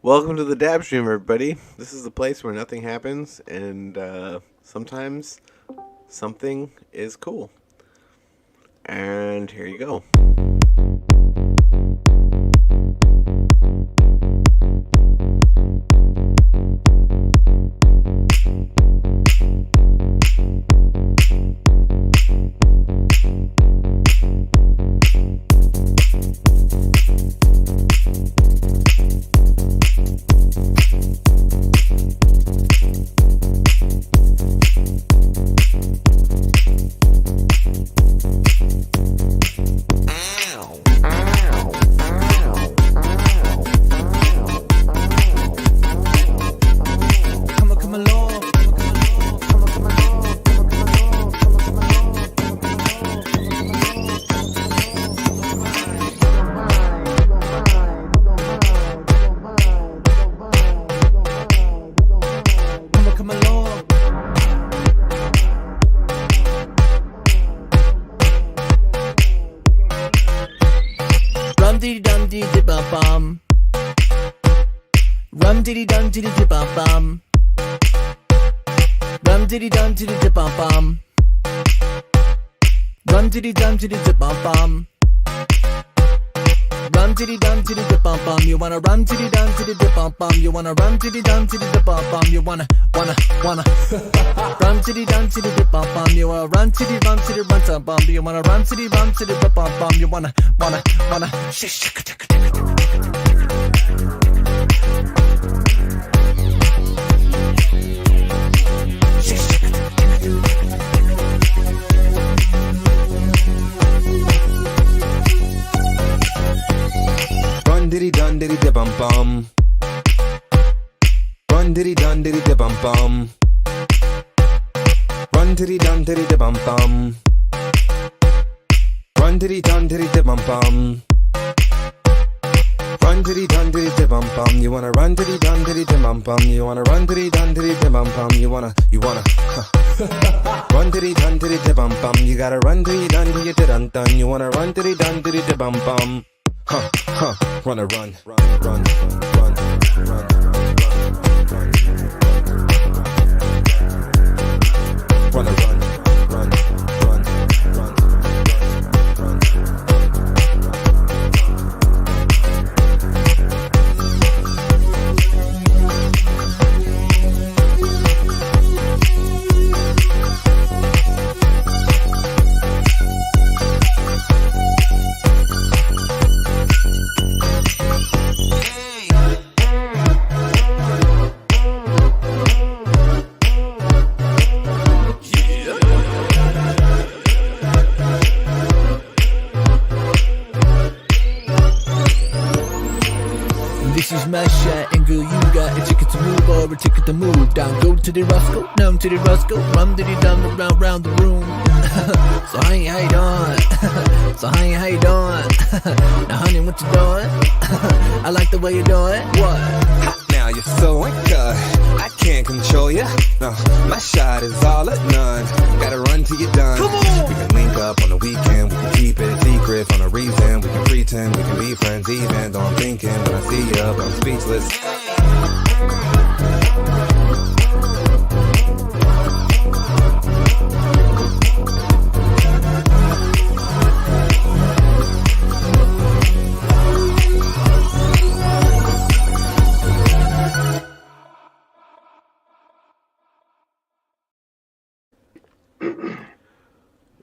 Welcome to the DabStream, everybody. This is the place where nothing happens, and sometimes something is cool. And here you go. Rum diddy dum diddy dip bum bum. Rum diddy dum diddy dip bum bum. Rum diddy dum diddy dip bum bum. Rum diddy dum diddy dip bum bum. You wanna rum diddy dum diddy dip bum bum. You wanna rum diddy dum diddy dip bum bum. You wanna rum diddy dum diddy dip bum bum. You wanna run diddy rum diddy run dum bum. You wanna run diddy rum diddy dip bum bum. You wanna shish. Run diddy dun diddy dip bum bum. Run diddy dun diddy dip bum bum. Run diddy dun diddy dip bum bum. Run diddy dun diddy dip bum bum. Run diddy dun diddy dip bum bum. You wanna run diddy dun diddy dip bum bum. You wanna run diddy dun diddy dip bum bum. You wanna run diddy dun diddy dip bum bum. You gotta run diddy dun diddy dun dun. You wanna run diddy dun diddy dip bum bum. Wanna run. Wanna run. This is my shot, and girl, you got a ticket to move or a ticket to move down. Go to the Roscoe, down to the Roscoe, rum diddy dum round the room. So honey, how you doing? So honey, how you doing? Now honey, what you doing? I like the way you do it. What? Now you're so good, I can't control ya. No, my shot is all or none. Gotta run till you're done. Come on! We can link up on the weekend. We can keep it secret for no reason. We can pretend we can be friends even though I'm thinking when I see ya, but I'm speechless.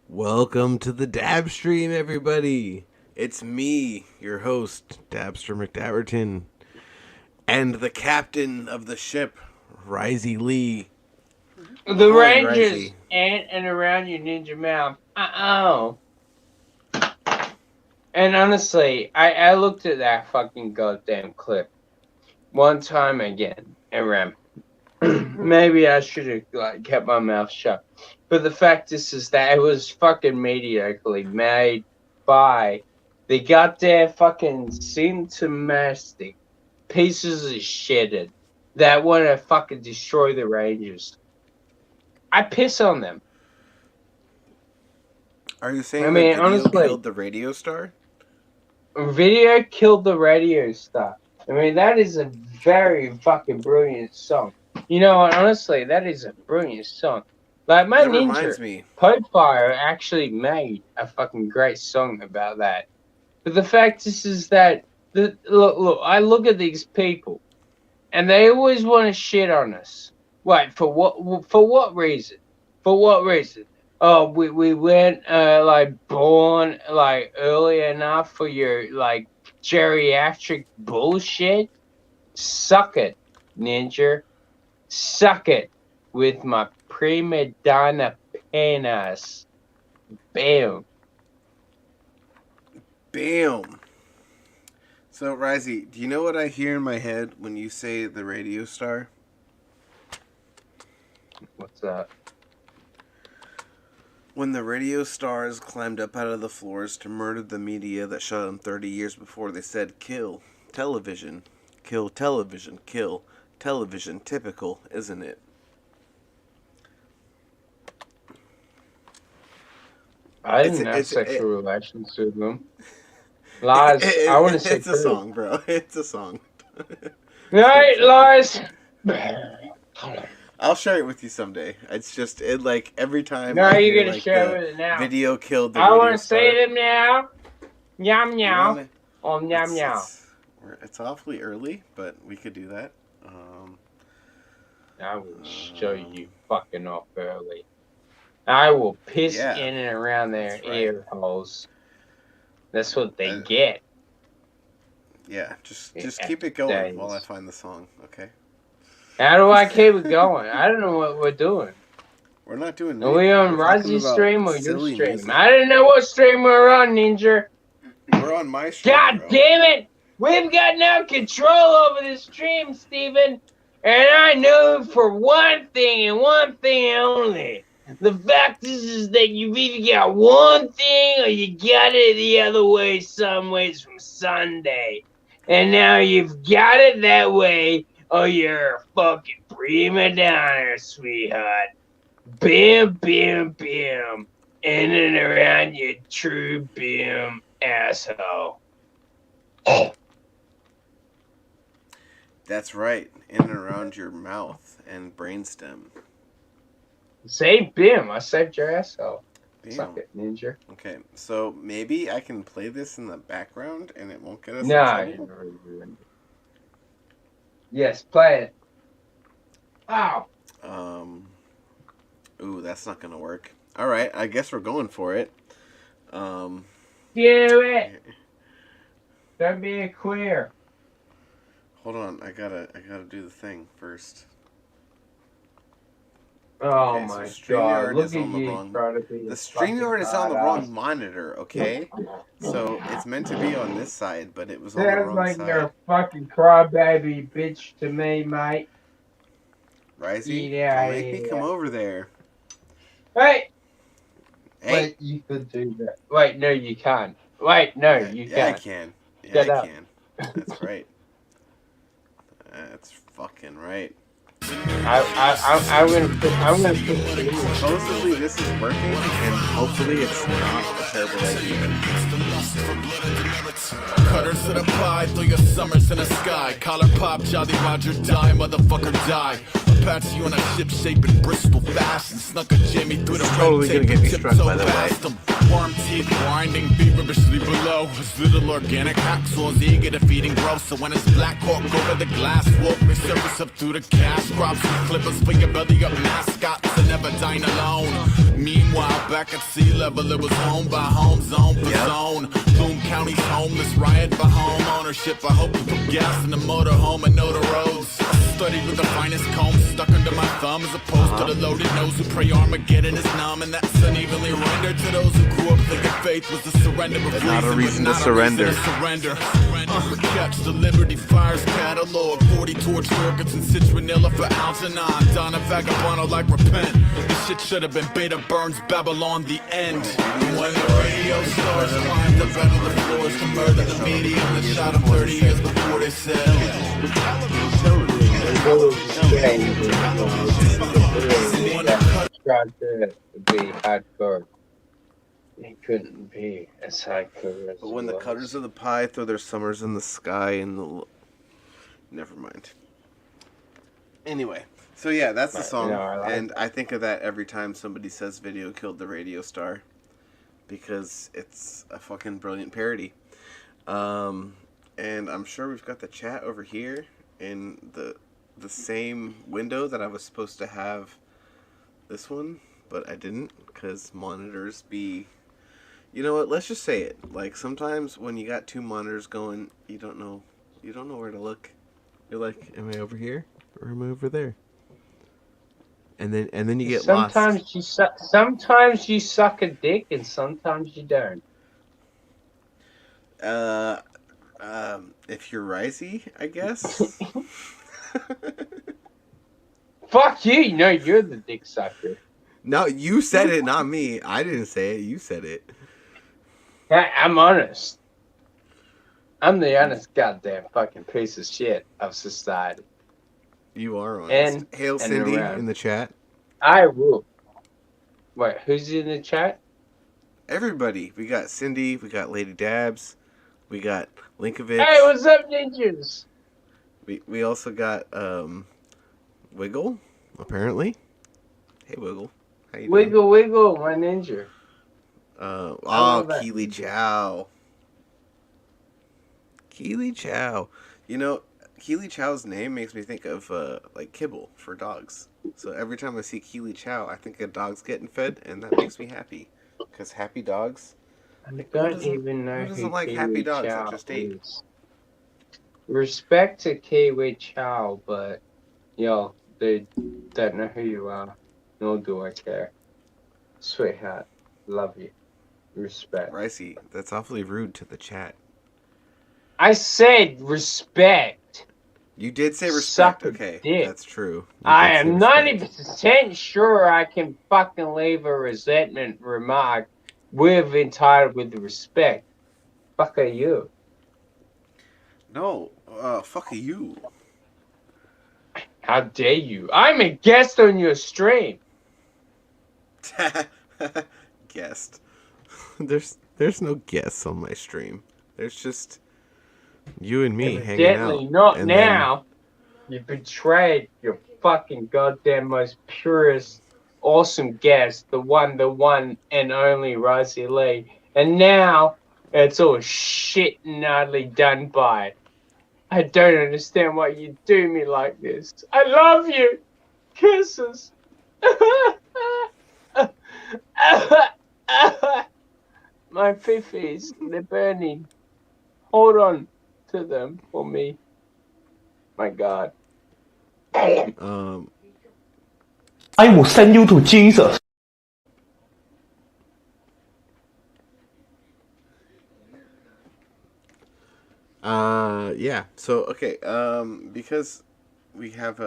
Welcome to the DabStream, everybody. It's me, your host, Dabster McDaverton, and the captain of the ship, Risey Lee. The Rangers Risey. in and around your ninja mouth. And honestly, I looked at that fucking goddamn clip one time again and ran. Maybe I should have kept my mouth shut. But the fact is that it was fucking mediocrely made by the goddamn fucking symptomatic pieces of shit that want to fucking destroy the Rangers. I piss on them. Are you saying honestly, killed the radio star? Video killed the radio star. I mean, that is a very fucking brilliant song. You know, honestly, that is a brilliant song. Like, my That ninja, reminds me. Podfire actually made a fucking great song about that. But the fact is that, look, I look at these people, and they always want to shit on us. Wait, for what? For what reason? For what reason? Oh, we weren't like born like early enough for your like geriatric bullshit. Suck it, ninja. Suck it with my prima donna penis. Bam. Bam. So, Risey, do you know what I hear in my head when you say the radio star? What's that? When the radio stars climbed up out of the floors to murder the media that shot them 30 years before, they said, kill television, kill television, kill television. Typical, isn't it? I didn't have sexual relations with them. Lies. I want to say it's a song, bro. It's a song. Right, lies. I'll share it with you someday. It's just like every time. No, I you're hear, gonna like, share the with it now. Video killed the I radio want to star. say them now. Yum yum. Yum yum. It's awfully early, but we could do that. I will show you fucking off early. I will piss Yeah, in and around their that's right. ear holes. That's what they get. Yeah, just Yeah, keep it going days. while I find the song, okay? How do I keep it going? I don't know what we're doing. We're not doing Are we anything. on We're talking Razi's about stream or your silly stream? music. I didn't know what stream we're on, Ninja. We're on my stream, God bro. damn it! We've got no control over this stream, Steven. And I know for one thing and one thing only. The fact is that you've either got one thing or you got it the other way some ways from Sunday. And now you've got it that way or you're a fucking prima donna, sweetheart. Bam, bam, bam. In and around your true bam asshole. That's right. In and around your mouth and brainstem. Say bim. I saved your asshole. Damn. Suck it, ninja. Okay, so maybe I can play this in the background and it won't get us Nah. in trouble? Yes, play it. Ow. Ooh, that's not gonna work. Alright, I guess we're going for it. Do it. Don't be a queer. Hold on, I gotta do the thing first. Oh Okay, so my StreamYard god. Look is at on the you wrong- trying to be The a StreamYard is on the fucking wrong badass. monitor, okay? So it's meant to be on this side, but it was on the Sounds wrong like you're a side. fucking crybaby bitch to me, mate. Risey, Yeah, don't make me come yeah. over there. Hey! Hey, Wait, you could do that. Wait, no, you can't. Wait, no, you yeah, I can't. can. Yeah, Get I up. can. That's right. That's fucking right. I'm gonna put Supposedly this is working, and hopefully it's not a terrible idea. Cutters to the pie, throw your summers in the sky. Collar pop, Jolly Roger die, motherfucker die. Apache on a ship shaping Bristol fashion. Snuck a Jimmy through the Totally red gonna tape get me and struck, by the way. past him. Worm teeth grinding, feverishly below. His little organic hacksaws eager to feeding growth. So when his Black Hawk over the glass walk, they surface up through the cash crops and clippers for your belly up mascots and never dine alone. Meanwhile, back at sea level, it was home by home, zone for zone. Bloom County's homeless, riot for home ownership. I hope you put gas in the motorhome and know the roads. I studied with the finest comb stuck under my thumb, as opposed to the loaded nose who pray Armageddon is numb, and that's unevenly rendered to those who grew up thinking faith was the surrender of Not a reason but to not surrender. A reason to surrender. Catch the Liberty Fires catalog, 40 torch orchids and citronella for Algernon. Donna Vagabond like repent. This shit should have been Beta Burns, Babylon, the end. When the radio stars climbed up out of the floors to murder the media that shot them 30 years before they said. tried to be hardcore. It couldn't be as hardcore as But when it the was. cutters of the pie throw their summers in the sky and the Never mind. Anyway, so yeah, that's the song, and I think of that every time somebody says "Video killed the radio star," because it's a fucking brilliant parody. And I'm sure we've got the chat over here in the same window that I was supposed to have this one, but I didn't because monitors be. You know what? Let's just say it. Like sometimes when you got two monitors going, you don't know where to look. You're like, am I over here or am I over there? And then you get lost. Sometimes you suck a dick and sometimes you don't. If you're Risey, I guess. Fuck you! No, you're the dick sucker. No, you said it, not me. I didn't say it. You said it. I'm honest. I'm the honest goddamn fucking piece of shit of society. You are honest. Hail Cindy in the chat. I will. Wait, who's in the chat? Everybody. We got Cindy. We got Lady Dabs. We got Linkovich. Hey, what's up, ninjas? We also got Wiggle, apparently. Hey, Wiggle. How you doing? Wiggle, my ninja. Keely Chow. Keely Chow. You know, Keely Chow's name makes me think of like kibble for dogs. So every time I see Keely Chow, I think a dog's getting fed, and that makes me happy. Because happy dogs. I don't even know who doesn't like happy dogs that just ate? Respect to Kiwi Chow, but yo, they don't know who you are. Nor do I care. Sweetheart, love you. Respect. Ricey, that's awfully rude to the chat. I said respect. You did say respect. Okay, dick. That's true. I am 90% sure I can fucking leave a resentment remark with entitled with respect. Fuck are you? No, fuck are you? How dare you? I'm a guest on your stream. Guest. There's no guests on my stream. There's just you and me hanging out. Definitely not and now. You betrayed your fucking goddamn most purest, awesome guest, the one and only Rosie Lee. And now it's all shit and utterly done by. I don't understand why you do me like this. I love you. Kisses. My fiffies, they're burning. Hold on to them for me. My God. I will send you to Jesus. Yeah. So okay. Because we have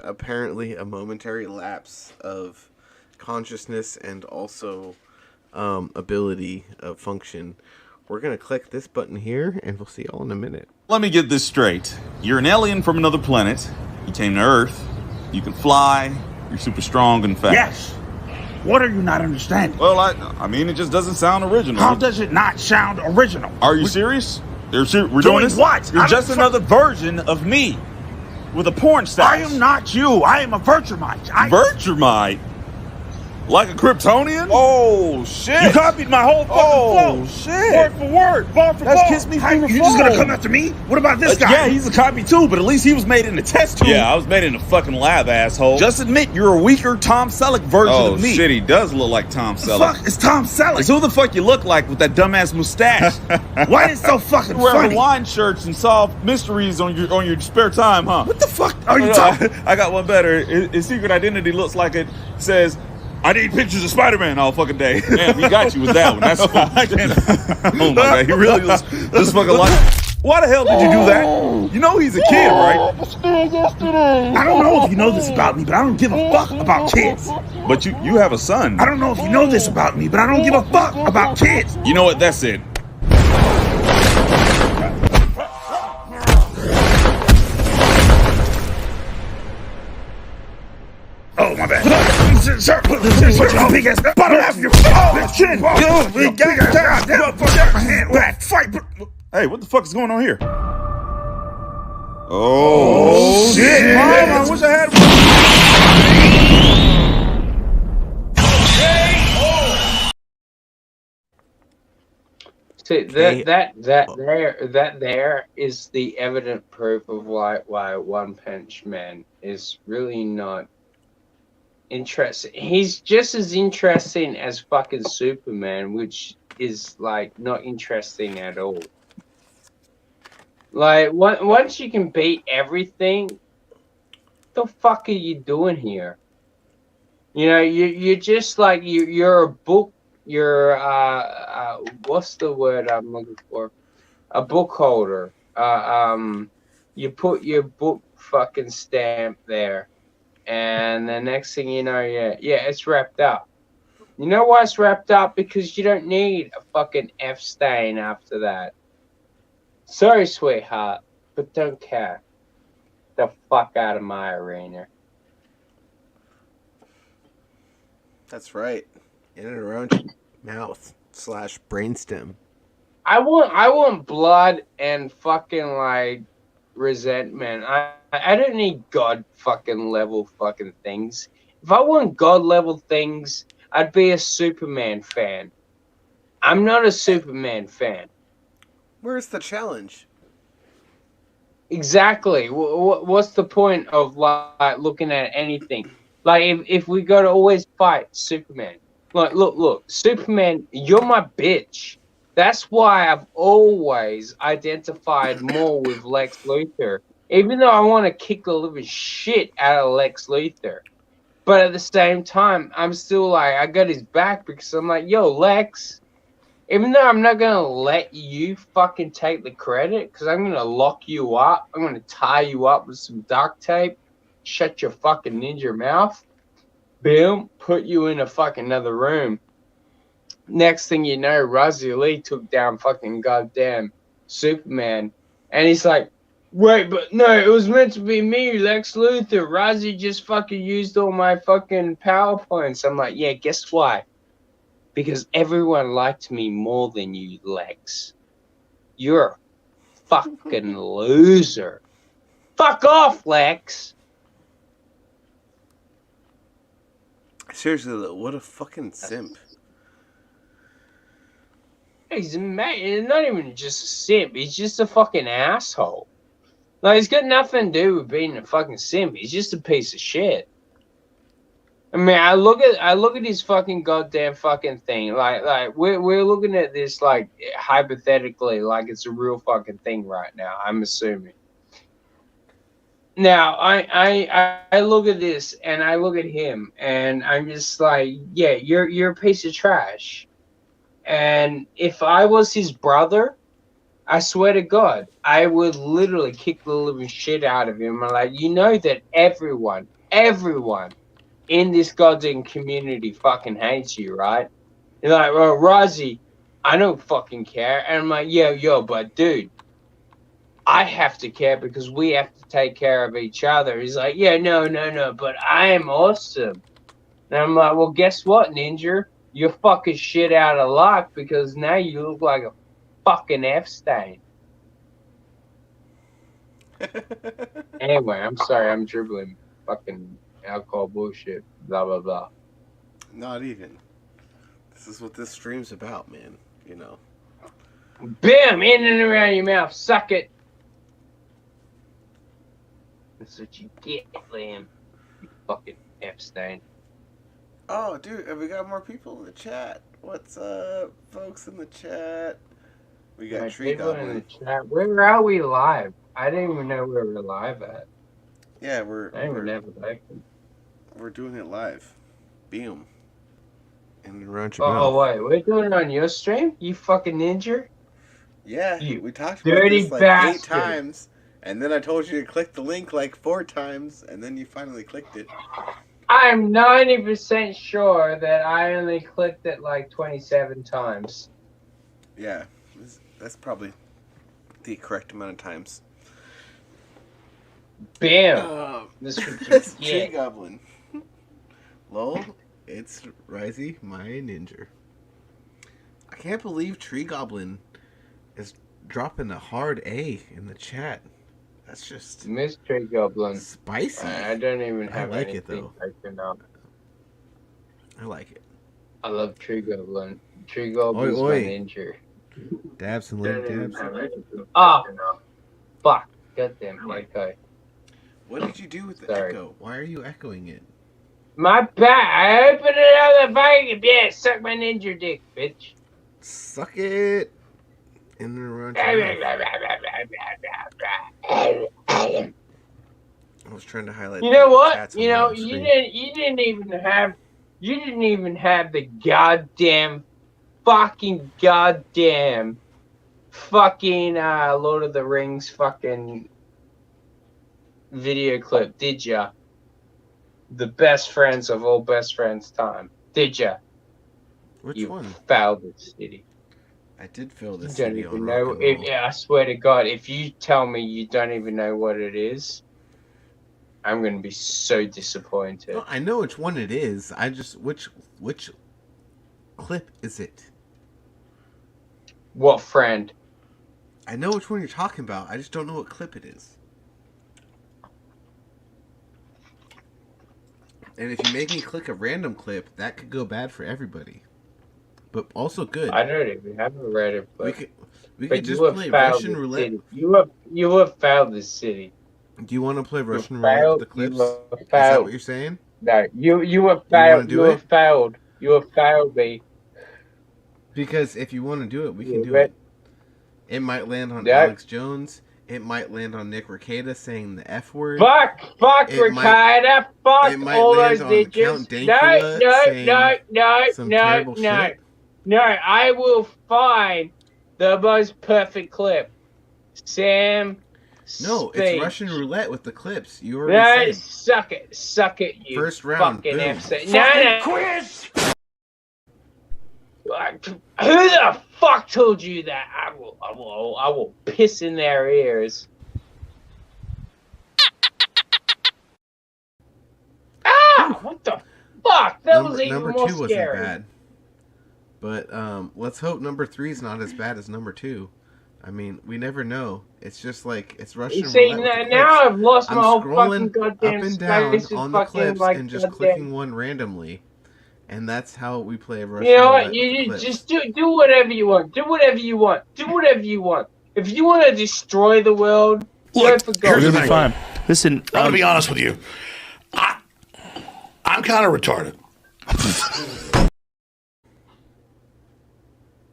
apparently a momentary lapse of consciousness and also ability of function. We're gonna click this button here, and we'll see y'all in a minute. Let me get this straight. You're an alien from another planet. You came to Earth. You can fly. You're super strong and fast. Yes. What are you not understanding? Well, I mean, it just doesn't sound original. How does it not sound original? Are you serious? We're doing this? What? You're just another version of me with a porn stash. I am not you. I am a Virtumite. Virtumite? Like a Kryptonian? Oh, shit. You copied my whole fucking flow. Shit. Word for word, ball for ball. That's Kiss Me from the You Phone. just gonna come after me? What about this guy? Yeah, he's a copy too, but at least he was made in a test tube. Yeah, I was made in a fucking lab, asshole. Just admit you're a weaker Tom Selleck version of me. Oh, shit, he does look like Tom Selleck. Fuck, it's Tom Selleck. It's who the fuck you look like with that dumbass mustache. Why is it so fucking Wear funny? Hawaiian shirts and solve mysteries on your spare time, huh? What the fuck are you talking? I got one better. His secret identity looks like it says, I need pictures of Spider-Man all fucking day. Damn, he got you with that one. That's oh my God, he really was this fucking like. Why the hell did you do that? You know he's a kid, right? I don't know if you know this about me, but I don't give a fuck about kids. But you have a son. I don't know if you know this about me, but I don't give a fuck about kids. You know what? That's it. Oh, my bad. Sir, put your big ass bottom half of your chin. God, my hand. Fight. Hey, what the fuck is going on here? Oh, shit! Mom, I wish I had. See Okay. that there is the evident proof of why One Punch Man is really not interesting. He's just as interesting as fucking Superman, which is like not interesting at all. Like once you can beat everything, the fuck are you doing here? You know, you're just like you're a book. You're what's the word I'm looking for? A book holder. You put your book fucking stamp there, and the next thing you know, yeah, it's wrapped up. You know why it's wrapped up? Because you don't need a fucking F stain after that. Sorry, sweetheart, but don't care. The fuck out of my arena. That's right. In and around your mouth / brainstem. I want blood and fucking like resentment. I don't need God fucking level fucking things. If I want God level things, I'd be a Superman fan. I'm not a Superman fan. Where's the challenge? Exactly. What's the point of like looking at anything? Like if we got to always fight Superman. Like look, Superman, you're my bitch. That's why I've always identified more with Lex Luthor, even though I want to kick the living shit out of Lex Luthor. But at the same time, I'm still like I got his back because I'm like, yo, Lex. Even though I'm not gonna let you fucking take the credit, because I'm gonna lock you up. I'm gonna tie you up with some duct tape, shut your fucking ninja mouth, boom, put you in a fucking another room. Next thing you know, Razi Lee took down fucking goddamn Superman, and he's like, wait, but no, it was meant to be me, Lex Luthor. Razi just fucking used all my fucking PowerPoints. I'm like, yeah, guess why? Because everyone liked me more than you, Lex. You're a fucking loser. Fuck off, Lex. Seriously, though, what a fucking simp. He's not even just a simp. He's just a fucking asshole. Like, he's got nothing to do with being a fucking simp. He's just a piece of shit. I mean, I look at his fucking goddamn fucking thing. Like we're looking at this like hypothetically, like it's a real fucking thing right now. I'm assuming. Now I look at this and I look at him and I'm just like, yeah, you're a piece of trash. And if I was his brother, I swear to God, I would literally kick the living shit out of him. I'm like, you know that everyone in this goddamn community fucking hates you, right? You're like, well, Razi, I don't fucking care. And I'm like, yo, but dude, I have to care because we have to take care of each other. He's like, yeah, no, but I am awesome. And I'm like, well, guess what, Ninja? You're fucking shit out of luck because now you look like a fucking F stain. Anyway, I'm sorry, I'm dribbling fucking alcohol bullshit, blah blah blah. Not even. This is what this stream's about, man. You know. Bam! In and around your mouth, suck it. That's what you get, Liam. You fucking F stain. Oh, dude, have we got more people in the chat? What's up, folks in the chat? We got Tree Goblin in the chat. Where are we live? I didn't even know where we're live at. Yeah, we're doing it live. Boom. And around your mouth. Oh wait, we're doing it on your stream? You fucking ninja? Yeah, you we talked about this like bastard. 8 times, and then I told you to click the link like 4 times, and then you finally clicked it. I'm 90% sure that I only clicked it like 27 times. Yeah, that's probably the correct amount of times. Bam! This is Tree Goblin. Lol, it's Risey, my ninja. I can't believe Tree Goblin is dropping a hard A in the chat. That's just Mystery Goblin. spicy. I don't even have like anything it, though. open up. I like it. I love Tree Goblin. Tree Goblin's Oi, oi. my ninja. Dabs and Lady Dabs. Oh, fuck. Goddamn echo. What did you do with the Sorry. echo? Why are you echoing it? My bad. I opened another fucking. Yeah, suck my ninja dick, bitch. Suck it. In and around your mouth. I was trying to highlight. You know the what? cats on You the know, bottom you screen. didn't even have the goddamn fucking Lord of the Rings fucking video clip, did ya? The best friends of all best friends time. Did ya? Which You one? fouled the city. I did fill You this don't city on even rock know. and roll. I swear to God, if you tell me you don't even know what it is, I'm gonna be so disappointed. No, I know which one it is. I just which clip is it? What friend? I know which one you're talking about. I just don't know what clip it is. And if you make me click a random clip, that could go bad for everybody. But also good. I don't even have a Reddit clip. We But could just you have play failed Russian the roulette. city. You have failed the city. Do you want to play Russian You roulette with the failed. clips? You Is have that failed. what you're saying? No, you have You wanna failed. do You it? have failed. You have failed me. Because if you want to do it, we can You do bet- it. It might land on Yeah. Alex Jones. It might land on Nick Rekieta saying the F word. Fuck, It might- Ricardo, fuck it might all land those on bitches. Count Dankula No, some terrible no. shit. No, I will find the most perfect clip. Sam. No, speech. it's Russian roulette with the clips. You No, already said. suck it, you First round, fucking boom. FC. No. Quiz! Who the fuck told you that? I will piss in their ears. Ah! What the fuck? That was even Number more 2 wasn't scary. bad. But let's hope number 3 is not as bad as number 2. I mean, we never know. It's just like it's Russian You see, roulette with the now clips. I've lost I'm my whole scrolling fucking goddamn up and down space on with the fucking clips like and just goddamn. clicking one randomly, and that's how we play Russian You know roulette what? with the You clips. just do whatever you want. Do whatever you want. Do whatever you want. If you want to destroy the world, Look, go for here's God's the We're thing. gonna be fine. Listen, I'm gonna be honest with you. I'm kind of retarded.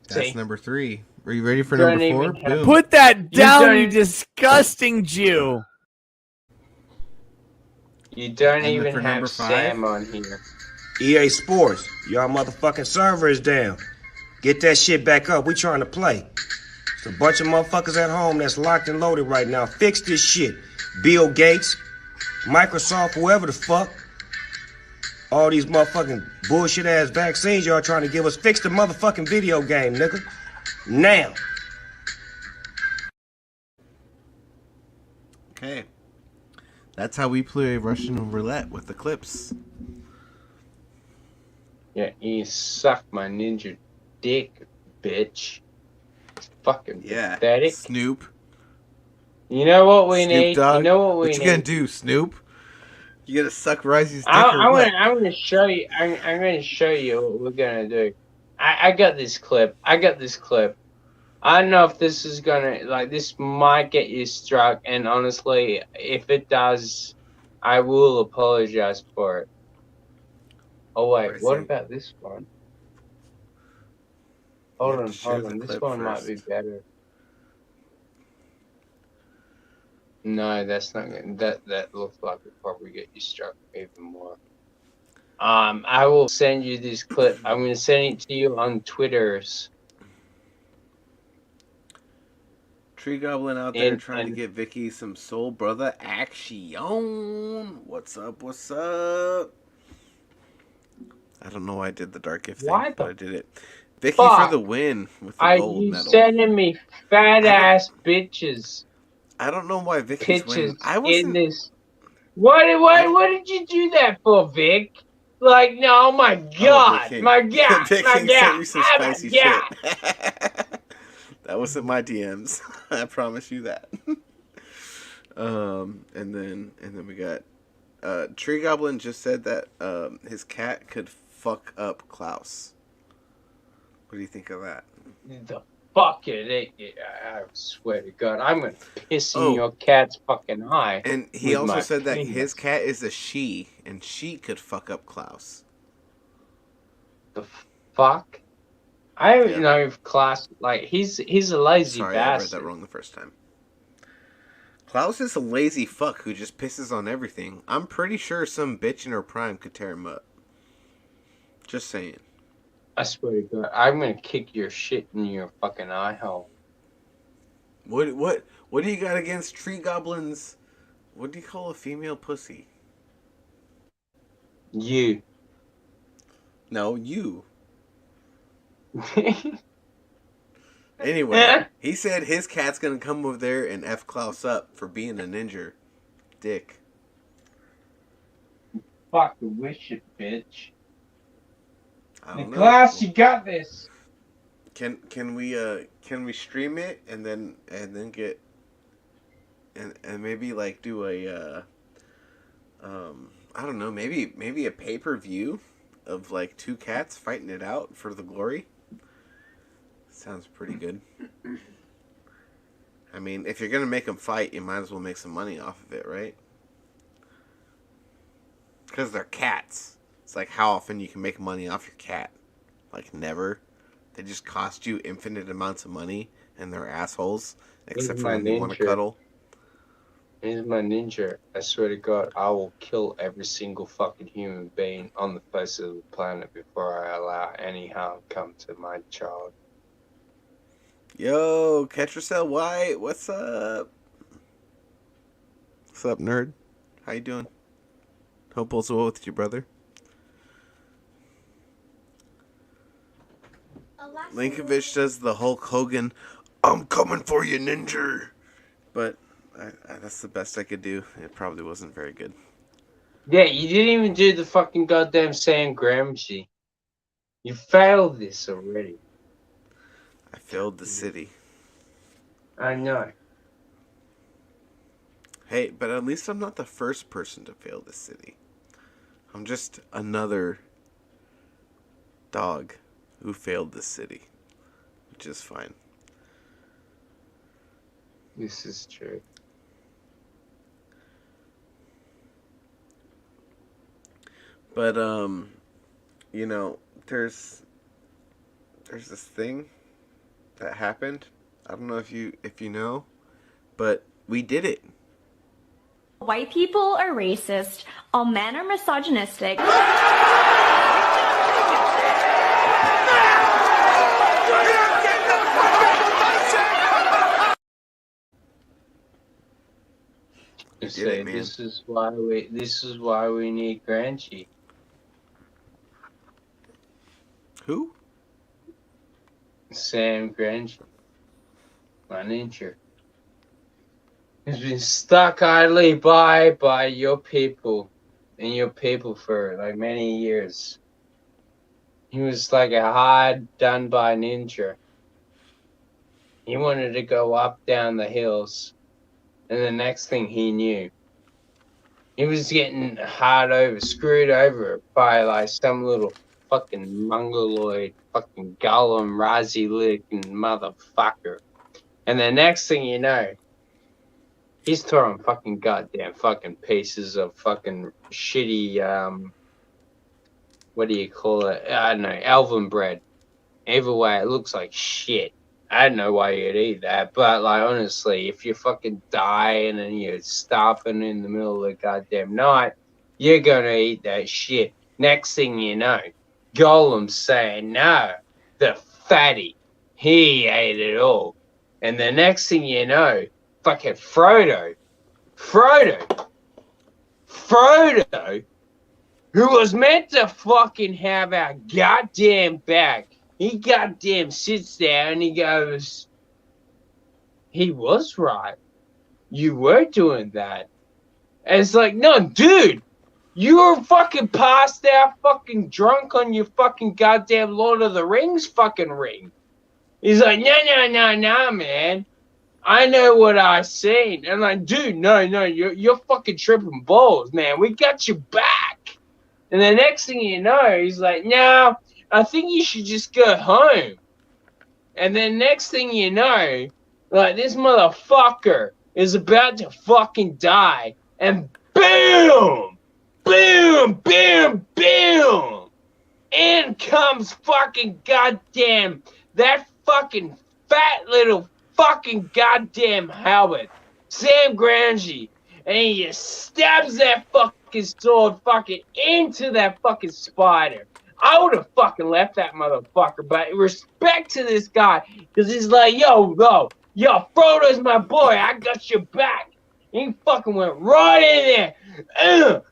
That's See? number 3. Are you ready for Don't number 4? even have- Boom. put that down, don't- you disgusting Jew. You don't And even for have number 5? Sam on here. EA Sports, y'all motherfucking server is down. Get that shit back up. We trying to play. There's a bunch of motherfuckers at home that's locked and loaded right now. Fix this shit. Bill Gates, Microsoft, whoever the fuck. All these motherfucking bullshit ass vaccines y'all trying to give us. Fix the motherfucking video game, nigga. Now. Okay. That's how we play Russian roulette with the clips. Yeah, you suck my ninja dick, bitch. It's fucking pathetic. Snoop. You know what we Snoop need? Dogg. You know what we What you need? gonna do, Snoop? You gonna suck Risey's dick I'm or what? gonna show you. I'm gonna show you what we're gonna do. I got this clip. I don't know if this is gonna this might get you struck, and honestly, if it does, I will apologize for it. Oh wait, Where's what he? about this one? You Hold have on, to share the This clip one might be first. better. No, that's not good. That looks like it probably get you struck even more. I will send you this clip. I'm gonna send it to you on Twitter's. Tree Goblin out there And- trying to and- get Vicky some Soul Brother action. What's up? What's up? I don't know why I did the dark gift Why thing, but the I did it. Vicky fuck? for the win with the Are gold you medal. sending me fat ass bitches I don't know why Vicky's winning. pictures I in wasn't. this? What did you do that for, Vic? Like, no, oh my Oh, god, Vic King. my god, Vic my King god, sent you some oh my spicy god. shit. That wasn't my DMs. I promise you that. And then we got Tree Goblin just said that his cat could fuck up Klaus. What do you think of that? The fuck it! I swear to God, I'm gonna piss in Oh. your cat's fucking eye. And he with also my said that penis. his cat is a she, and she could fuck up Klaus. The fuck? I don't Yeah. know if Klaus, like, he's a lazy Sorry, I read bastard. that wrong the first time. Klaus is a lazy fuck who just pisses on everything. I'm pretty sure some bitch in her prime could tear him up. Just saying. I swear to God, I'm gonna kick your shit in your fucking eye hole. What do you got against tree goblins? What do you call a female pussy? You. No, you. Anyway, he said his cat's gonna come over there and F Klaus up for being a ninja. Dick. Fucking wish it, bitch. I don't know. Klaus, you got this. Can we stream it and then get and maybe like do a I don't know, maybe a pay-per-view of like two cats fighting it out for the glory? Sounds pretty good. I mean, if you're gonna make them fight, you might as well make some money off of it, right? Because they're cats. It's like how often you can make money off your cat. Like never. They just cost you infinite amounts of money, and they're assholes, except for when they want to cuddle. He's my ninja. I swear to God, I will kill every single fucking human being on the face of the planet before I allow any harm come to my child. Yo, Ketracel White, what's up? What's up, nerd? How you doing? Hope all's well with you, brother. Linkovich does the Hulk Hogan, I'm coming for you, ninja. But that's the best I could do. It probably wasn't very good. Yeah, you didn't even do the fucking goddamn Sam Gramsci. You failed this already. I failed the city. I know. Hey, but at least I'm not the first person to fail the city. I'm just another dog who failed the city, which is fine. This is true. But you know, there's this thing that happened. I don't know if you know, but we did it. White people are racist. All men are misogynistic. Did it, man. This is why we need Gramsci. Who? Sam Gramsci. My ninja. He's been stuck idly by your people and your people for like many years. He was like a hard done by ninja. He wanted to go up down the hills, and the next thing he knew, he was getting screwed over by like some little fucking mongoloid, fucking Gollum, Razzie-licking motherfucker. And the next thing you know, he's throwing fucking goddamn fucking pieces of fucking shitty, what do you call it? I don't know, elven bread. Either way, it looks like shit. I don't know why you'd eat that, but like honestly, if you're fucking dying and you're stopping in the middle of the goddamn night, you're gonna eat that shit. Next thing you know, Gollum's saying no, the fatty, he ate it all. And the next thing you know, fucking Frodo, who was meant to fucking have our goddamn back, he goddamn sits there and he goes, he was right. You were doing that. And it's like, no, dude, you were fucking passed out, fucking drunk on your fucking goddamn Lord of the Rings fucking ring. He's like, no, man. I know what I seen. And like, dude, no, you're fucking tripping balls, man. We got your back. And the next thing you know, he's like, no, I think you should just go home. And then next thing you know, like, this motherfucker is about to fucking die. And boom! Boom! Boom! Boom! In comes fucking goddamn that fucking fat little fucking goddamn Howard, Sam Grangy, and he just stabs that fucking sword fucking into that fucking spider. I would have fucking left that motherfucker, but respect to this guy, because he's like, yo, Frodo's my boy, I got your back. And he fucking went right in there.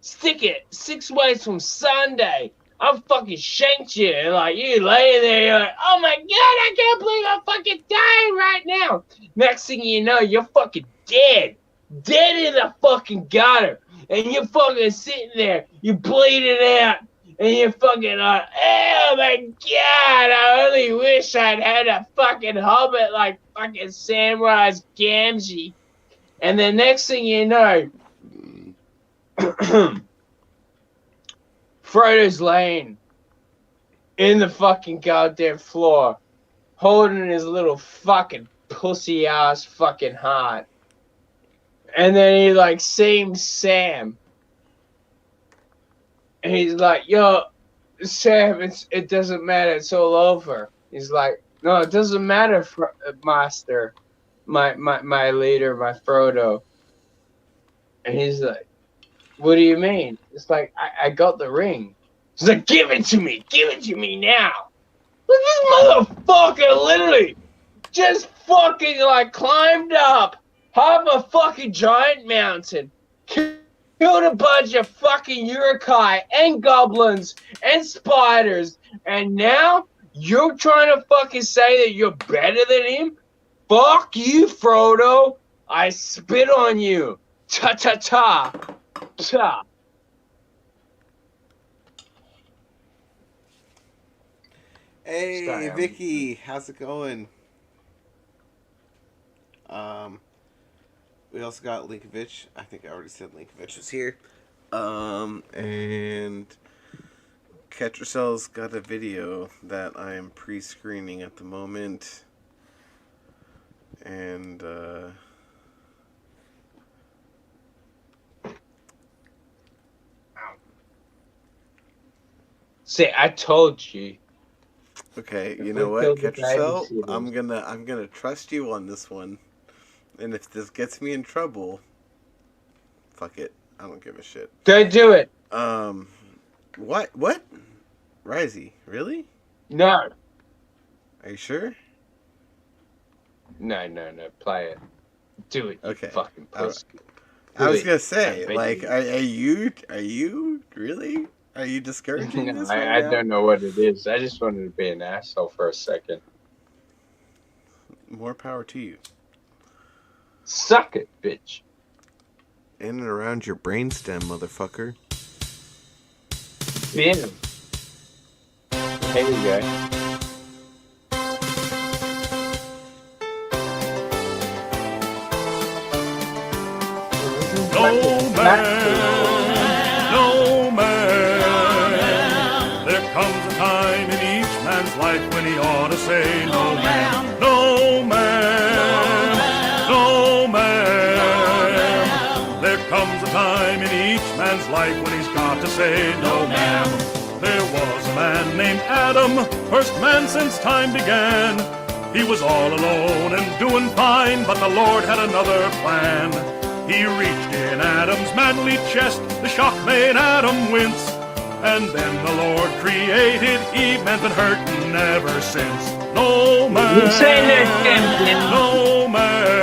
Stick it 6 ways from Sunday. I fucking shanked you. And like, you laying there, you're like, oh my god, I can't believe I'm fucking dying right now. Next thing you know, you're fucking dead. Dead in the fucking gutter. And you're fucking sitting there, you bleeding out. And you're fucking like, oh my god, I only wish I'd had a fucking hobbit like fucking Samwise Gamgee. And the next thing you know, Frodo's laying in the fucking goddamn floor, holding his little fucking pussy ass fucking heart. And then he like sees Sam. And he's like, yo, Sam, it doesn't matter, it's all over. He's like, no, it doesn't matter, master, my leader, my Frodo. And he's like, what do you mean? It's like, I got the ring. He's like, give it to me now. This motherfucker literally just fucking like climbed up half a fucking giant mountain, killed a bunch of fucking Urukai and goblins and spiders, and now you're trying to fucking say that you're better than him? Fuck you, Frodo. I spit on you. Ta-ta-ta. Ta. Hey, Vicky, how's it going? We also got Linkovich. I think I already said Linkovich was here. And Ketracell's got a video that I am pre-screening at the moment. And, See, I told you. Okay, you know what, Ketracell? I'm gonna trust you on this one. And if this gets me in trouble, fuck it. I don't give a shit. Don't do it. What? Risey, really? No. Are you sure? No. Play it. Do it. Okay. Fucking pussy. I was gonna say, like, are you really? Are you discouraging this right I now? don't know what it is. I just wanted to be an asshole for a second. More power to you. Suck it, bitch. In and around your brainstem, motherfucker. Bam. Here you go. No man. There comes a time in each man's life when he ought to say no man. No man. No man. There comes a time in each man's life when he's got to say no man. There was a man named Adam, first man since time began. He was all alone and doing fine, but the Lord had another plan. He reached in Adam's manly chest, the shock made Adam wince. And then the Lord created Eve, man's been hurting ever since. No man, no man.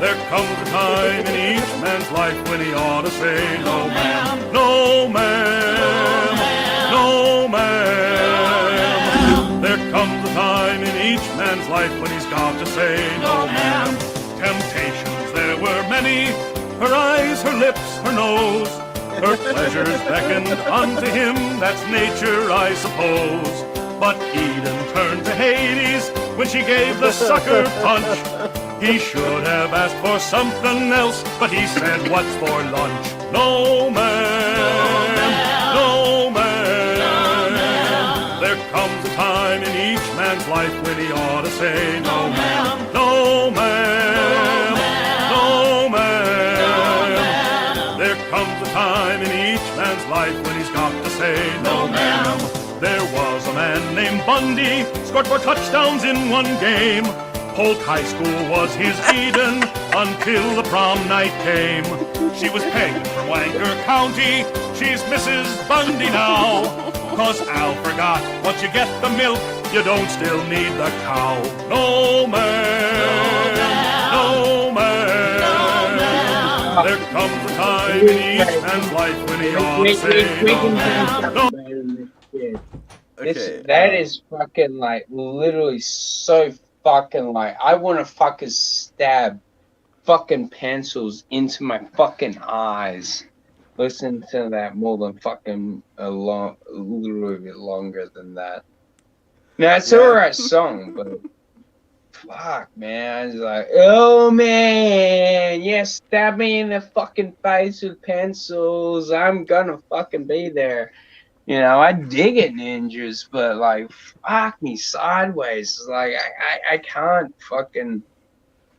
There comes a time in each man's life when he ought to say no man. No man, no man. There comes a time in each man's life when he's got to say no man. Temptations there were many, her eyes, her lips, her nose. Her pleasures beckoned unto him, that's nature, I suppose. But Eden turned to Hades when she gave the sucker punch. He should have asked for something else, but he said, what's for lunch? No man, no man. There comes a time in each man's life when he ought to say, no ma'am, no ma'am, no ma'am. There comes a time in each man's life when he's got to say, no ma'am. There was a man named Bundy, scored 4 touchdowns in one game. Polk High School was his Eden until the prom night came. She was pegged from Wanker County, she's Mrs. Bundy now. 'Cause Al forgot, once you get the milk, you don't still need the cow. No man, no man. There comes a time in each man's life when he ought to say, no man, no. Okay, That is fucking like literally so fucking like I want to fucking stab fucking pencils into my fucking eyes. Listen to that more than fucking a little bit longer than that. Now it's alright song, but fuck man, it's like oh man, yeah, stab me in the fucking face with pencils. I'm gonna fucking be there. You know, I dig it, ninjas, but like, fuck me sideways. Like, I can't fucking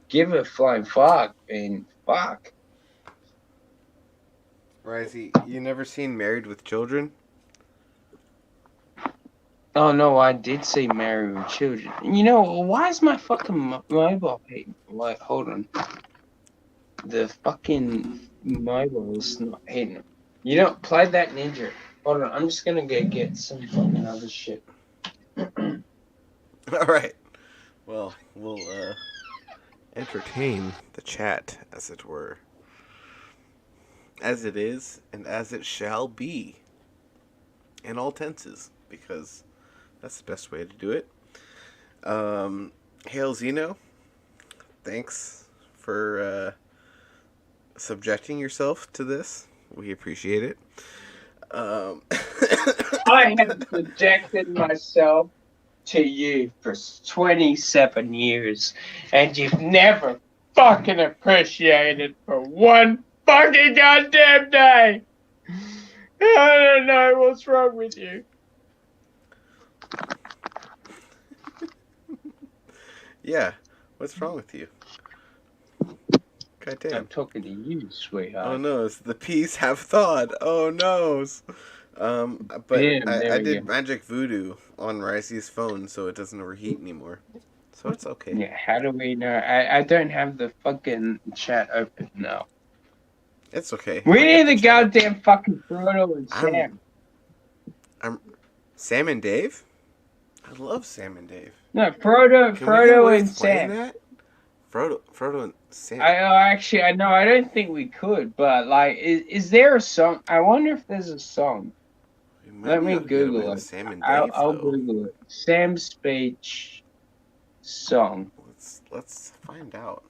give a flying fuck, man. Fuck. Risey, you never seen Married with Children? Oh no, I did see Married with Children. You know, why is my fucking mobile hitting? Wait, hold on. The fucking mobile's not hitting. You know, play that ninja. Hold on, I'm just gonna go get some fucking other shit. Alright. Well, we'll entertain the chat, as it were. As it is, and as it shall be. In all tenses, because that's the best way to do it. Hail Zeno, thanks for subjecting yourself to this. We appreciate it. I have subjected myself to you for 27 years, and you've never fucking appreciated for one fucking goddamn day. I don't know what's wrong with you. Yeah, what's wrong with you? Goddamn. I'm talking to you, sweetheart. Oh no, the peas have thawed. Oh no. But Damn, I did magic voodoo on Ricey's phone so it doesn't overheat anymore. So it's okay. Yeah, how do we know? I don't have the fucking chat open now. It's okay. We need the goddamn fucking Frodo and Sam. Sam and Dave? I love Sam and Dave. No, Frodo and Sam. That? Frodo and Sam. I know. I don't think we could, but like, is there a song? I wonder if there's a song. Let me Google it. Sam and Dave, I'll Google it. Sam's speech song. Let's find out.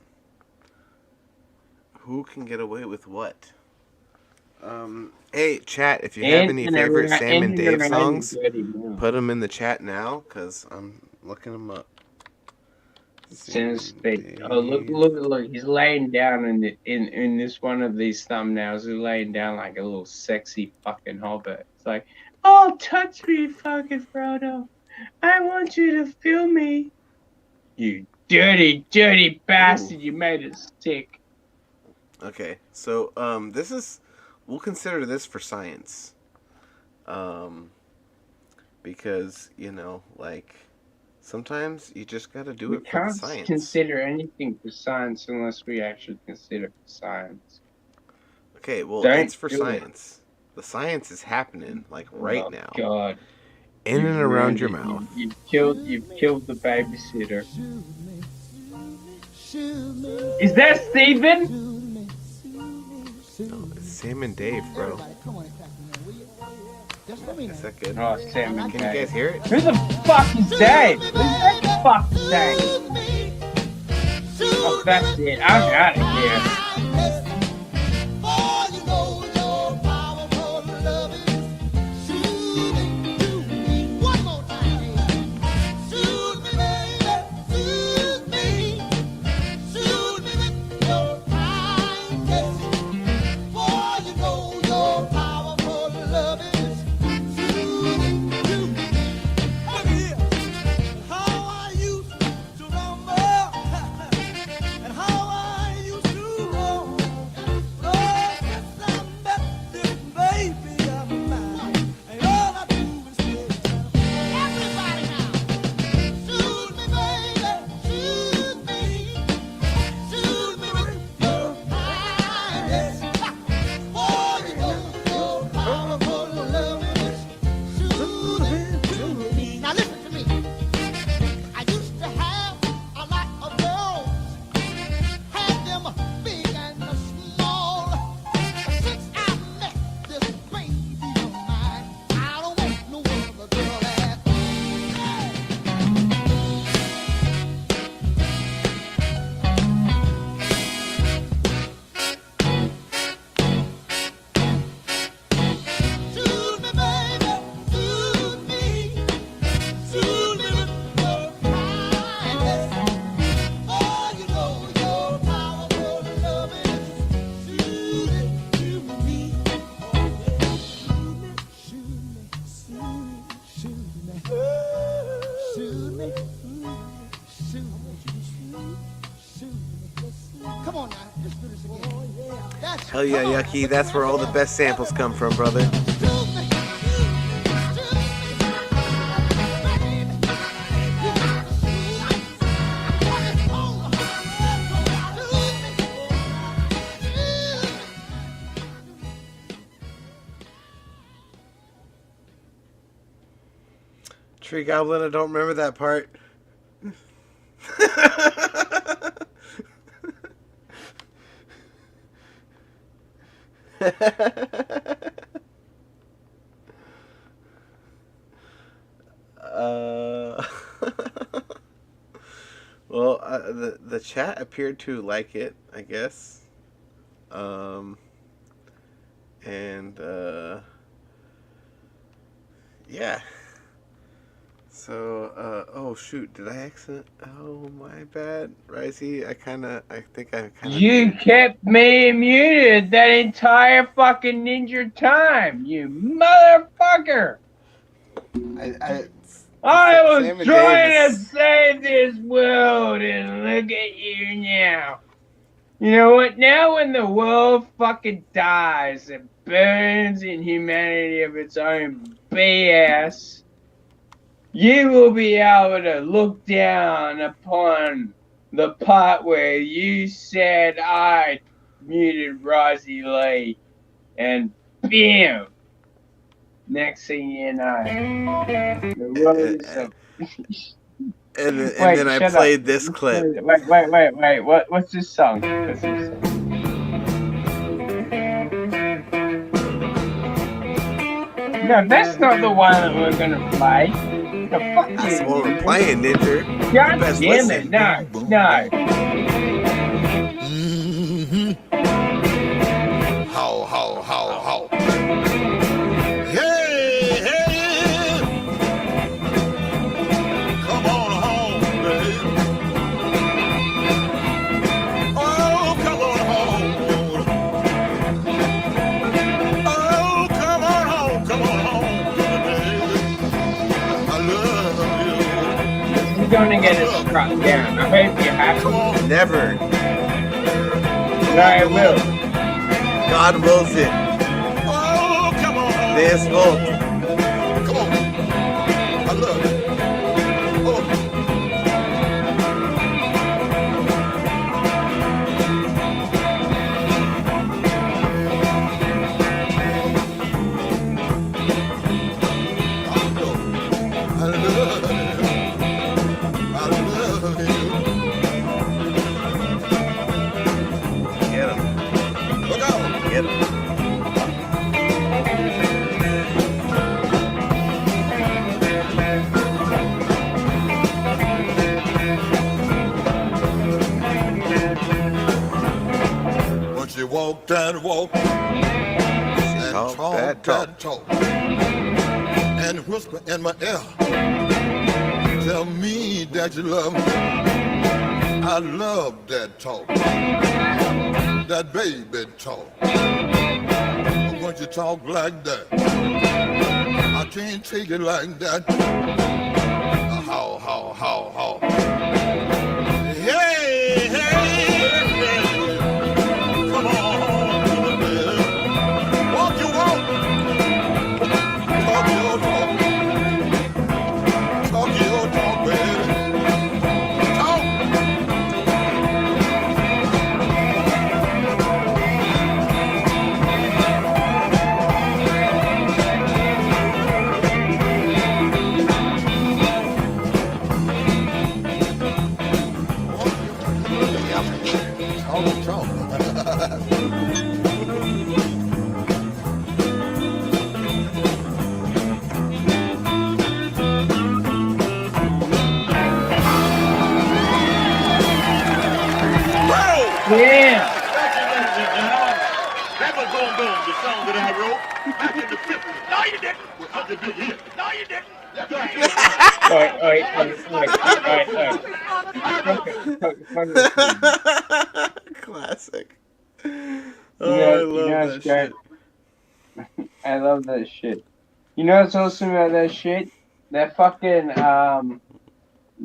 Who can get away with what? Hey, chat, if you have any favorite Sam and Dave songs, put them in the chat now, because I'm looking them up. Sam's speech. Oh, look! He's laying down in this one of these thumbnails. He's laying down like a little sexy fucking hobbit. It's like, oh, touch me, fucking Frodo. I want you to feel me. You dirty, dirty bastard! You made it sick. Okay, so we'll consider this for science, because like sometimes you just gotta do it for science. We can't consider anything for science unless we actually consider it for science. Okay, well, it's for science. The science is happening like right now. God, in and around your mouth. You've killed the babysitter. Is that Steven? No, it's Sam and Dave, bro. Is that good? Oh, Sam and Dave. Can you guys hear it? Who the fuck is Dave? Who's that fucking Dave? Oh, that's it. I'm out of here. Hell yeah, Yucky. That's where all the best samples come from, brother. Tree Goblin, I don't remember that part. Well, the chat appeared to like it, I guess. And yeah. So, oh shoot, did I accident? Oh, my bad, Risey. I think I kind of. You kept me muted that entire fucking ninja time, you motherfucker! I was Sam and trying to Davis. save this world, and look at you now. You know what? Now when the world fucking dies and burns in humanity of its own BS, you will be able to look down upon the part where you said I muted Rosie Lee, and bam! Next thing you know, the world is a... And then I played this clip. Wait. What's this song? What's this song? No, that's not the one that we're gonna play. The fuck That's you, what we're playing, Ninja. God Best damn listen. it! No. How, how. Hey, hey. Come on home, baby. Oh, come on home. Oh, come on home, baby. I love you. You're gonna get it struck down. I hope you happy. Never. No, I will. God wills it. Oh, come on home. This will. Come on. I love you. Oh. I love you. Get him. Look out. Get him. When she walked that walk and talked that talk and whisper in my ear, tell me that you love me. I love that talk, that baby talk. But when you talk like that, I can't take it like that. How. Hey, come on, baby. Walk your walk. Talk your talk. Talk your talk, baby. Talk. Yeah. That was Boom Boom, the song that I wrote back in the 50s. No, you didn't. With Hunter Big Hit. No, you didn't. Classic. I I love that shit. I love that shit. You know what's awesome about that shit? That fucking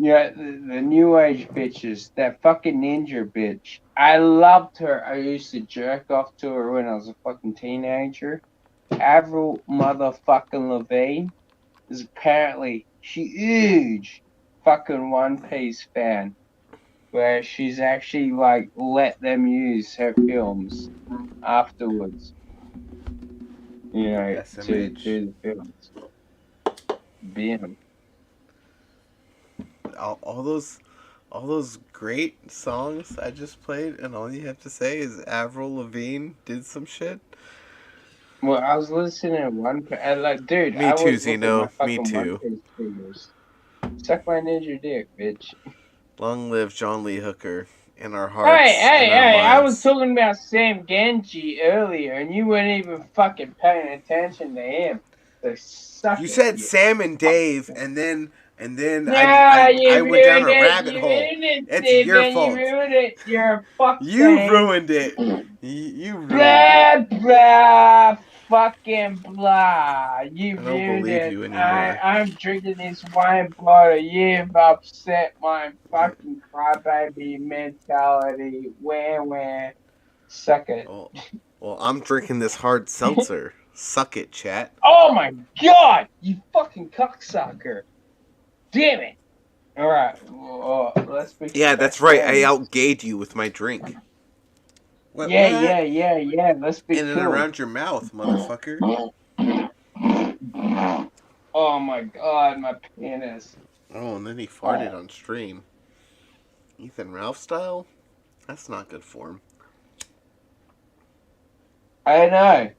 Yeah, the new age bitches. That fucking ninja bitch. I loved her. I used to jerk off to her when I was a fucking teenager. Avril motherfucking Lavigne is apparently huge fucking One Piece fan, where she's actually like let them use her films afterwards. You know, to SMH. do the films. Bam. All those great songs I just played, and all you have to say is Avril Lavigne did some shit. Well, I was listening to like, dude, Me I too, was looking at my Zeno. Me fucking One too. Piece figures. Suck my ninja dick, bitch. Long live John Lee Hooker in our Hey, hearts hey, and our hey, I was minds. talking about Sam Genji earlier, and you weren't even fucking paying attention to him. So suck You it, said you Sam and Dave, fuck. and then Nah, I you went down ruined a it. rabbit You hole. ruined it, It's your Steven. You fault. ruined it. You're a fuck You stain. ruined it. You ruined it. Blah, blah, fucking blah. You I don't ruined believe it. you anymore. I'm drinking this wine bottle. You've upset my fucking crybaby mentality. Where? Suck it. Well, I'm drinking this hard seltzer. Suck it, chat. Oh my god! You fucking cocksucker. Damn it. Alright, let's be Yeah, best that's right. I friends. outgayed you with my drink. What? Yeah. Let's be In and cool. around your mouth, motherfucker. Oh my god, my penis. Oh, and then he farted on stream. Ethan Ralph style? That's not good form. I know.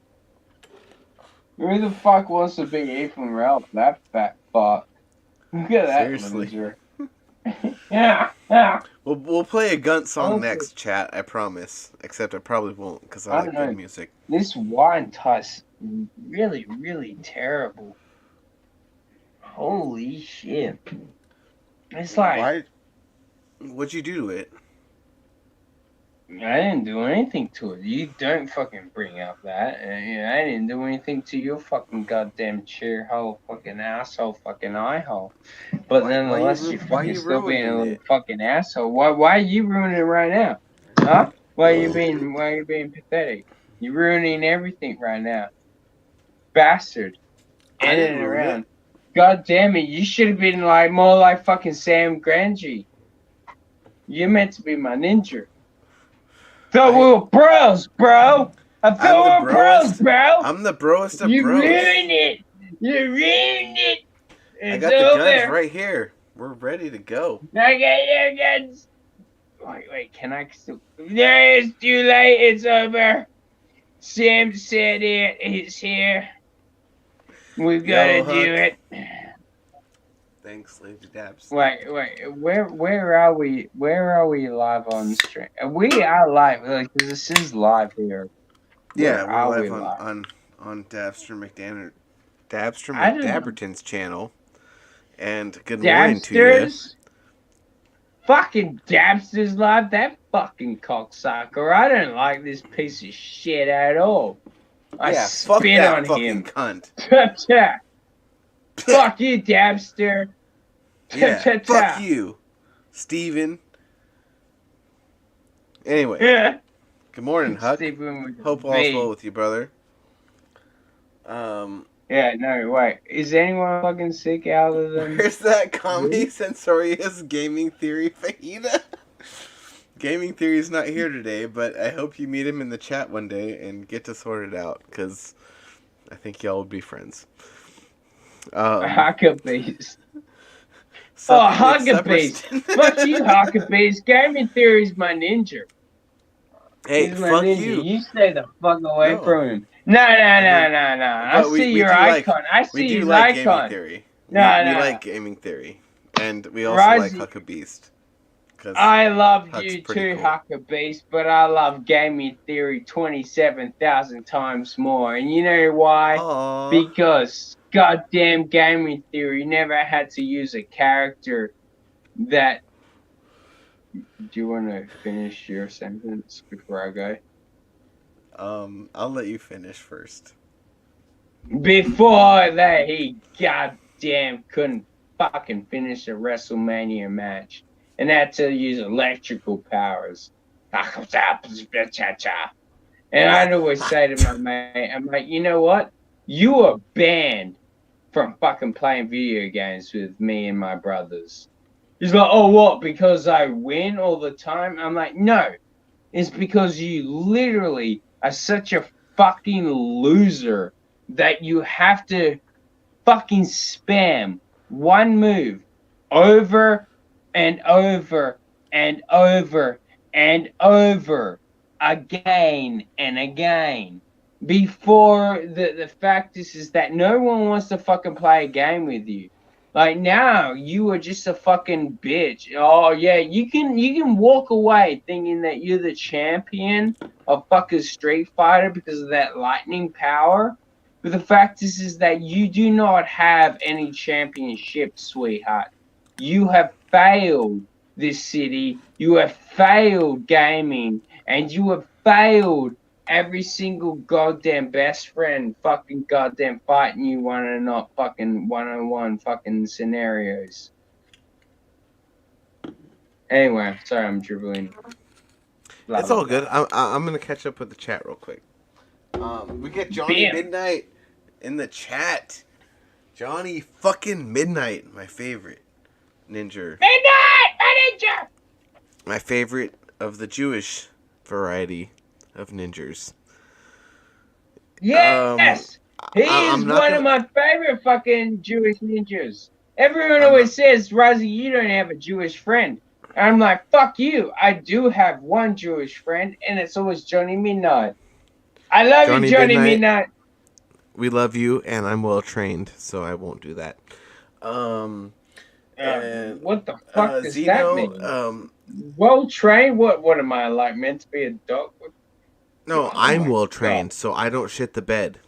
Who the fuck wants to be Ethan Ralph? That fat fuck. Look at that Seriously. loser. yeah. We'll play a Gunt song Honestly, next, chat. I promise. Except I probably won't, because I I like don't know. good music. This wine tastes really, really terrible. Holy shit. It's like... What'd you do to it? I didn't do anything to it. You don't fucking bring up that. I didn't do anything to your fucking goddamn chair hole, fucking asshole, fucking eye hole. But nonetheless, you're fucking still being a little fucking asshole. Why are you ruining it right now? Huh? Why are you being pathetic? You're ruining everything right now. Bastard. I didn't And ruin around. it. God damn it, you should have been like more like fucking Sam Grangy. You're meant to be my ninja. Thought we were bros, bro. I thought we were bros, bro. I'm the broest of you bros. Ruined it. You ruined it. It's I got the over. guns right here. We're ready to go. I got your guns. Wait, can I still? No, it's too late. It's over. Sam said it. It's here. We've got to do it. Thanks, Lady Dabs. Wait. Where are we? Where are we live on stream? We are live. Like this is live here. Yeah, we're live on Dabstream McDabberton's channel. And good morning to you. Fucking Dabster's live. That fucking cocksucker. I don't like this piece of shit at all. I fuck spit that on fucking him. cunt. Fuck you, Dabster. Yeah, fuck you, Steven. Anyway, good morning, Huck. Hope all's well with you, brother. Yeah, no, wait. Is anyone fucking sick other than... Where's that Comedy Sensorious Gaming Theory Fajita? Gaming Theory's not here today, but I hope you meet him in the chat one day and get to sort it out, because I think y'all would be friends. Huckabees. Huckabees. Fuck you, Huckabees. Gaming Theory's my ninja. Hey, He's my fuck ninja. you. Stay the fuck away from him. No. I see your icon. I see his icon. Gaming Theory. No. We like Gaming Theory. And we also like Huckabeast. I love you Huck's too, cool. Huckabeast, but I love Gaming Theory 27,000 times more. And you know why? Aww. Because goddamn Gaming Theory never had to use a character that... Do you want to finish your sentence before I go? I'll let you finish first. Before that, he goddamn couldn't fucking finish a WrestleMania match and had to use electrical powers. And I'd always say to my mate, I'm like, you know what? You are banned from fucking playing video games with me and my brothers. He's like, oh, what? Because I win all the time? I'm like, no. It's because you literally are such a fucking loser that you have to fucking spam one move over and over and over and over again and again. Before the fact is that no one wants to fucking play a game with you. Like now, you are just a fucking bitch. Oh yeah, you can walk away thinking that you're the champion of fucking Street Fighter because of that lightning power. But the fact is that you do not have any championship, sweetheart. You have failed this city. You have failed gaming, and you have failed every single goddamn best friend fucking goddamn fighting you one and not fucking one-on-one fucking scenarios. Anyway, sorry I'm dribbling. It's all good. I'm gonna catch up with the chat real quick. We get Johnny Midnight in the chat. Johnny fucking Midnight, my favorite ninja. Midnight, my ninja! My favorite of the Jewish variety of ninjas. Yes! He is one of my favorite fucking Jewish ninjas. Everyone always says, Razi, you don't have a Jewish friend. And I'm like, fuck you. I do have one Jewish friend, and it's always Johnny Midnight. I love you, Johnny Midnight. We love you, and I'm well trained, so I won't do that. And what the fuck does that mean? Well trained? What am I, like, meant to be a dog? No, I'm well trained, so I don't shit the bed.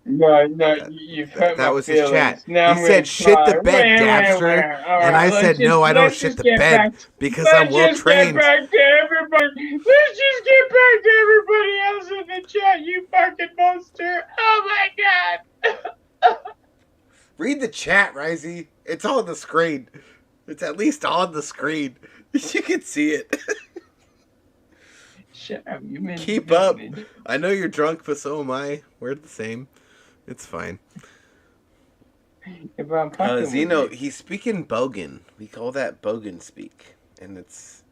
No, you've hurt my feelings. That was his chat. Now he said, shit the bed, Dabster. And I said, no, I don't shit the bed because I'm well trained. Let's just get back to everybody. Let's just get back to everybody else in the chat, you fucking monster. Oh my god. Read the chat, Risey. It's on the screen. It's at least on the screen. You can see it. Shut up. You meant keep up. I know you're drunk, but so am I. We're the same. It's fine. Zeno, he's speaking Bogan. We call that Bogan speak. And it's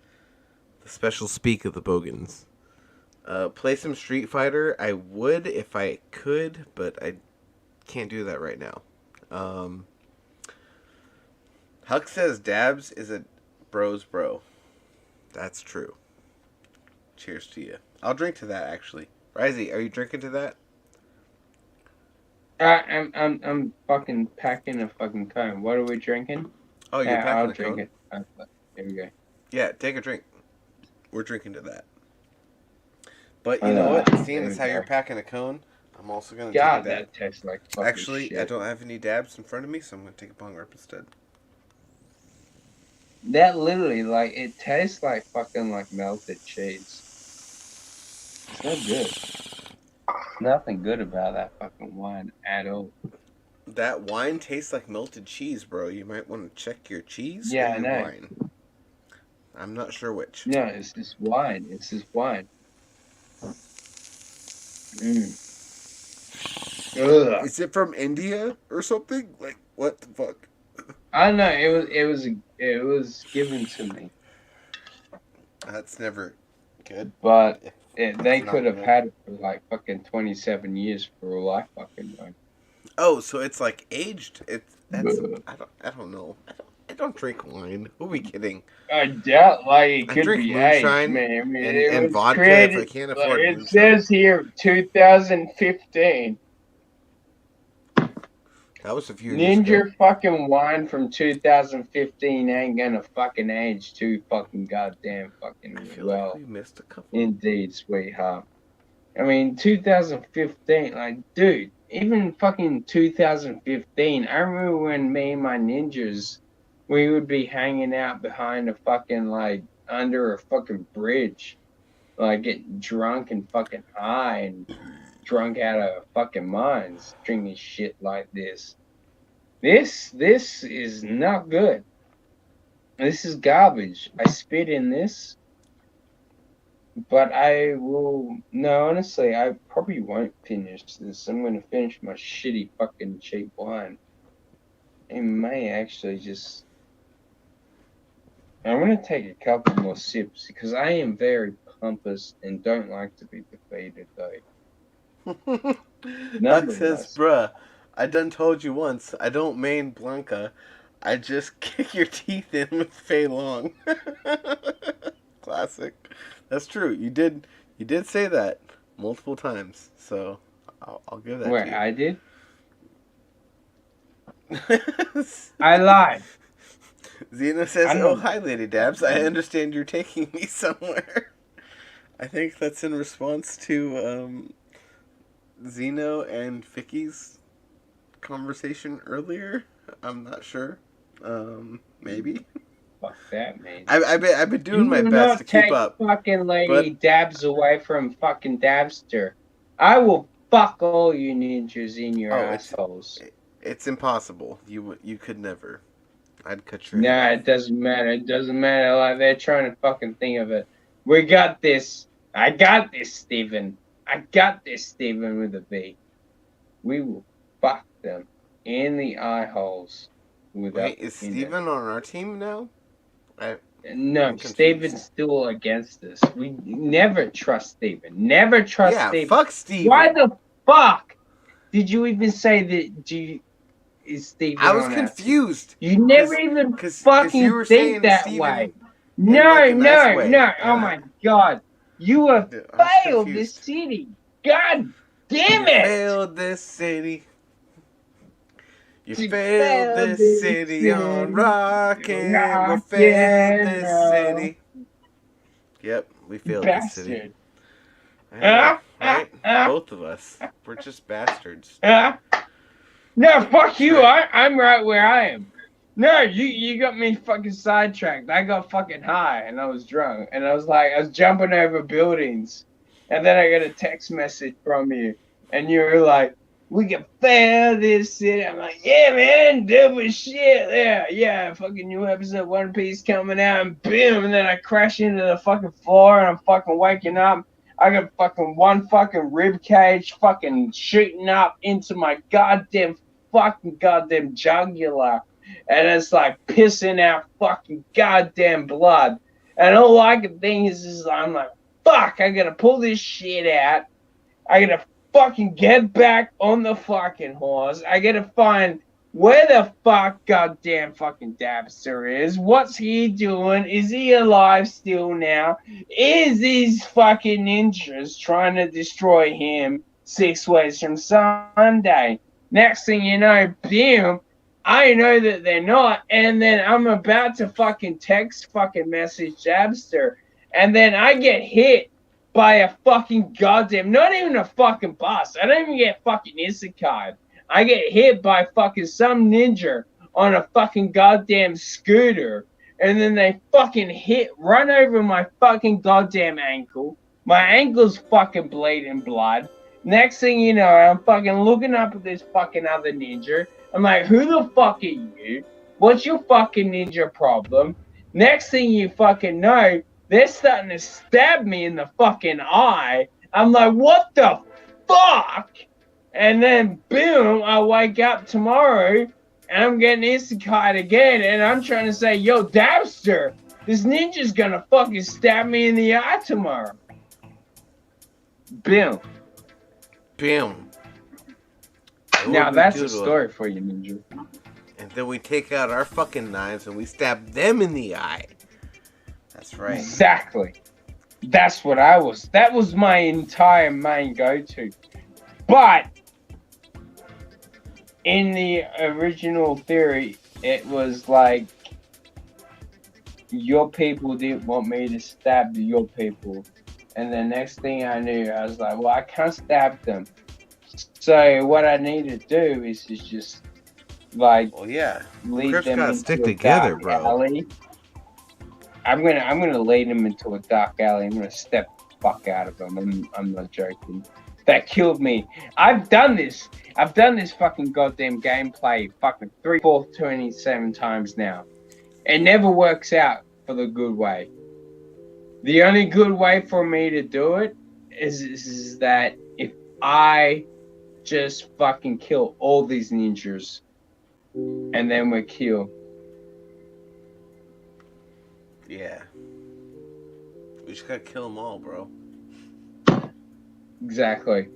the special speak of the Bogans. Play some Street Fighter. I would if I could, but I can't do that right now. Huck says Dabs is a bro's bro. That's true. Cheers to you. I'll drink to that, actually. Risey, are you drinking to that? I'm fucking packing a fucking cone. What are we drinking? Oh, you're packing I'll a drink cone? it. Here we go. Yeah, take a drink. We're drinking to that. But you know what? Seeing as how you're packing a cone, I'm also going to take a dab. That tastes like fucking Actually, shit. I don't have any dabs in front of me, so I'm going to take a bong rip instead. That literally, like, it tastes like fucking, like, melted cheese. It's not good. Nothing good about that fucking wine at all. That wine tastes like melted cheese, bro. You might want to check your cheese or I your know. wine. I'm not sure which. No, it's this wine. It's this wine. Ugh. Is it from India or something? Like, what the fuck? I don't know. It was given to me. That's never good. But they could have had it for like fucking 27 years for all I fucking know. Oh, so it's like aged. I don't know. I don't drink wine. Who are we kidding? I doubt like it I could drink be moonshine aged, man. and vodka if I can't afford it moonshine. says here 2015. That was a few years ago. Ninja fucking wine from 2015 ain't gonna fucking age too fucking goddamn fucking well. Like we missed a couple. Indeed, sweetheart. I mean, 2015, like, dude, even fucking 2015, I remember when me and my ninjas, we would be hanging out behind a fucking, like, under a fucking bridge, like, getting drunk and fucking high and drunk out of fucking minds, drinking shit like this. This is not good. This is garbage. I spit in this, but I will. No, honestly, I probably won't finish this. I'm gonna finish my shitty fucking cheap wine. It may actually just. I'm gonna take a couple more sips because I am very pompous and don't like to be defeated, though. That says, bruh, I done told you once, I don't main Blanca. I just kick your teeth in with Fei Long. Classic. That's true. You did say that multiple times, so I'll give that Wait, to you. I did? I lied. Xena says, "Oh, hi, Lady Dabs. I understand you're taking me somewhere." I think that's in response to Zeno and Vicky's conversation earlier. I'm not sure. Maybe. Fuck that, man. I've been doing my best to keep up. Fucking Lady Dabs away from fucking Dabster. I will fuck all you ninjas in your assholes. It's impossible. You could never. I'd cut your Nah, head it doesn't matter. It doesn't matter. Like, they're trying to fucking think of it. We got this. I got this, Steven. I got this, Steven, with a V. We will fuck them in the eye holes. Wait, is Steven on our team now? No, Steven's still against us. We never trust Steven. Never trust Steven. Fuck Steven. Why the fuck did you even say that? Is Steven? I was confused. You never even fucking think that way. No. Oh my god. You have failed this city. God damn it. You failed this city. You failed this city on rockin'. We failed this city. Yep, we failed this city. Know, right? Both of us. We're just bastards. No, fuck you. I'm right where I am. No, you got me fucking sidetracked. I got fucking high and I was drunk. And I was jumping over buildings. And then I got a text message from you. And you were like, we can fail this city. I'm like, yeah, man, double shit. Yeah, fucking new episode One Piece coming out. And boom. And then I crash into the fucking floor and I'm fucking waking up. I got fucking one fucking rib cage fucking shooting up into my goddamn jugular. And it's like pissing out fucking goddamn blood. And all I can think is I'm like, fuck, I gotta pull this shit out. I gotta fucking get back on the fucking horse. I gotta find where the fuck goddamn fucking Dabster is. What's he doing? Is he alive still now? Is these fucking ninjas trying to destroy him 6 ways from Sunday? Next thing you know, boom, I know that they're not, and then I'm about to fucking text fucking message Dabster, and then I get hit by a fucking goddamn, not even a fucking bus. I don't even get fucking isekai. I get hit by fucking some ninja on a fucking goddamn scooter, and then they fucking run over my fucking goddamn ankle. My ankle's fucking bleeding blood. Next thing you know, I'm fucking looking up at this fucking other ninja. I'm like, who the fuck are you? What's your fucking ninja problem? Next thing you fucking know, they're starting to stab me in the fucking eye. I'm like, what the fuck? And then, boom, I wake up tomorrow, and I'm getting isekai'd again, and I'm trying to say, yo, Dabster, this ninja's gonna fucking stab me in the eye tomorrow. Boom. Boom. Now that's a story for you, ninja. And then we take out our fucking knives and we stab them in the eye. That's right. Exactly. That's what that was my entire main go-to. But in the original theory, it was like your people didn't want me to stab your people. And the next thing I knew, I was like, well, I can't stab them. So what I need to do is just like, well, yeah, lead Crips them gotta into stick a together, dark bro. alley. I'm gonna lead them into a dark alley. I'm gonna step the fuck out of them. I'm not joking. that killed me. I've done this. I've done this fucking goddamn gameplay fucking 3, 4, 27 times now. It never works out for the good way. The only good way for me to do it is that if I just fucking kill all these ninjas and then we kill. Yeah. We just gotta kill them all, bro. Exactly.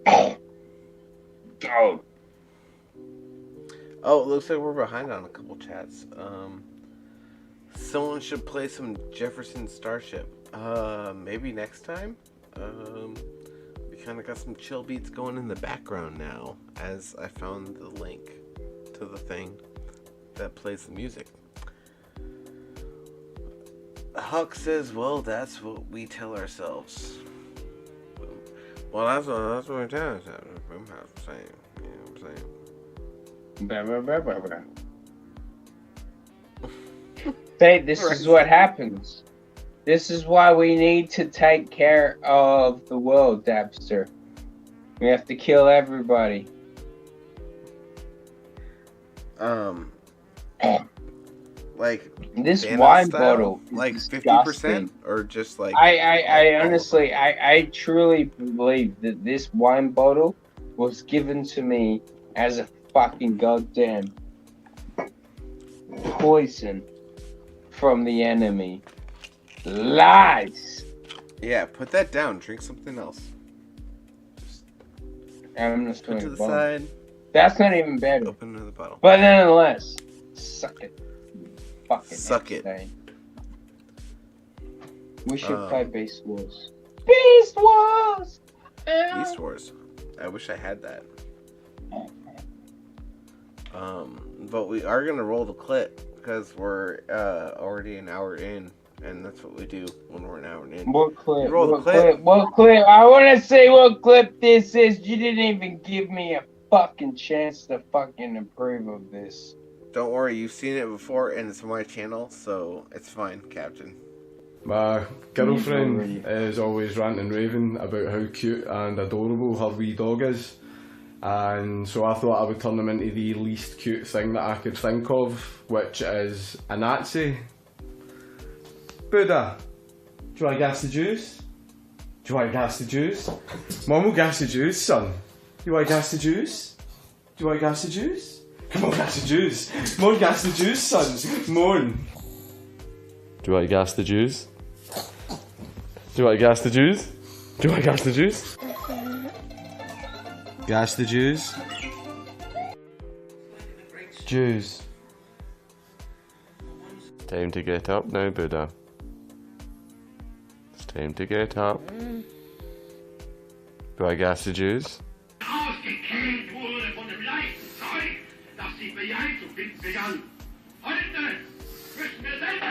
Oh. Oh, it looks like we're behind on a couple chats. Someone should play some Jefferson Starship. Maybe next time? We kind of got some chill beats going in the background now, as I found the link to the thing that plays the music. Huck says, well, that's what we tell ourselves. Well, that's what we tell ourselves. I'm saying. You know what I'm saying? Hey, this is what happens. This is why we need to take care of the world, Dabster. We have to kill everybody. Like this Dana wine style? bottle, like disgusting. 50%, or just like I honestly, I truly believe that this wine bottle was given to me as a fucking goddamn poison from the enemy. Lies. Yeah, put that down. Drink something else. I'm just put going to the side. That's not even better. Open another bottle. But nonetheless, suck it. Fucking suck it. We should play Beast Wars. Beast Wars. Beast Wars. I wish I had that. But we are gonna roll the clip because we're already an hour in, and that's what we do when we're an hour in. What clip? Roll what the clip. What clip? I want to see what clip this is. You didn't even give me a fucking chance to fucking approve of this. Don't worry, you've seen it before, and it's my channel, so it's fine, Captain. My girlfriend is always ranting and raving about how cute and adorable her wee dog is, and so I thought I would turn him into the least cute thing that I could think of, which is a Nazi. Buddha, do you want to gas the juice? Do you want to gas the juice? Mum will gas the juice, son. You want to gas the juice? Do you want to gas the juice? Come on, gas the juice. Come on, gas the juice, son. Come on. Do you want to gas the juice? Do you want to gas the juice? Do you want to gas the juice? Gas the juice. Juice. Time to get up now, Buddha. It's time to get up. Do I gas the juice? Ausgekühlt wurde von dem Leichenzeug, das sie beeindruckend begann. Heute müssen wir selbst...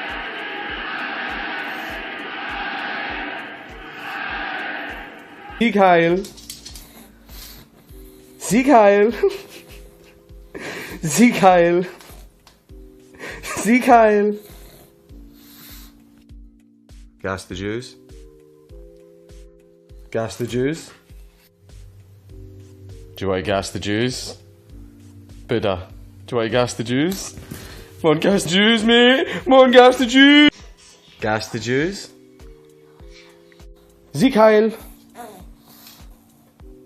Sieg heil! Sieg heil! Sieg heil! Sieg heil! Gas the juice. Gas the juice. Do I gas the juice? Buddha, do I gas the juice? Come on, gas the juice, mate! Come on, gas the juice! Gas the juice. Sieg heil!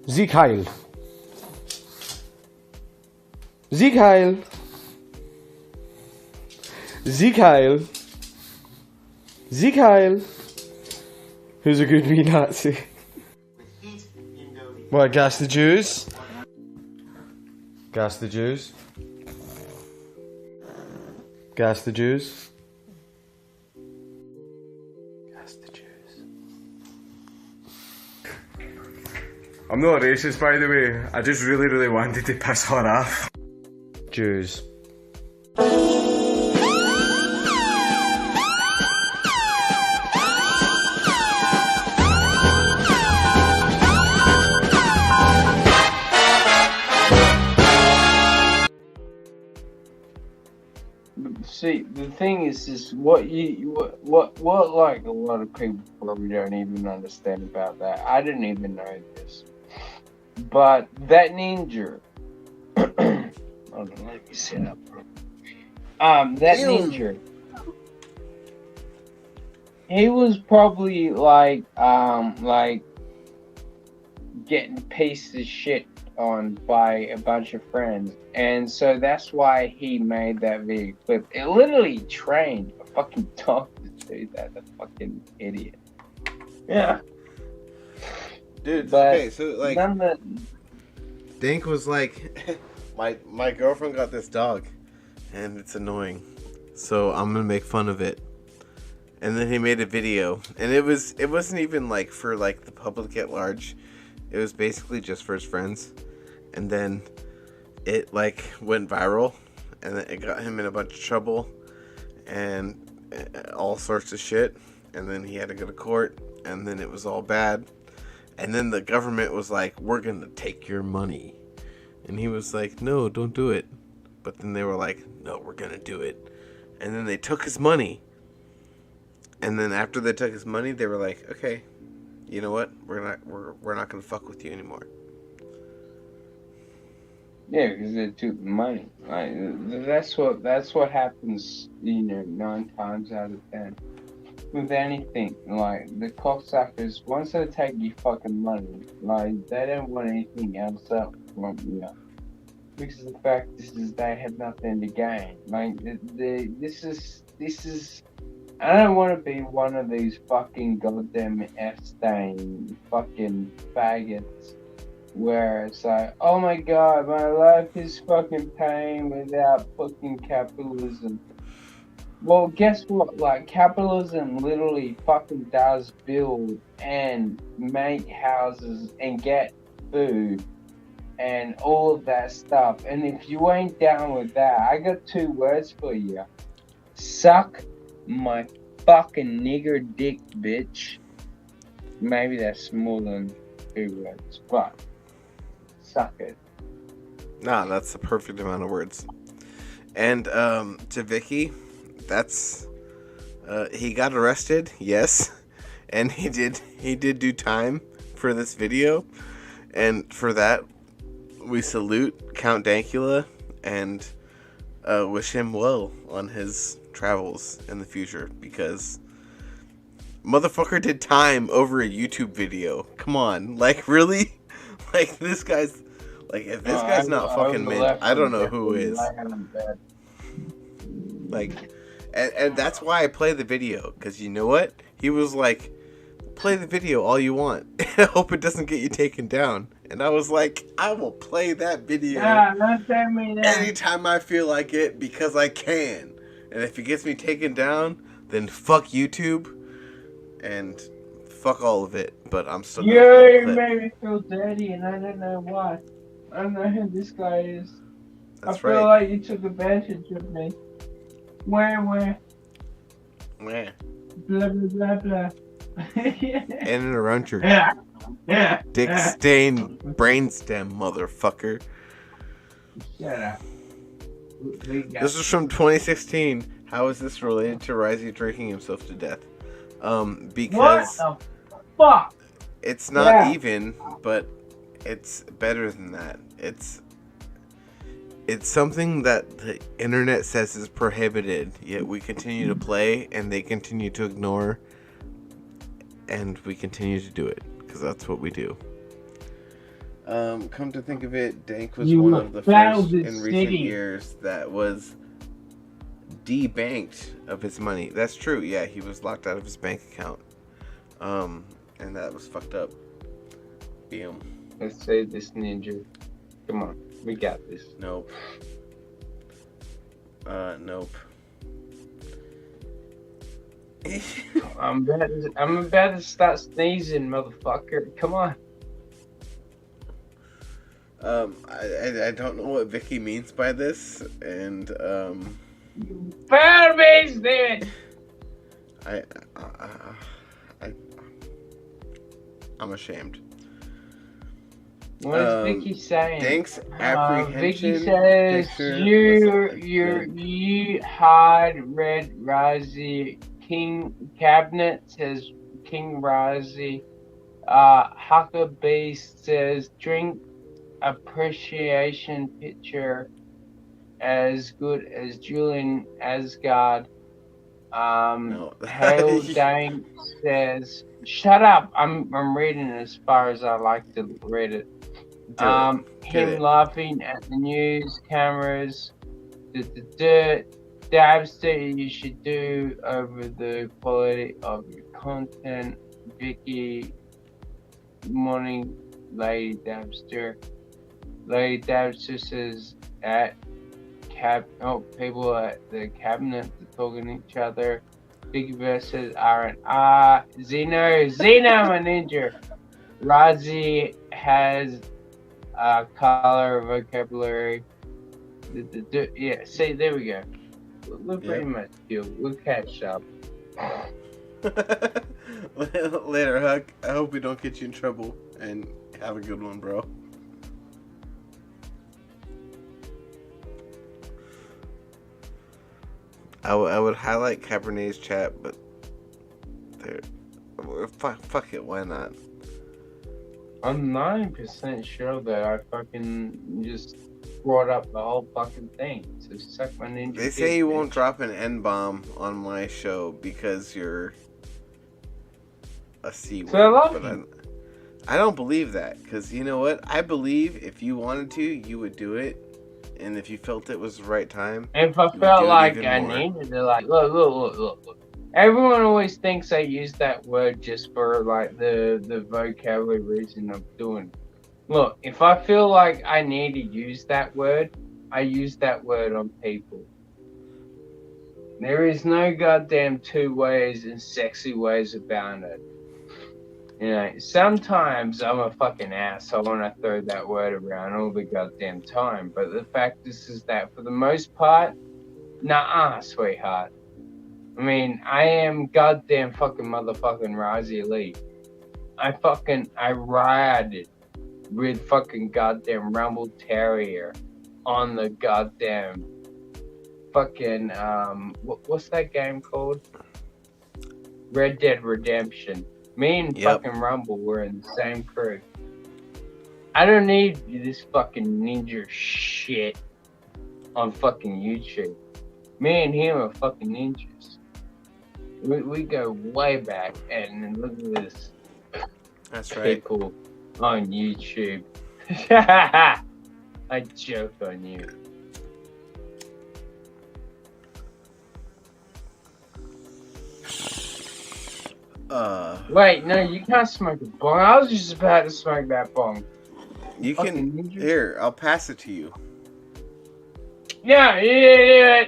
Sieg heil! Sieg heil! Sieg heil! Sieg heil! Who's a good wee Nazi? What, gas the Jews? Gas the Jews? Gas the Jews? Gas the Jews. I'm not racist, by the way. I just really wanted to piss her off. Jews. see, the thing is what like a lot of people probably don't even understand about that. I didn't even know this, but that ninja. Hold on, let me set up. That ninja. He was probably like getting pieced of shit on by a bunch of friends, and so that's why he made that video clip. It literally trained a fucking dog to do that. The fucking idiot. Yeah, dude. But okay, so like, Dink was like, my girlfriend got this dog, and it's annoying, so I'm gonna make fun of it. And then he made a video, and it wasn't even like for like the public at large. It was basically just for his friends. And then it like went viral, and then it got him in a bunch of trouble and all sorts of shit. And then he had to go to court, and then it was all bad. And then the government was like, "We're gonna take your money," and he was like, "No, don't do it." But then they were like, "No, we're gonna do it." And then they took his money. And then after they took his money, they were like, "Okay, you know what? We're not gonna fuck with you anymore." Yeah, because they took the money. Like that's what happens. 9 times out of 10 with anything. Like the cocksuckers, once they take your fucking money, like they don't want anything else up from you. Because the fact is they have nothing to gain. Like this is. I don't want to be one of these fucking goddamn F-stain fucking faggots where it's like, oh my god, my life is fucking pain without fucking capitalism. Well, guess what? Like, capitalism literally fucking does build and make houses and get food and all of that stuff. And if you ain't down with that, I got 2 words for you. Suck my fucking nigger dick, bitch. Maybe that's more than 2 words, but suck it. Nah, that's the perfect amount of words. And to Vicky, that's he got arrested, yes, and he did do time for this video, and for that we salute Count Dankula and wish him well on his travels in the future, because motherfucker did time over a YouTube video. Come on, like really? Like this guy's like, if this guy's not fucking mint, I don't know who is. Like, and that's why I play the video, because you know what? He was like, play the video all you want. I hope it doesn't get you taken down. And I was like, I will play that video anytime I feel like it, because I can. And if it gets me taken down, then fuck YouTube and fuck all of it. But I'm still gonna play the clip. You made me feel dirty, and I don't know why. I don't know who this guy is. That's I feel like you took advantage of me. Where? Where? Blah, blah, blah, blah. In and around your Yeah. dick stain brainstem, motherfucker. Shut up. This is from 2016. How is this related to Risey drinking himself to death? Because what the fuck? It's not even, but it's better than that. It's something that the internet says is prohibited, yet we continue to play, and they continue to ignore, and we continue to do it, because that's what we do. Come to think of it, Dank was one of the first in recent years that was debanked of his money. That's true, yeah, he was locked out of his bank account. And that was fucked up. Bam. Let's save this ninja. Come on, we got this. Nope. Nope. I'm about to start sneezing, motherfucker. Come on. I don't know what Vicky means by this, and Fire base, dude. I'm ashamed. What is Vicky saying? Thanks, Vicky apprehension. says picture. you hard red Razi King Cabinet says King Razi. Huckabee says drink appreciation picture as good as Julian Asgard. Hale Dane says, "Shut up! I'm reading it as far as I like to read it." Him laughing at the news cameras. Dabster, you should do over the quality of your content. Vicky, morning, Lady Dabster. Lady Dabster says at people at the cabinet are talking to each other. Big versus R&R. Zeno, my ninja. Razi has a color vocabulary. Yeah, see, there we go. We're pretty much good. We'll catch up. Later, Huck. I hope we don't get you in trouble, and have a good one, bro. I would highlight Cabernet's chat, but fuck it, why not? I'm 9% sure that I fucking just brought up the whole fucking thing. So suck my ninja. They say you won't drop an N-bomb on my show because you're a C-word. So I love you. I don't believe that, because you know what? I believe if you wanted to, you would do it. And if you felt it was the right time, if I felt like I needed to, like, look. Everyone always thinks I use that word just for like the vocabulary reason of doing it. Look, if I feel like I need to use that word, I use that word on people. There is no goddamn two ways and sexy ways about it. You know, sometimes I'm a fucking asshole when I throw that word around all the goddamn time. But the fact is that for the most part, nah, sweetheart. I mean, I am goddamn fucking motherfucking Razi Elite. I ride with fucking goddamn Rumble Terrier on the goddamn fucking, what's that game called? Red Dead Redemption. Me and fucking Rumble were in the same crew. I don't need this fucking ninja shit on fucking YouTube. Me and him are fucking ninjas. We go way back, and look at this. That's right. People on YouTube. I joke on you. Wait, no, you can't smoke a bong. I was just about to smoke that bong. You can. Here, I'll pass it to you. Yeah. You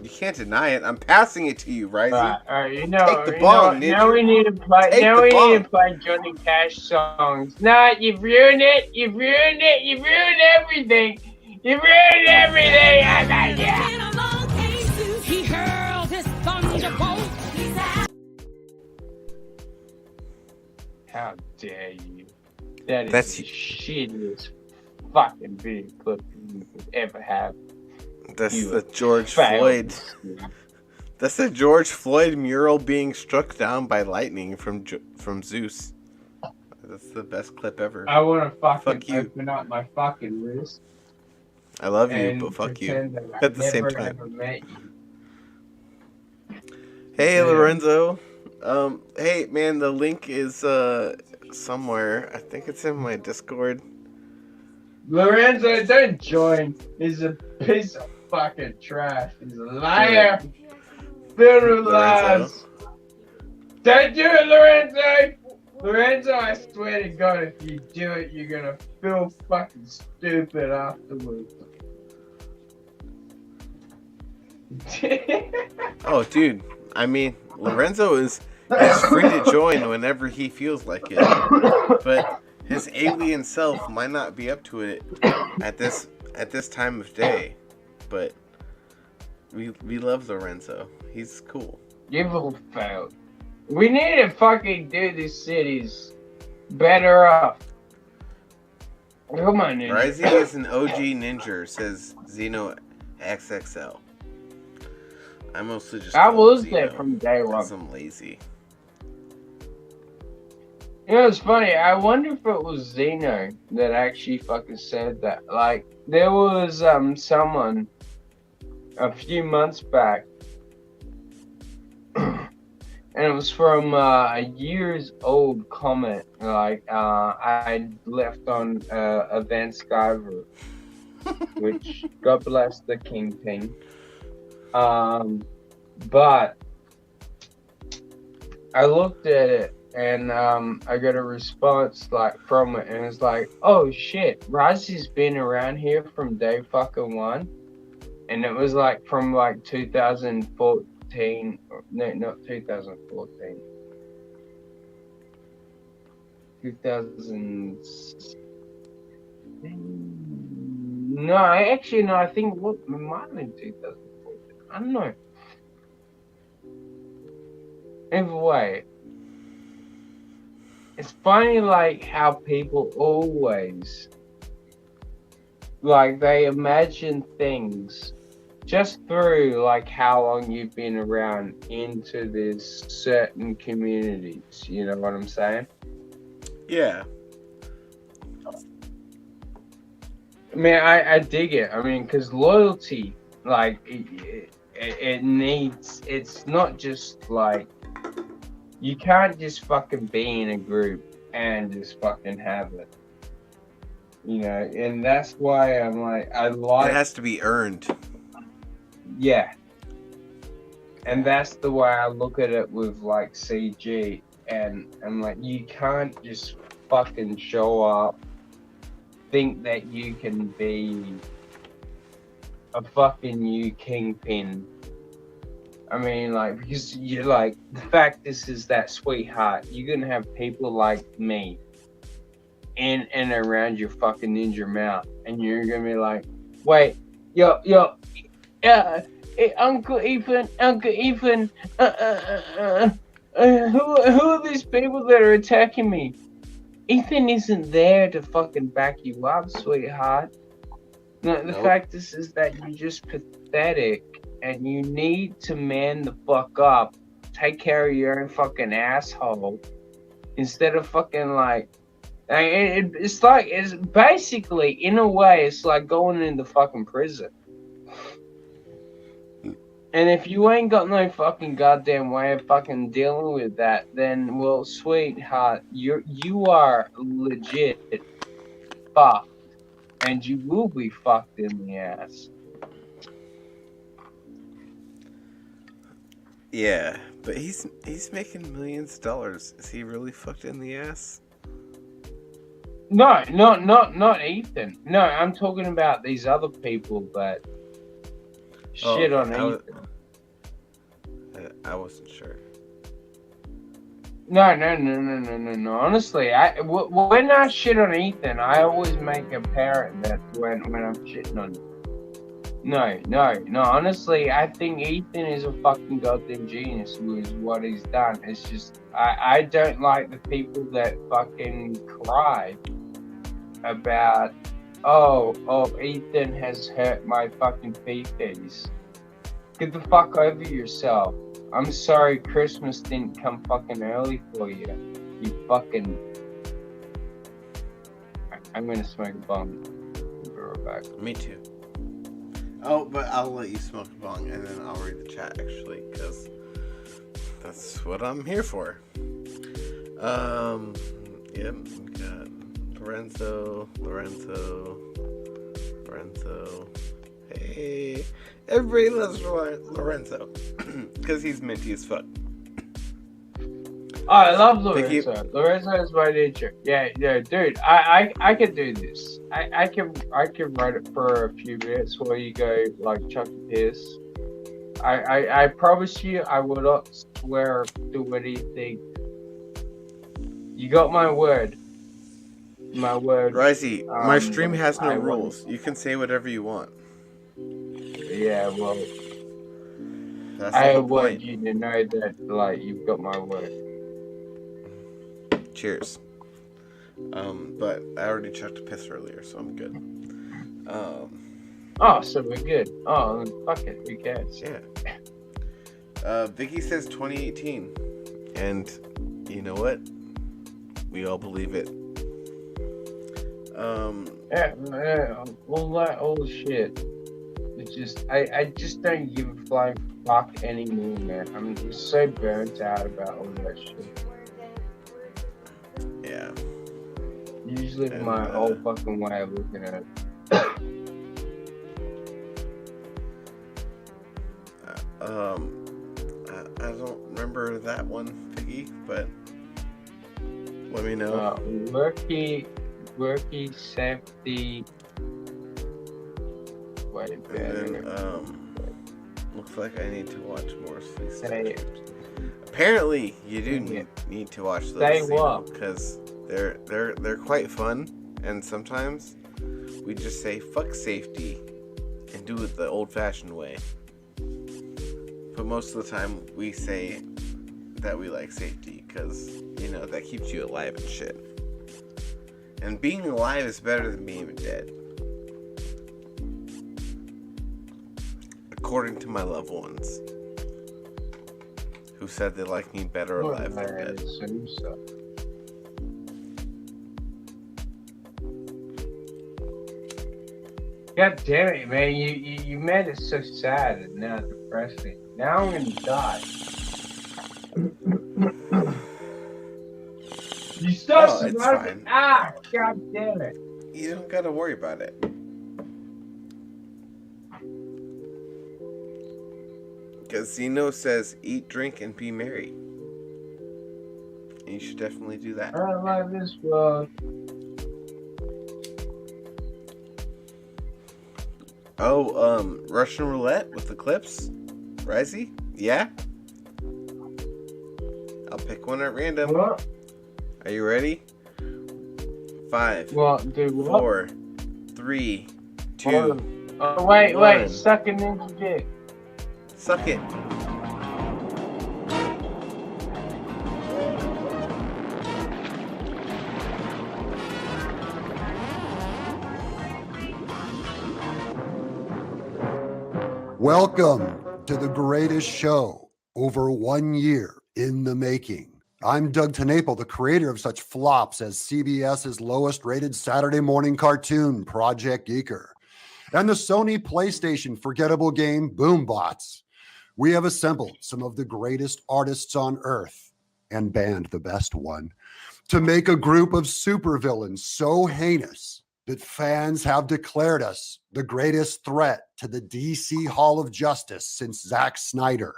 can't deny it. I'm passing it to you, Risey. Alright, take the bong, ninja. Now we need to play. Now we need to play Johnny Cash songs. Nah, you've ruined it. You've ruined it. You've ruined everything. You've ruined everything. How dare you? That's the shittiest fucking video clip you could ever have. That's the George Floyd. That's the George Floyd mural being struck down by lightning from Zeus. That's the best clip ever. I want to fucking open up my fucking wrist. I love you, but fuck you at the same time. Hey, Lorenzo. Hey, man, the link is somewhere. I think it's in my Discord. Lorenzo, don't join. He's a piece of fucking trash. He's a liar. Filled with lies. Don't do it, Lorenzo. Lorenzo, I swear to God, if you do it, you're gonna feel fucking stupid afterwards. Oh, dude. I mean, Lorenzo is free to join whenever he feels like it. But his alien self might not be up to it at this time of day. But we love Lorenzo. He's cool. You've all failed. We need to fucking do this city's Better off. Come on, Ninja. Rising is an OG ninja, says Xeno XXL. I mostly just. I call him was there Xeno from day one. 'cause I'm lazy. You know, it's funny. I wonder if it was Zeno that actually fucking said that. Like, there was someone a few months back, and it was from a years old comment. Like, I left on Advanced Skyver, which God bless the Kingpin. But I looked at it. And I got a response like from it, and it's like, "Oh shit, Razi's been around here from day fucking one," and it was like from like 2014. No, not 2014. 2000. No, actually, no. I think what it might have been 2014. I don't know. Either way. It's funny, like, how people always, like, they imagine things just through, like, how long you've been around into this certain communities. You know what I'm saying? Yeah. I mean, I dig it. I mean, because loyalty, like, it needs, it's not just, like, you can't just fucking be in a group and just fucking have it. You know, and that's why I'm like, It has to be earned. Yeah. And that's the way I look at it with, like, CG. And I'm like, you can't just fucking show up, think that you can be a fucking new Kingpin. I mean, like, because you're like, the fact is that, sweetheart, you're gonna have people like me in and around your fucking ninja mouth, and you're gonna be like, wait, yo, Uncle Ethan, who are these people that are attacking me? Ethan isn't there to fucking back you up, sweetheart. No, the fact is that you're just pathetic. And you need to man the fuck up, take care of your own fucking asshole, instead of fucking like, it's like, it's basically, in a way, it's like going into fucking prison. And if you ain't got no fucking goddamn way of fucking dealing with that, then, well, sweetheart, you are legit fucked, and you will be fucked in the ass. Yeah, but he's making millions of dollars. Is he really fucked in the ass? No, not Ethan. No, I'm talking about these other people that shit on Ethan. I wasn't sure. No. Honestly, when I shit on Ethan, I always make a parent that when I'm shitting on him. No. Honestly, I think Ethan is a fucking goddamn genius with what he's done. It's just, I don't like the people that fucking cry about, oh, Ethan has hurt my fucking feces. Get the fuck over yourself. I'm sorry Christmas didn't come fucking early for you. You fucking... I'm gonna smoke a bong. Be right back. Me too. Oh, but I'll let you smoke a bong and then I'll read the chat, actually, because that's what I'm here for. Yep, we got Lorenzo. Hey, everybody loves Lorenzo, because he's minty as fuck. Oh, I love Lorenzo. Lorenzo is my nature. Yeah, dude. I can do this. I can write it for a few minutes while you go like chuck a piss. I promise you, I will not swear or do anything. You got my word. My word. Risey, my stream has no rules. You can say whatever you want. Yeah, well, That's I the want point. you to know that, like, you've got my word. Cheers. But I already checked piss earlier, so I'm good. Oh, so we're good. Oh, then fuck it. Who cares? Yeah. Vicky says 2018. And you know what? We all believe it. Yeah, all the shit. It's just, I just don't give a flying fuck anymore, man. I'm just so burnt out about all that shit. Yeah. Usually my old fucking way of looking at it. I don't remember that one, Piggy, but let me know. Worky, safety. Wait a minute. Looks like I need to watch more Sleep. Apparently, you do need to watch those. Say what? Because they're quite fun, and sometimes we just say fuck safety and do it the old-fashioned way. But most of the time, we say that we like safety because, you know, that keeps you alive and shit. And being alive is better than being dead. According to my loved ones, who said they like me better alive than dead. God damn it, man! You made it so sad and now depressing. Now I'm gonna die. You stop surviving. Ah, god damn it! You don't gotta worry about it. Casino says, eat, drink, and be merry. And you should definitely do that. I love this world. Oh, Russian roulette with the clips? Risey? Yeah? I'll pick one at random. What? Are you ready? 5, What? 4, 3, 2. Oh, wait, 1. suck a ninja dick. Suck it. Welcome to the greatest show over 1 year in the making. I'm Doug Tenaple, the creator of such flops as CBS's lowest rated Saturday morning cartoon, Project Geeker, and the Sony PlayStation forgettable game, Boombots. We have assembled some of the greatest artists on earth and banned the best one to make a group of supervillains so heinous that fans have declared us the greatest threat to the DC Hall of Justice since Zack Snyder.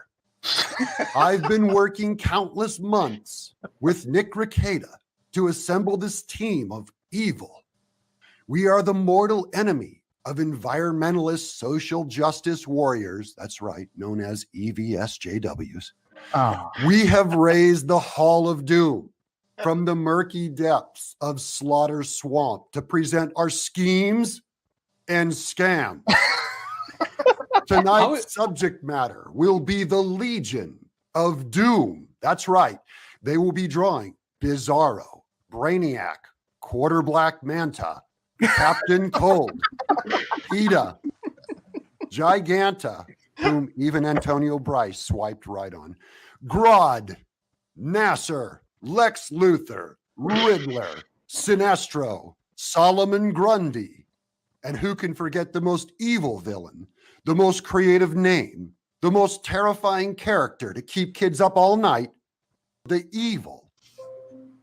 I've been working countless months with Nick Rekieta to assemble this team of evil. We are the mortal enemy of environmentalist social justice warriors, that's right, known as EVSJWs. We have raised the Hall of Doom from the murky depths of Slaughter Swamp to present our schemes and scams. Tonight's subject matter will be the Legion of Doom. That's right. They will be drawing Bizarro, Brainiac, Quarter Black Manta, Captain Cold, PETA, Giganta, whom even Antonio Bryce swiped right on, Grodd, Nasser, Lex Luthor, Riddler, Sinestro, Solomon Grundy, and who can forget the most evil villain, the most creative name, the most terrifying character to keep kids up all night, the evil,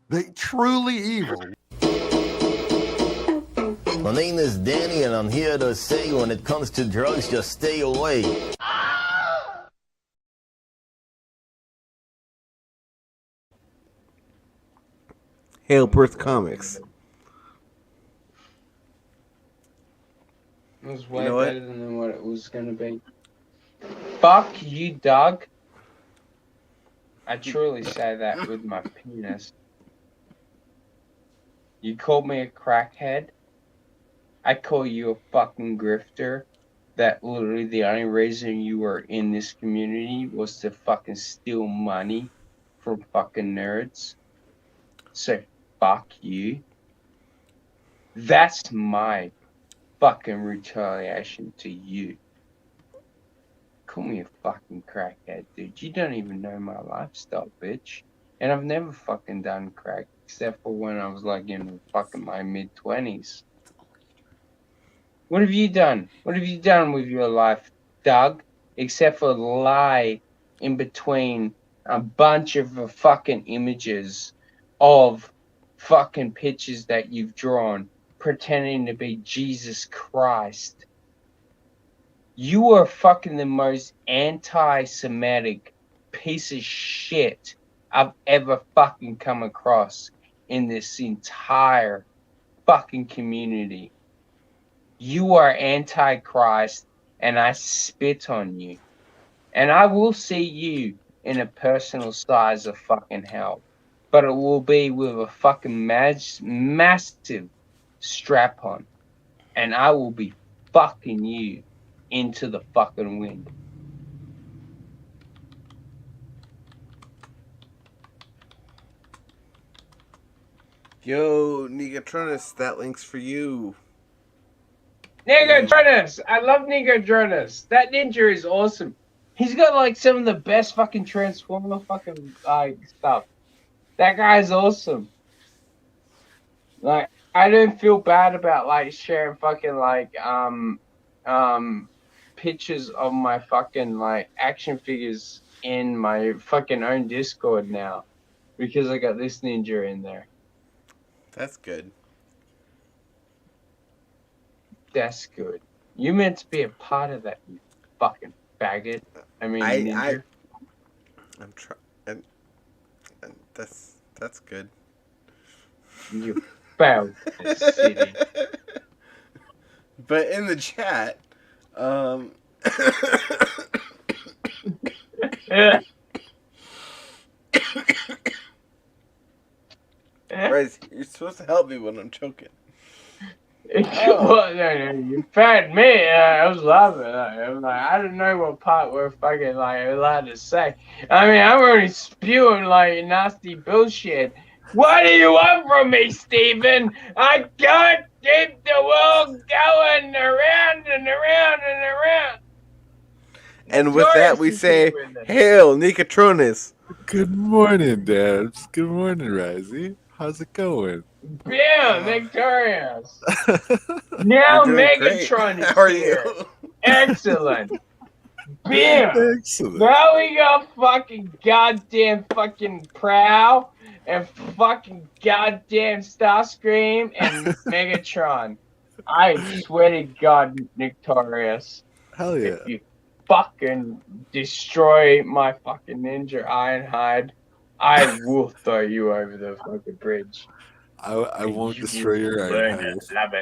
the truly evil. My name is Danny, and I'm here to say when it comes to drugs, just stay away. Hail Perth Comics. It was way better than what it was gonna be. Fuck you, Doug. I truly say that with my penis. You called me a crackhead. I call you a fucking grifter. That literally the only reason you were in this community was to fucking steal money from fucking nerds. So fuck you. That's my fucking retaliation to you. Call me a fucking crackhead, dude. You don't even know my lifestyle, bitch. And I've never fucking done crack except for when I was like in fucking my mid-20s. What have you done? What have you done with your life, Doug? Except for lie in between a bunch of fucking images of fucking pictures that you've drawn pretending to be Jesus Christ. You are fucking the most anti-Semitic piece of shit I've ever fucking come across in this entire fucking community. You are anti-Christ, and I spit on you. And I will see you in a personal size of fucking hell. But it will be with a fucking massive strap-on. And I will be fucking you into the fucking wind. Yo, Negatronus, that link's for you. Negatronus! I love Negatronus. That ninja is awesome. He's got like some of the best fucking Transformer fucking stuff. That guy's awesome. Like, I don't feel bad about like sharing fucking like pictures of my fucking like action figures in my fucking own Discord now because I got this ninja in there. That's good. That's good. You meant to be a part of that, you fucking faggot. I mean, ninja. I'm trying. That's good. You failed this city. But in the chat, Bryce, you're supposed to help me when I'm choking. Well, no, you fed me. I was laughing. I'm like, I don't know what part we're fucking like allowed to say. I mean, I'm already spewing like nasty bullshit. What do you want from me, Steven? I can't keep the world going around and around and around. And with that, we say, hail, Negatronus. Good morning, Dabs. Good morning, Risey. How's it going? Yeah, victorious. Now Megatron is here. Excellent. Bam. Excellent. Now we got fucking goddamn fucking Prowl and fucking goddamn Starscream and Megatron. I swear to God, Victorious. Hell yeah. If you fucking destroy my fucking ninja Ironhide, I will throw you over the fucking bridge. I won't destroy your Ironhide. Love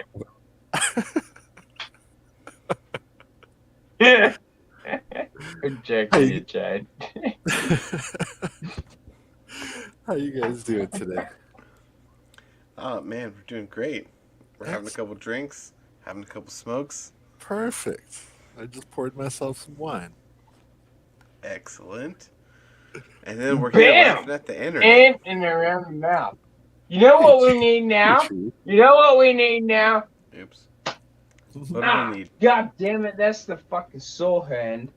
it. Rejecting you, Jade. How you guys doing today? Oh, man, we're doing great. We're having a couple drinks, having a couple smokes. Perfect. I just poured myself some wine. Excellent. And then we're here laughing at the internet. And around the mouth. You know what we need now? You know what we need now? Oops. What do we need? God damn it, that's the fucking soul hand.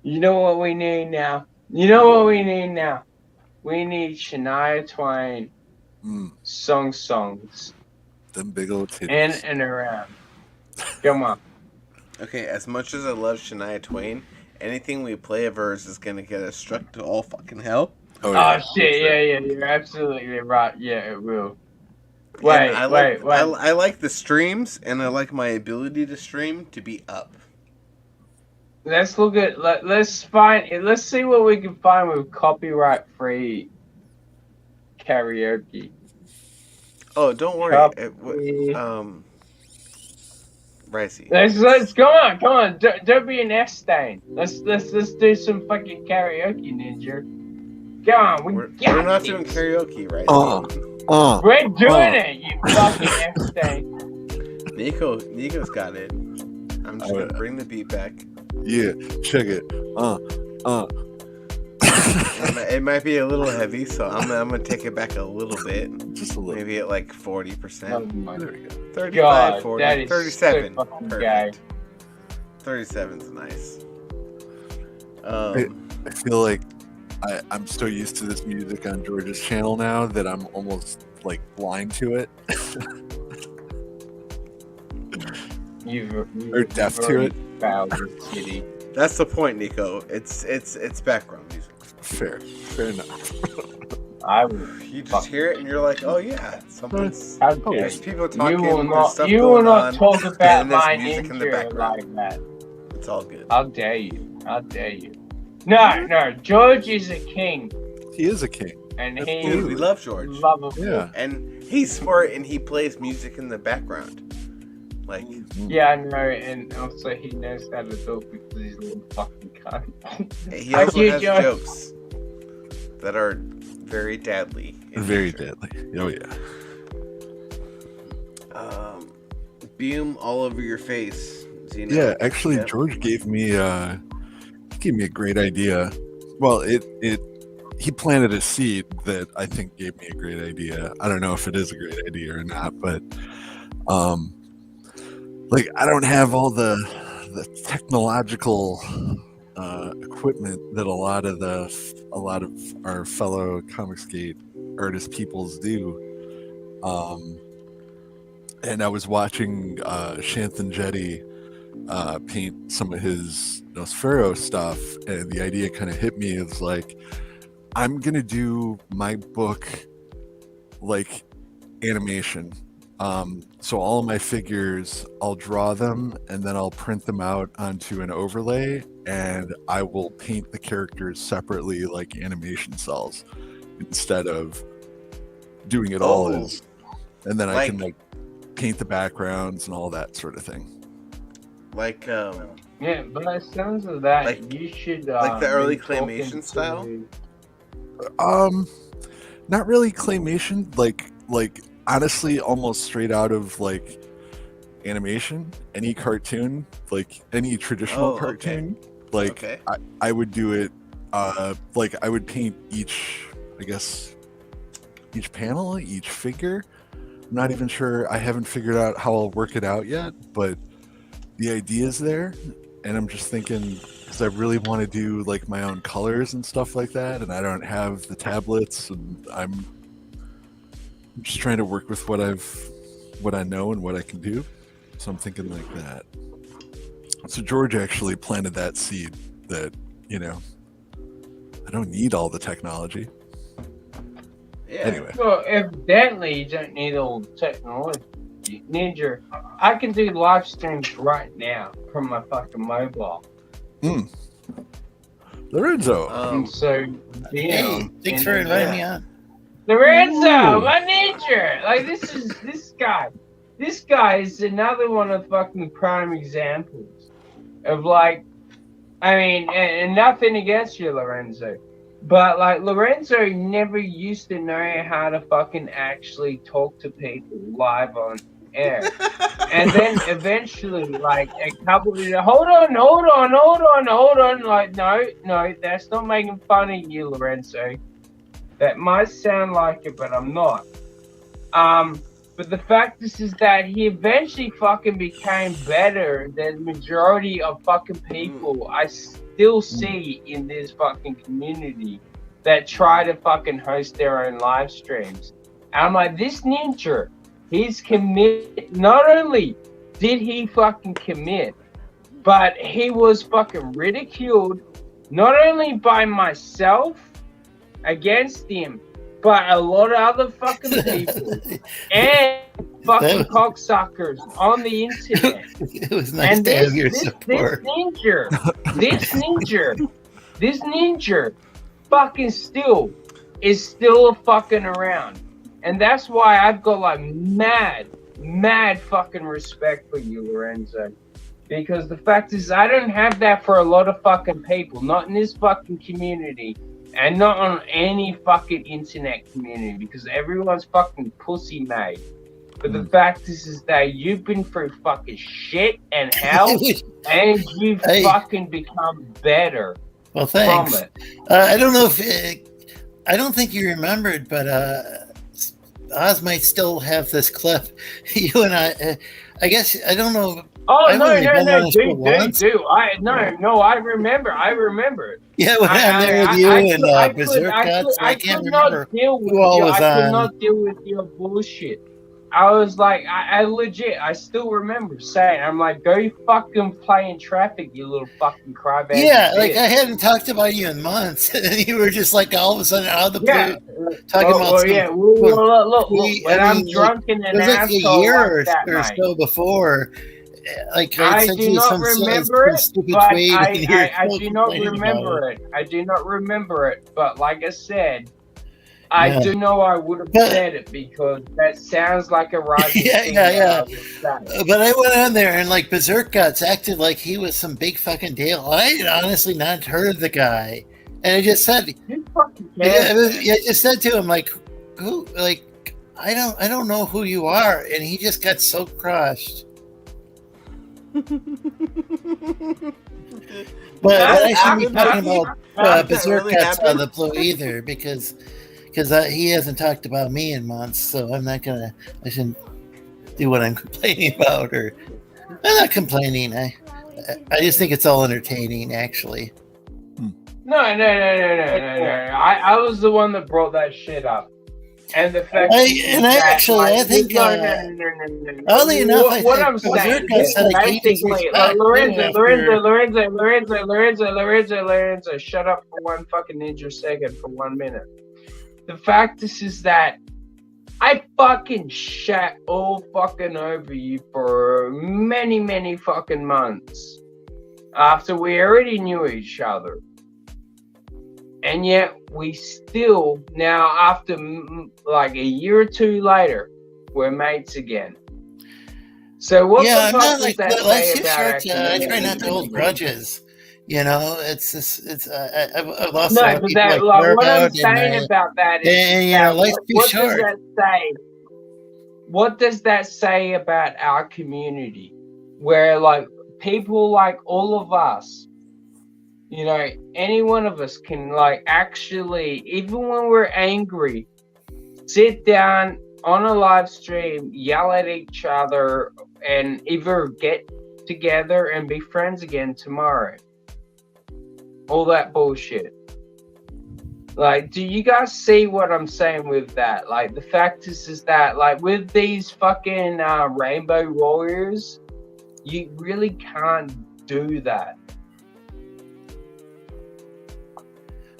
You know what we need now? You know what we need now? We need Shania Twain songs. Them big old titties. In and around. Come on. Okay, as much as I love Shania Twain, anything we play of hers is gonna get us struck to all fucking hell. Oh shit, yeah, you're absolutely right. Yeah, it will. Wait. I like the streams, and I like my ability to stream to be up. Let's look at let's see what we can find with copyright free karaoke. Oh, don't worry. Ricey. Let's come on. Don't be an S stain. Let's do some fucking karaoke, ninja. Come on, we're not doing karaoke, right? We're doing it, you fucking S stain. Nico's got it. I'm just gonna bring the beat back. Yeah, check it. It might be a little heavy, so I'm gonna take it back a little bit. Just a little. Maybe at like 40%. There we go. 35, God, 40, that is 37. so fucking Perfect. 37's nice. I feel like I'm so used to this music on George's channel now that I'm almost like blind to it. Or deaf to it. City. That's the point, Nico. It's background music. Fair enough. You just hear it and you're like, oh yeah, something's. Okay. There's people talking. You will there's not. stuff You going will not on, talk and about there's my music in the ninja background. like that. It's all good. How dare you? How dare you? No. George is a king, He is a king. and Dude, we love George. lovable. Yeah. And he's smart and he plays music in the background. Like, Yeah, I know, and also he knows how to talk because he's a little fucking cunt. he also Thank you, has George. jokes that are very deadly. in Very nature. deadly. Oh yeah. Beam all over your face. Xeno. Yeah, actually, Yeah. George gave me a great idea. Well, he planted a seed that I think gave me a great idea. I don't know if it is a great idea or not, but like I don't have all the technological equipment that a lot of our fellow Comicsgate artist peoples do. And I was watching Shanthan Jetty paint some of his Nosfero stuff, and the idea kind of hit me. It's like, I'm gonna do my book like animation. So all of my figures, I'll draw them and then I'll print them out onto an overlay, and I will paint the characters separately like animation cells instead of doing it all as, and then I can like paint the backgrounds and all that sort of thing. Like, Yeah, but it sounds of that you should like the early be talking claymation style? Not really claymation, like honestly almost straight out of like animation, any cartoon, like any traditional cartoon. Like I would do it like I would paint each panel, each figure. I'm not even sure, I haven't figured out how I'll work it out yet, but the idea is there, and I'm just thinking, because I really want to do like my own colors and stuff like that, and I don't have the tablets, and I'm just trying to work with what I know and what I can do. So I'm thinking like that. So George actually planted that seed that, I don't need all the technology. Yeah. Anyway. Well, evidently you don't need all the technology. Ninja, I can do live streams right now from my fucking mobile. Lorenzo. So, Hey, thanks for inviting me on. Lorenzo, my ninja! Like, this guy. This guy is another one of fucking prime examples of, like, I mean, and nothing against you, Lorenzo. But, like, Lorenzo never used to know how to fucking actually talk to people live on air. And then eventually, like, a couple of hold on. Like, no, that's not making fun of you, Lorenzo. That might sound like it, but I'm not. But the fact is that he eventually fucking became better than the majority of fucking people I still see in this fucking community that try to fucking host their own live streams. And I'm like, this ninja, he's committed. Not only did he fucking commit, but he was fucking ridiculed, not only by myself against him, but a lot of other fucking people and fucking cocksuckers on the internet. It was nice to have your support. This ninja fucking is still fucking around. And that's why I've got like mad fucking respect for you, Lorenzo. Because the fact is, I don't have that for a lot of fucking people. Not in this fucking community. And not on any fucking internet community. Because everyone's fucking pussy made. But the fact is that you've been through fucking shit and hell. And you've fucking become better. Well, thanks. From it. I don't know if I don't think you remembered, but Oz might still have this clip. You and I guess I don't know. Oh I've no, only been on the show dude. once. I remember it. Yeah, when I'm there with you and Berserk Guts, I can't remember who all was I could on. not deal with your bullshit. I was like, I legit, I still remember saying, I'm like, go fucking play in traffic, you little fucking crybaby. Yeah, bitch. like I hadn't talked about you in months, and you were just like all of a sudden out of the blue talking about. Look, when I'm drunk in an like asshole a year like that, or mate. so before. Like I sent do you not some remember it, stupid but tweet and you're I still do not complaining remember about it. I do not remember it, but like I said, I Yeah. do know I would have said it because that sounds like a rising thing. Yeah. But I went on there and like Berserk Guts acted like he was some big fucking deal. I had honestly not heard of the guy, and I just said, I just said to him like, who? Like, I don't know who you are, and he just got so crushed. But I shouldn't be talking about Berserk Guts out of the blue either, because he hasn't talked about me in months, so I shouldn't do what I'm complaining about. Or I'm not complaining. I just think it's all entertaining, actually. No. I was the one that brought that shit up. And the fact I think oddly enough, what I'm saying is basically Lorenzo, shut up for one fucking ninja second for 1 minute. The fact is that I fucking shat all fucking over you for many fucking months after we already knew each other. And yet we still, now after like a year or two later, we're mates again. So what the fuck does that say about our I try not to hold grudges. You know, it's I've lost no, a lot of but people that, I like, care what I'm about, saying about that is, and you know, life's too what short. does that say? What does that say about our community? Where like people like all of us, you know, any one of us can like actually, even when we're angry, sit down on a live stream, yell at each other, and either get together and be friends again tomorrow. All that bullshit. Like, do you guys see what I'm saying with that? Like, the fact is that, like, with these fucking Rainbow Warriors, you really can't do that.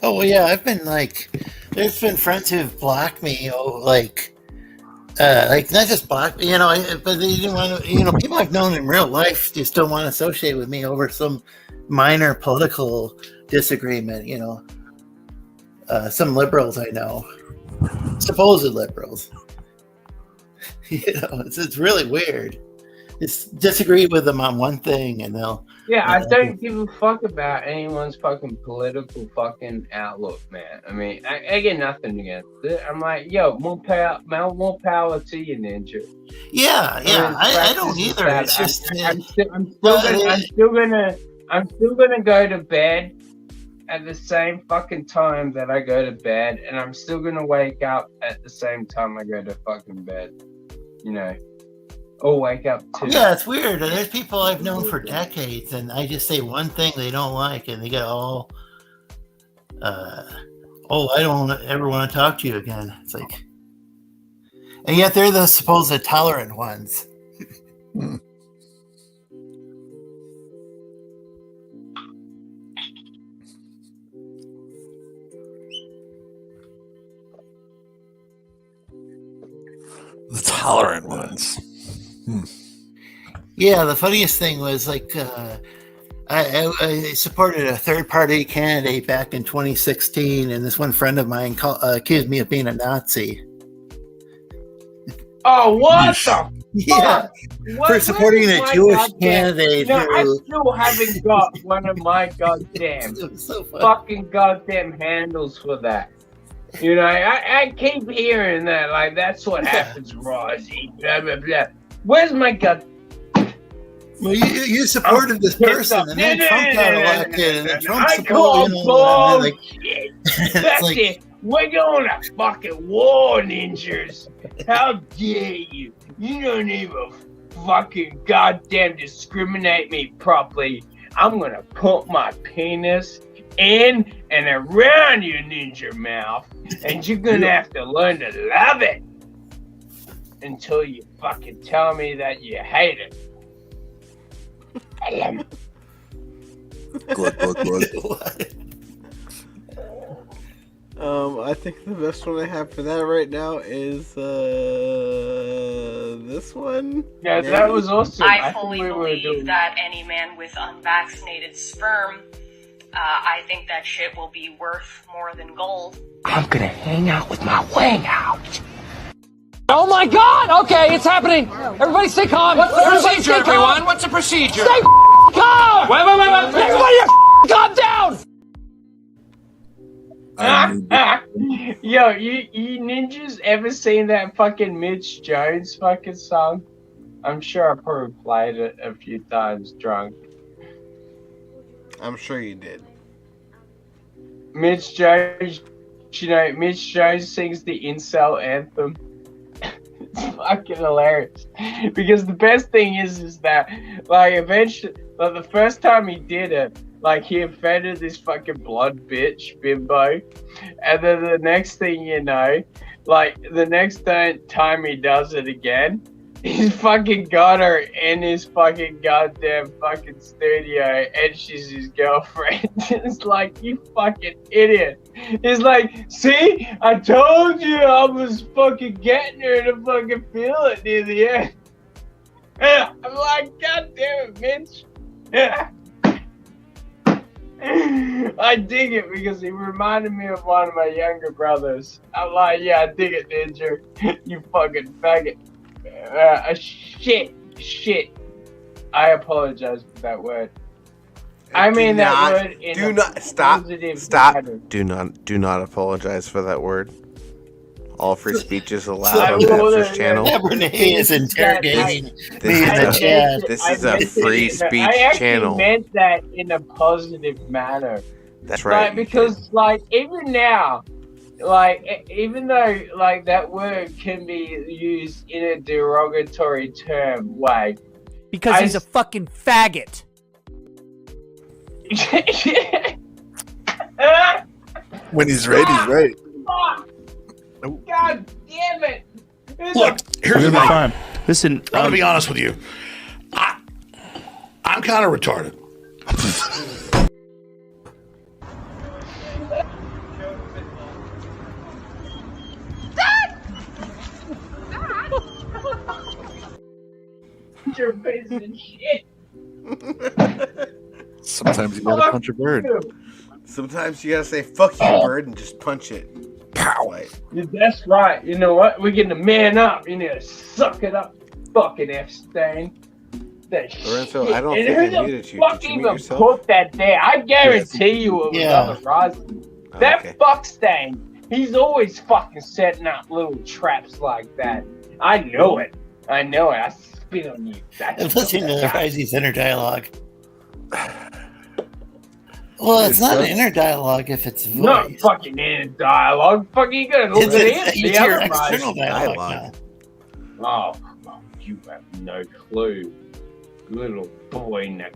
Oh well, yeah, I've been like, there's been friends who've blocked me, like not just blocked, you know, but they didn't want to, you know, people I've known in real life just don't want to associate with me over some minor political disagreement, you know. Some liberals I know, supposed liberals, you know, it's really weird. Just disagree with them on one thing and they'll. Yeah, I don't give a fuck about anyone's fucking political fucking outlook, man. I mean, I get nothing against it. I'm like, yo, more power to you, Ninja. Yeah, I don't either. It's just I'm still gonna go to bed at the same fucking time that I go to bed, and I'm still gonna wake up at the same time I go to fucking bed. You know. Or wake up too. Yeah, it's weird. There's people I've known for decades, and I just say one thing they don't like, and they go, I don't ever want to talk to you again. It's like, and yet they're the supposed tolerant ones. The tolerant ones. Yeah, the funniest thing was like I supported a third-party candidate back in 2016, and this one friend of mine accused me of being a Nazi. Oh, what the fuck? Yeah, for supporting a Jewish candidate. No, I still haven't got one of my goddamn fucking goddamn handles for that. You know, I keep hearing that, like, that's what happens, Rosie, blah, blah, blah. Where's my god? Well, you supported this person, and then Trump got elected, and then Trump supported, bullshit. That's like, it. We're going to fucking war, ninjas. How dare you? You don't even fucking goddamn discriminate me properly. I'm gonna put my penis in and around your ninja mouth, and you're gonna have to learn to love it until you fucking tell me that you hate it. I love it. Good. I think the best one I have for that right now is this one. Yeah, maybe? That was awesome. I fully believe that any man with unvaccinated sperm, I think that shit will be worth more than gold. I'm gonna hang out with my wang out. Oh my God! Okay, it's happening. Everybody stay calm. What's the procedure, everyone? What's the procedure? Stay calm! Wait. Everybody calm down! Yo, you ninjas ever seen that fucking Mitch Jones fucking song? I'm sure I probably played it a few times drunk. I'm sure you did. Mitch Jones, you know, Mitch Jones sings the incel anthem. It's fucking hilarious. Because the best thing is that, like, eventually, like, the first time he did it, like, he offended this fucking blonde bitch, bimbo. And then the next thing you know, like, the next time he does it again, he's fucking got her in his fucking goddamn fucking studio, and she's his girlfriend. It's like, you fucking idiot. He's like, see, I told you I was fucking getting her to fucking feel it near the end. I'm like, God damn it, Mitch. I dig it because he reminded me of one of my younger brothers. I'm like, yeah, I dig it, Ninja. You fucking faggot. Shit. I apologize for that word. I mean that word in do a not positive stop. manner. Do not apologize for that word. All free speech is allowed on Dabster's channel. He is interrogating me in the chat. This is a free speech I actually channel. meant that in a positive manner. That's right. Like, because, like, even now, like, even though, like, that word can be used in a derogatory term way. Because he's a fucking faggot. When he's right, he's right. Fuck. God damn it! Look, here's the thing. Listen, I'm gonna be honest with you. I'm kind of retarded. Your piece of shit. Sometimes you gotta punch a bird. Sometimes you gotta say "fuck you, bird" and just punch it. Pow! That's right. You know what? We're getting to man up. You need to suck it up, fucking Epstein. That Lorenzo, shit. I don't And think who I the muted you. fuck Did you mute even yourself? put that there? I guarantee you it was Yeah. on the Rising. That fuckstain, he's always fucking setting up little traps like that. I know it. I spit on you. That's I'm listening to the Rising Center dialogue. Well, it's not an inner dialogue if it's voice. not fucking in dialogue. Fucking you gotta look at it. It's your external dialogue now. Oh, you have no clue. Little boy in that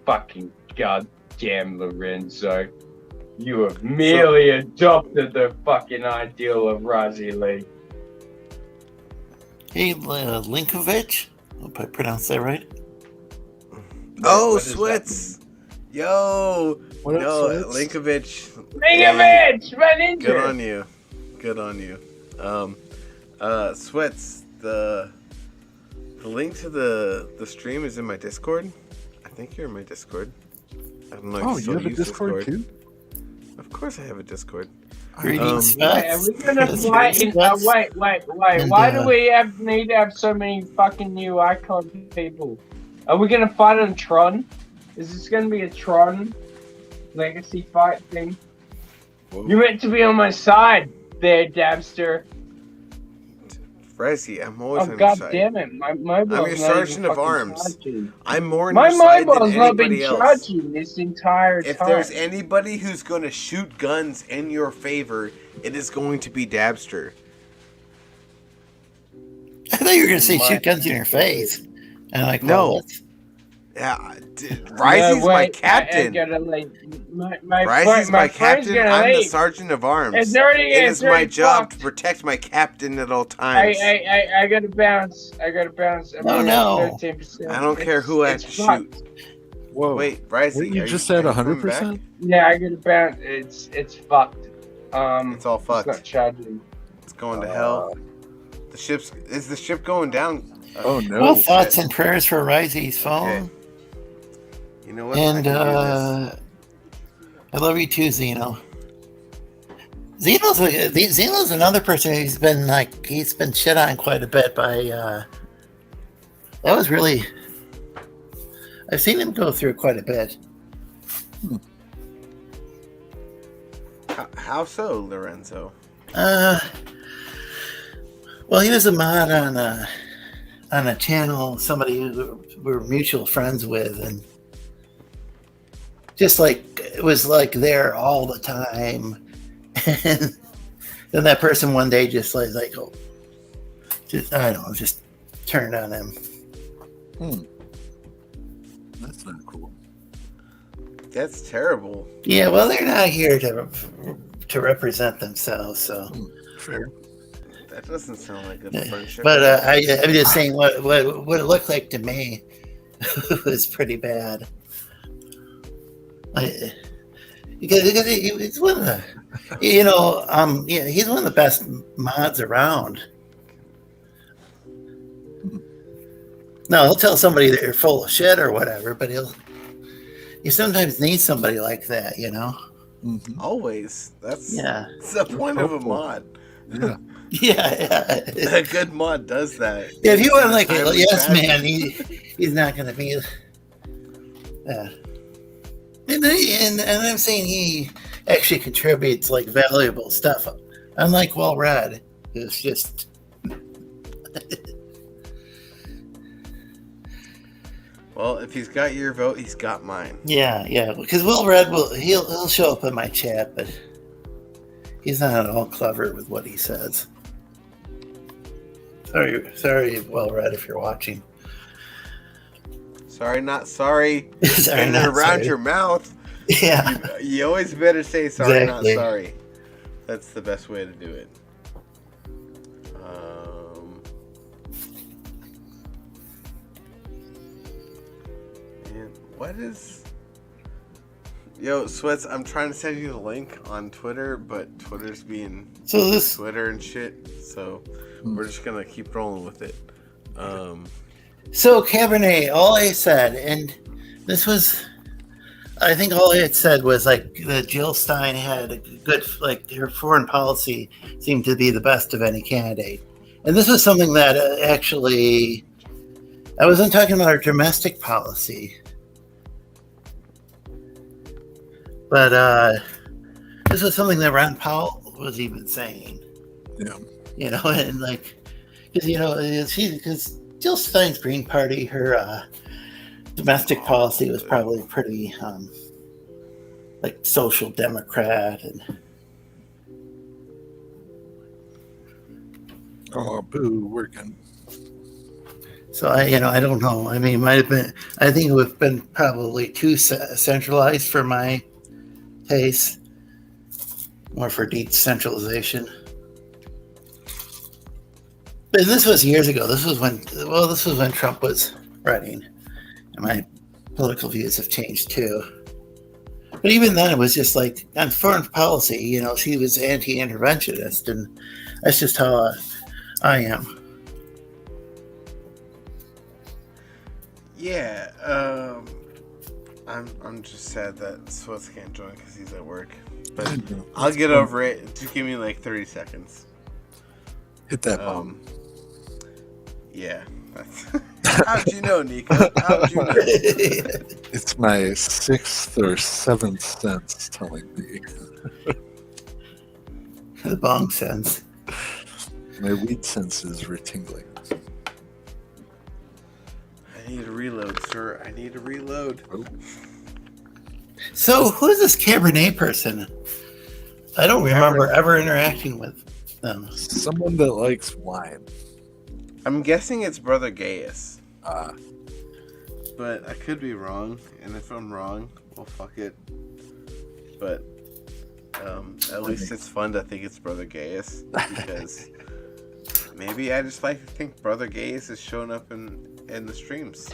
fucking goddamn Lorenzo. You have merely adopted the fucking ideal of Razi Lee. Hey, Linkovich? Hope I pronounced that right. Oh, Switz! Yo, What up, yo, Switz? Linkovich. Linkovich, my ninja. Good on you. Switz, the link to the stream is in my Discord. I think you're in my Discord. I don't know if Oh, you you still have a use Discord too? Of course I have a Discord. Greetings, Wait, are we gonna fight in? Wait. Why do we need to have so many fucking new icon people? Are we gonna fight on Tron? Is this gonna be a Tron legacy fight thing? You meant to be on my side there, Dabster. Brycey, I'm always Oh on your god side. damn it! My I'm ball's your not even sergeant of fucking arms. charging. I'm more on My your side than ball's not been anybody else. charging this entire If time. there's anybody who's going to shoot guns in your favor, it is going to be Dabster. I thought you were going to say shoot guns in your face. And I'm like, No. well, that's... Yeah, Risey's my captain. I gotta leave. Risey's my friend's captain. gonna I'm the leave. sergeant of arms. It's already- it it's is my already job fucked. to protect my captain at all times. I gotta bounce. I'm Oh, on no. 13%. I don't care who I have to fucked. shoot. Whoa. Wait, Risey, Weren't you are just are at you coming 100%? back? Yeah, I gotta bounce. It's fucked. It's all fucked. It's not charging. It's going to hell. Is the ship going down? Oh no. Well, thoughts and prayers for Risey's phone. Okay. You know what? And I can do this. I love you too, Zeno. Zeno's another person who's been he's been shit on quite a bit by that was really, I've seen him go through quite a bit. How so, Lorenzo? Well, he was a mod on a channel, somebody who we were mutual friends with, and just it was there all the time. And then that person one day just I don't know, just turned on him. That's not cool. That's terrible. Yeah, well, they're not here to represent themselves, so fair. That doesn't sound like a friendship. But I'm just saying what it looked like to me was pretty bad. Because he's one of the, he's one of the best mods around. No, he'll tell somebody that you're full of shit or whatever, but you sometimes need somebody like that, you know? Mm-hmm. Always. That's the point of a mod. Yeah. Yeah. A good mod does that. Yeah, if you want a Timely yes fashion. man, he's not going to be. And I'm saying he actually contributes valuable stuff. Unlike Well Read, who's just. Well, if he's got your vote, he's got mine. Yeah, because Will Red he'll show up in my chat, but he's not at all clever with what he says. Sorry, Will Red, if you're watching. Sorry, not sorry. Sorry, and not around sorry. your mouth. Yeah. You always better say sorry, Exactly. not sorry. That's the best way to do it. And what is... Yo, Sweats, I'm trying to send you the link on Twitter, but Twitter's being Twitter and shit, so we're just gonna keep rolling with it. So Cabernet, all I said, and this was, I think all I had said was that Jill Stein had a good, her foreign policy seemed to be the best of any candidate. And this was something that actually, I wasn't talking about her domestic policy, but this was something that Ron Paul was even saying. Yeah. And because Jill Stein's Green Party, her domestic policy was probably pretty social democrat and boo, working. so I don't know. I mean, it might have been, I think it would have been probably too centralized for my taste, more for decentralization. But this was years ago. This was when Trump was running, and my political views have changed too. But even then, it was just on foreign policy. She was anti-interventionist, and that's just how I am. Yeah, I'm just sad that Sweats can't join because he's at work. But I'll get over it. Just give me 30 seconds. Hit that bomb. Yeah. How'd you know, Nico? How'd you know? It's my 6th or 7th sense telling me. The bong sense. My weed senses were tingling. I need a reload, sir. I need a reload. Oh. So, who's this Cabernet person? I don't remember ever interacting with them. Someone that likes wine. I'm guessing it's Brother Gaius. But I could be wrong, and if I'm wrong, well, fuck it. But at least it's fun to think it's Brother Gaius, because maybe I just like to think Brother Gaius is showing up in the streams.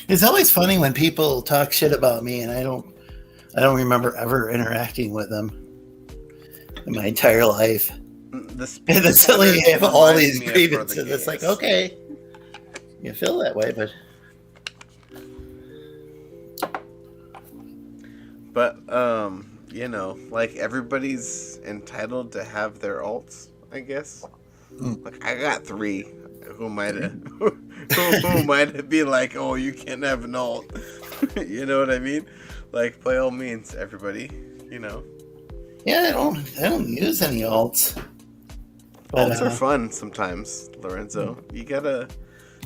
It's always funny when people talk shit about me, and I don't remember ever interacting with them in my entire life. And it's silly you have all these grievances. It's like, okay, you feel that way, but you know, like, everybody's entitled to have their alts, I guess. Like, I got 3 who might be like, oh, you can't have an alt. You know what I mean? Like, by all means, everybody, you know. Yeah, I don't use any alts. But, alts are fun sometimes, Lorenzo. You gotta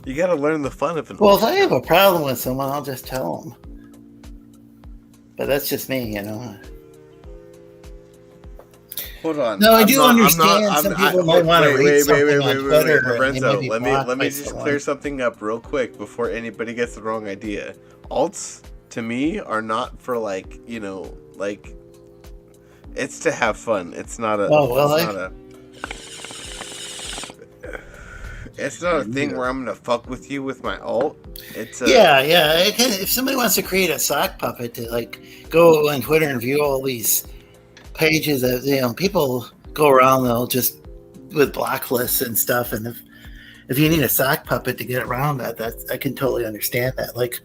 learn the fun of it. Well, if I have a problem with someone, I'll just tell them. But that's just me, you know. Hold on. No, I do understand some people might want to read something on Twitter. Lorenzo, let me just clear something up real quick before anybody gets the wrong idea. Alts, to me, are not for, like, you know, like, it's to have fun. It's not a... It's not a thing where I'm gonna fuck with you with my alt. It's yeah. If somebody wants to create a sock puppet to, like, go on Twitter and view all these pages that, you know, people go around, they'll just with block lists and stuff, and if you need a sock puppet to get around that, I can totally understand that. Like,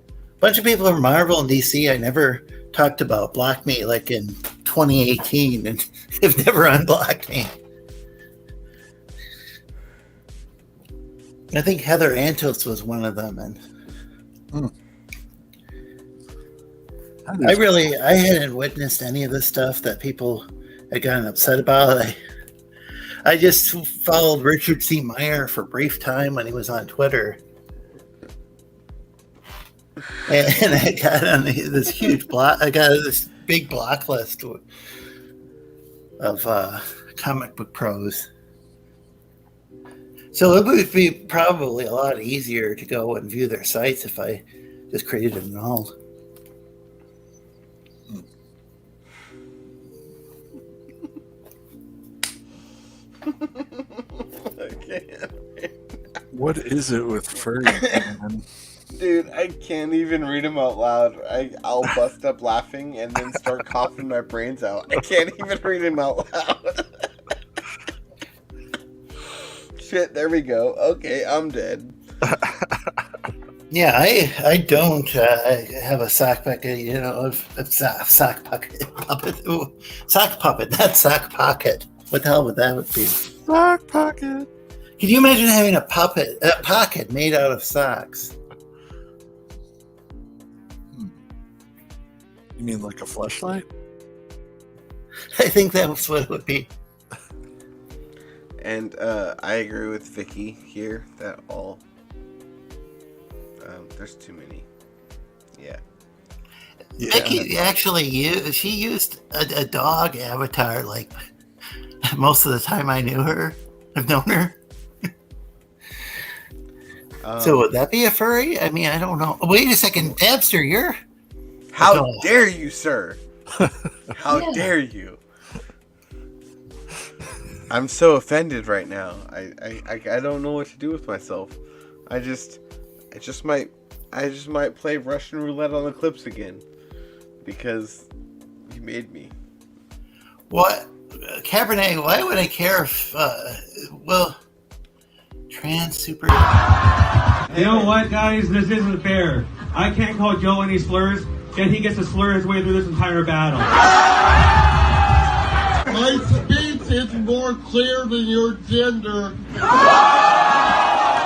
a bunch of people from Marvel and DC I never talked about blocked me, like, in 2018, and they've never unblocked me. I think Heather Antos was one of them, and I hadn't witnessed any of this stuff that people had gotten upset about. I just followed Richard C. Meyer for a brief time when he was on Twitter, and I got on this huge block. I got this big block list of comic book pros. So it would be probably a lot easier to go and view their sites if I just created an alt. What is it with furry, man? Dude, I can't even read them out loud. I'll bust up laughing and then start coughing my brains out. I can't even read them out loud. Shit, there we go. Okay, I'm dead. Yeah, I don't have a sock puppet, you know, sock puppet. Ooh, sock puppet, not sock pocket. What the hell would that be? Sock pocket. Can you imagine having a pocket made out of socks? You mean like a fleshlight? I think that's what it would be. And I agree with Vicky here that all there's too many. Yeah. Vicky actually used a dog avatar, like, most of the time I knew her. I've known her. So would that be a furry? I mean, I don't know. Wait a second, Dabster, you're... How dare you, sir? How dare you? I'm so offended right now. I don't know what to do with myself. I just might play Russian roulette on the clips again because you made me. What, Cabernet? Why would I care if trans super? You know what, guys? This isn't fair. I can't call Joe any slurs, yet he gets to slur his way through this entire battle. My speech is more clear than your gender.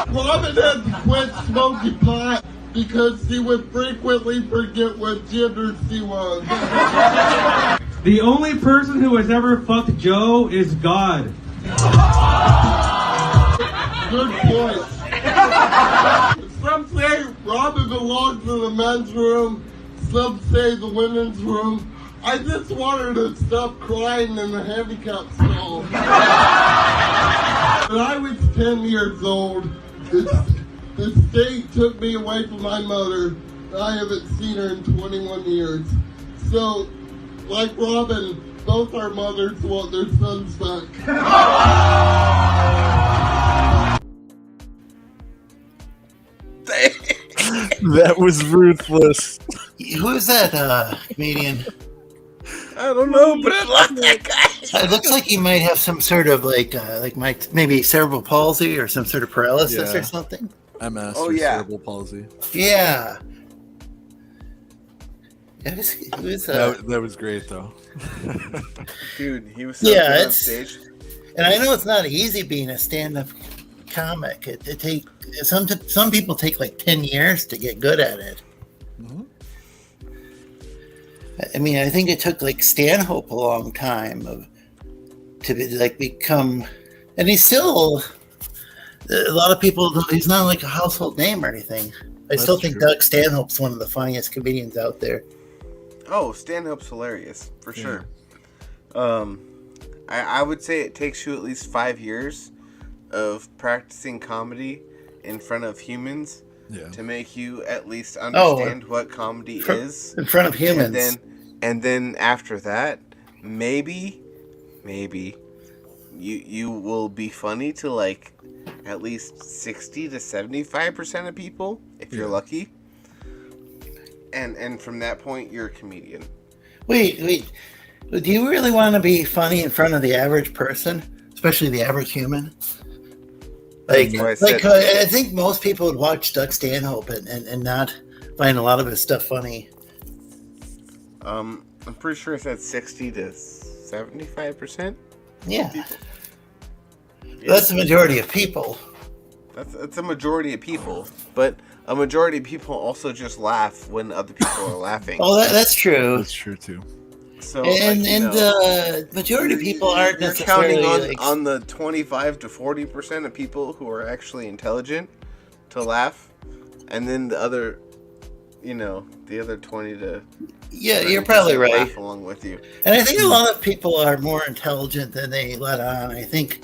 Providence quit smoking pot because she would frequently forget what gender she was. The only person who has ever fucked Joe is God. Good point. Some say Robin belongs in the men's room. Some say the women's room. I just wanted to stop crying in the handicap stall. When I was 10 years old, the state took me away from my mother. I haven't seen her in 21 years. So, like Robin, both our mothers want their sons back. That was ruthless. Who is that comedian? I don't know, but I love that guy. It looks like he might have some sort of maybe cerebral palsy or some sort of paralysis or something. MS Oh, or yeah. cerebral palsy. Yeah. That was great though. Dude, he was so good on stage. And I know it's not easy being a stand-up comic. Some people take like 10 years to get good at it. Mm-hmm. I mean, I think it took like Stanhope a long time to become, and he's still, a lot of people, he's not like a household name or anything. I still think Doug Stanhope's one of the funniest comedians out there. Oh, Stanhope's hilarious, for sure. I would say it takes you at least 5 years of practicing comedy in front of humans to make you at least understand what comedy is. In front of humans. And then after that, maybe you will be funny to like at least 60 to 75% of people if you're lucky. And from that point, you're a comedian. Wait. Do you really want to be funny in front of the average person, especially the average human? I think most people would watch Doug Stanhope and not find a lot of his stuff funny. I'm pretty sure it's at 60 to 75%. Yeah. That's the majority of people. That's a majority of people, but a majority of people also just laugh when other people are laughing. Oh, that's true. That's true too. So, the majority of people aren't you're necessarily counting on the 25 to 40% of people who are actually intelligent to laugh, and then the other 20 to you're probably right. Laugh along with you. And I think a lot of people are more intelligent than they let on. I think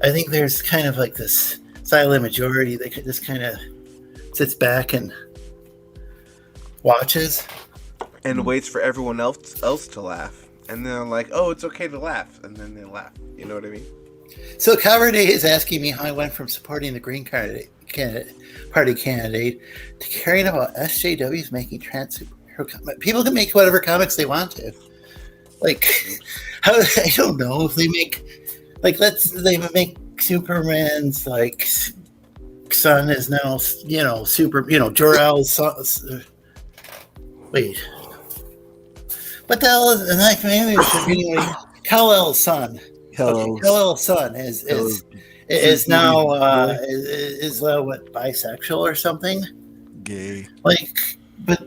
there's kind of like this silent majority that just kind of sits back and watches and waits for everyone else to laugh, and then they're like, "Oh, it's okay to laugh," and then they laugh. You know what I mean? So Cover Day is asking me how I went from supporting the Green Party candidate to caring about SJWs making trans superhero comics. People can make whatever comics they want to. Like, I don't know if they make, they make Superman's son is now Jor-El's son. Wait. What the hell is, and maybe it should be Kal-El's son. Kal-El's son is now bisexual or something? Gay. But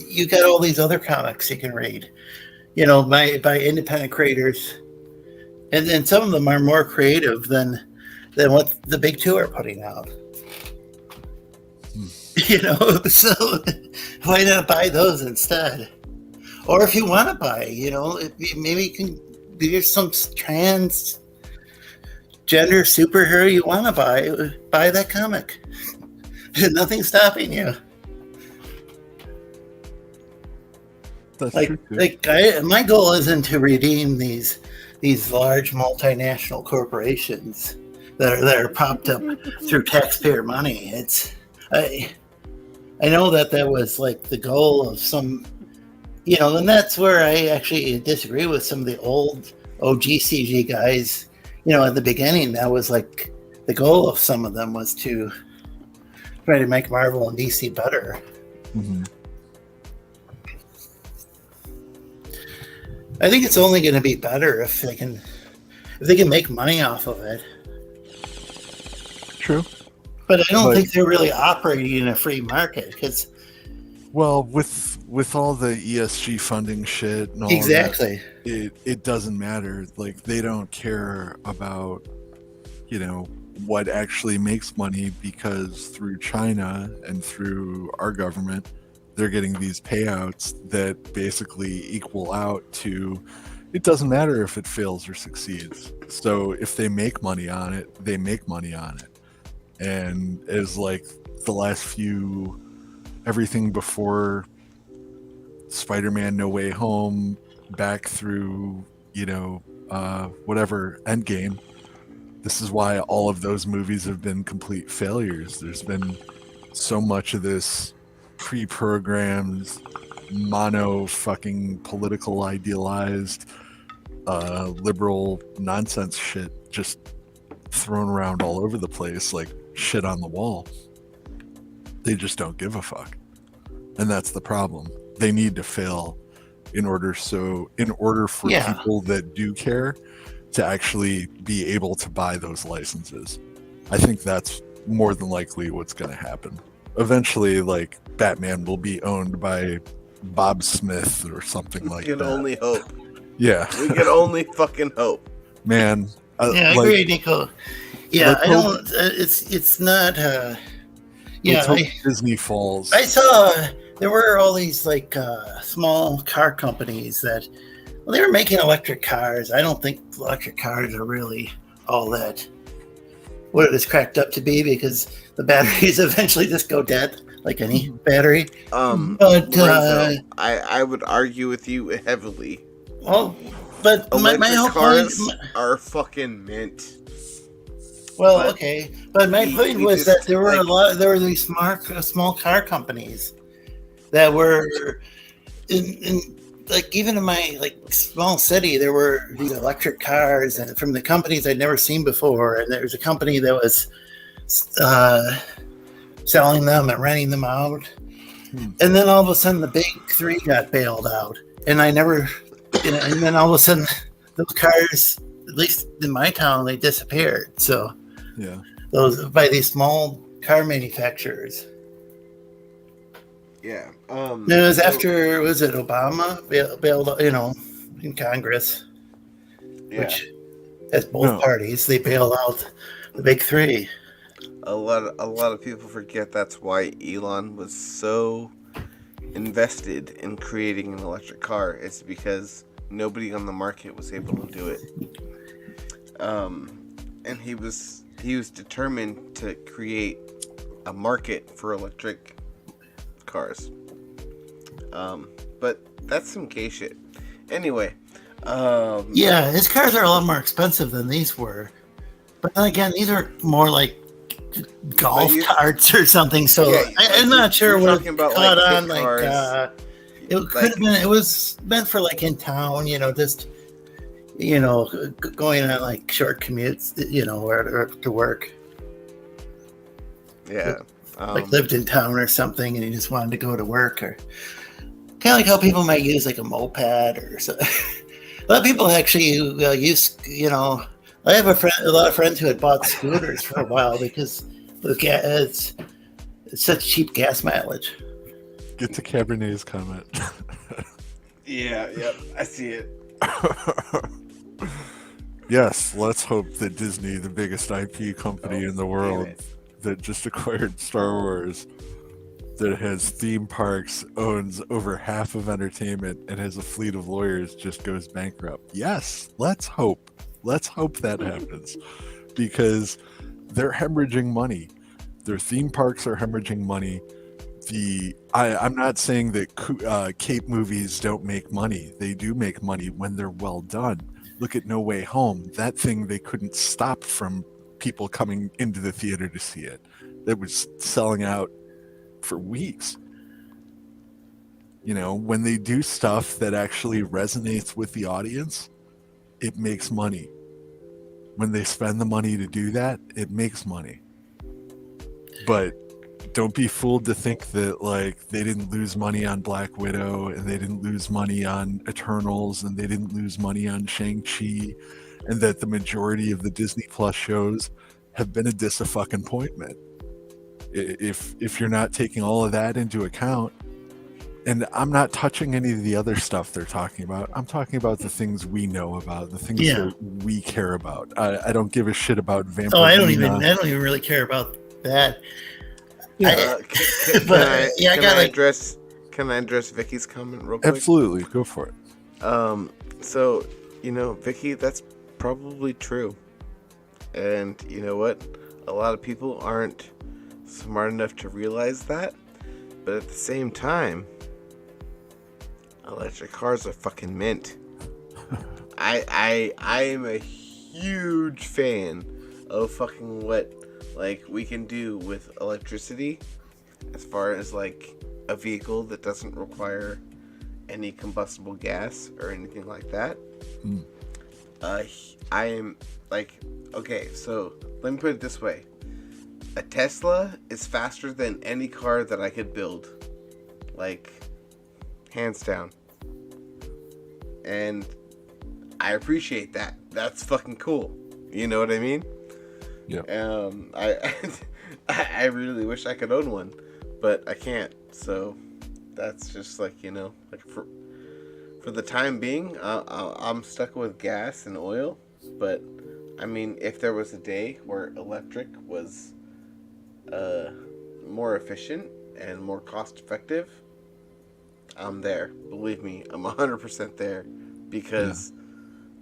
you got all these other comics you can read, by independent creators, and then some of them are more creative than what the big two are putting out. So why not buy those instead? Or if you want to buy, maybe you can. There's some transgender superhero you want to buy that comic. Nothing's stopping you. That's true. My goal isn't to redeem these large multinational corporations that are popped up through taxpayer money. I know that was the goal of some. And that's where I actually disagree with some of the old OGCG guys. At the beginning, that was the goal of some of them was to try to make Marvel and DC better. Mm-hmm. I think it's only going to be better if they can make money off of it. True. But I don't think they're really operating in a free market because Well, with all the ESG funding shit and all Exactly. that, it doesn't matter. Like, they don't care about, you know, what actually makes money, because through China and through our government, they're getting these payouts that basically equal out to, it doesn't matter if it fails or succeeds. So if they make money on it, they make money on it. And as like the last few, everything before Spider-Man No Way Home, back through, you know, whatever, Endgame, this is why all of those movies have been complete failures. There's been so much of this pre-programmed, mono fucking political idealized liberal nonsense shit just thrown around all over the place like shit on the wall. They just don't give a fuck. And that's the problem. They need to fail in order for people that do care to actually be able to buy those licenses. I think that's more than likely what's going to happen. Eventually, like, Batman will be owned by Bob Smith or something like that. We can only hope. Yeah. We can only fucking hope. Man. Yeah, I agree, Nico. Yeah, I don't. It's not. Yeah, Disney falls. I saw there were all these like small car companies that, well, they were making electric cars. I don't think electric cars are really all that what it is cracked up to be, because the batteries eventually just go dead, like any battery. But Lorenzo, I would argue with you heavily. Well, but my whole cars point are fucking mint. Well, okay, but my point was that there were these small car companies that were in like, even in my like small city, there were these electric cars, and from the companies I'd never seen before. And there was a company that was selling them and renting them out. And then all of a sudden, the big three got bailed out, and I never. And then all of a sudden, those cars, at least in my town, they disappeared. So, yeah, those by these small car manufacturers. Yeah. It was after, was it Obama bailed, you know, in Congress, which has both parties. They bailed out the big three. A lot of people forget that's why Elon was so invested in creating an electric car. It's because nobody on the market was able to do it. And he was determined to create a market for electric cars. But that's some gay shit. Anyway. Yeah, his cars are a lot more expensive than these were. But then again, these are more like golf carts or something. So Yeah, I'm not sure what it about, caught like, on. big Like, cars. it could have been. It was meant for like in town, you know, just going on like short commutes, you know, or to work. Yeah. Like lived in town or something, and he just wanted to go to work, or kind of like how people might use like a moped or something. A lot of people actually use, you know. I have a lot of friends who had bought scooters for a while because it's such cheap gas mileage. Get to Cabernet's comment. Yeah, yep, I see it. Yes, let's hope that Disney, the biggest IP company in the world that just acquired Star Wars, that has theme parks, owns over half of entertainment, and has a fleet of lawyers, just goes bankrupt. Yes, let's hope. Let's hope that happens, because they're hemorrhaging money. Their theme parks are hemorrhaging money. I'm not saying that Cape movies don't make money. They do make money when they're well done. Look at No Way Home. That thing, they couldn't stop from people coming into the theater to see it. It was selling out for weeks. You know, when they do stuff that actually resonates with the audience, it makes money. When they spend the money to do that, it makes money. But don't be fooled to think that, like, they didn't lose money on Black Widow, and they didn't lose money on Eternals, and they didn't lose money on Shang-Chi, and that the majority of the Disney Plus shows have been a disappointment. If you're not taking all of that into account, And I'm not touching any of the other stuff they're talking about. I'm talking about the things we know about, the things Yeah. that we care about. I don't give a shit about Vampirina. Oh, I don't even really care about that. Yeah. Can I address Vicky's comment real quick? Absolutely, go for it. So, Vicky, that's probably true. And you know what? A lot of people aren't smart enough to realize that. But at the same time, electric cars are fucking mint. I am a huge fan of fucking what we can do with electricity as far as a vehicle that doesn't require any combustible gas or anything like that. I am okay, so let me put it this way. A Tesla is faster than any car that I could build. Hands down. And I appreciate that. That's fucking cool. You know what I mean? Yeah. I really wish I could own one, but I can't. So that's just for the time being, I'm stuck with gas and oil. But I mean, if there was a day where electric was more efficient and more cost effective, I'm there. Believe me, I'm 100% there, because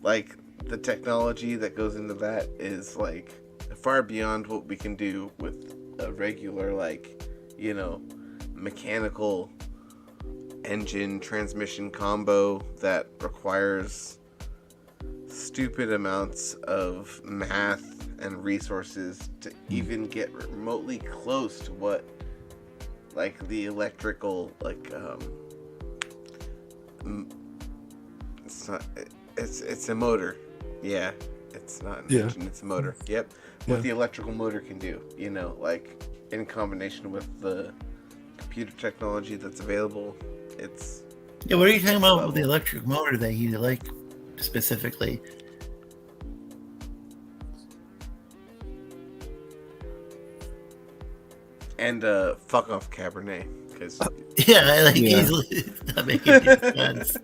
the technology that goes into that is far beyond what we can do with a regular mechanical engine transmission combo that requires stupid amounts of math and resources to even get remotely close to what the electrical it's a motor. Yeah, it's not an engine, it's a motor. Yep. What the electrical motor can do, in combination with the computer technology that's available, it's... Yeah, what are you talking about with the electric motor that you like specifically? And fuck off Cabernet, because... easily not making any sense.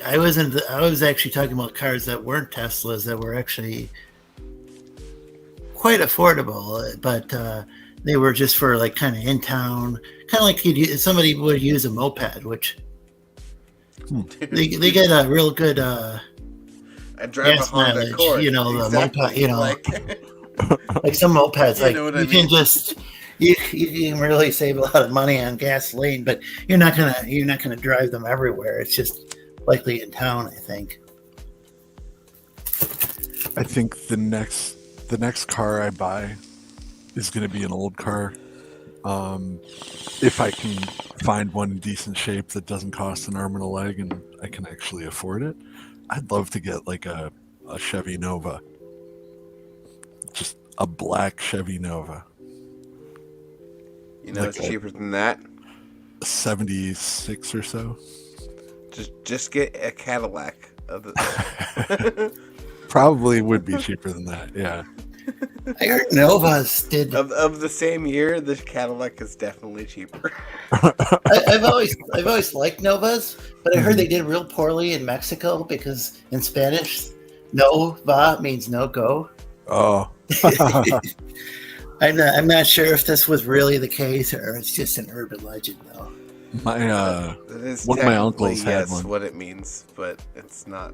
I was actually talking about cars that weren't Teslas, that were actually quite affordable, but they were just for kind of in town, kind of like somebody would use a moped, which they get a real good I drive gas a Honda mileage. Accord. The moped, some mopeds, you can really save a lot of money on gasoline, but you're not gonna drive them everywhere. It's just likely in town, I think. I think the next car I buy is going to be an old car. If I can find one in decent shape that doesn't cost an arm and a leg and I can actually afford it, I'd love to get a Chevy Nova. Just a black Chevy Nova. It's cheaper than that. 76 or so. Just get a Cadillac of the... Probably would be cheaper than that, yeah. I heard Novas did of the same year. The Cadillac is definitely cheaper. I've always liked Novas, but I heard they did real poorly in Mexico because in Spanish, Nova means no go. Oh. I'm not sure if this was really the case or it's just an urban legend, though. One of my uncles had one. What it means, but it's not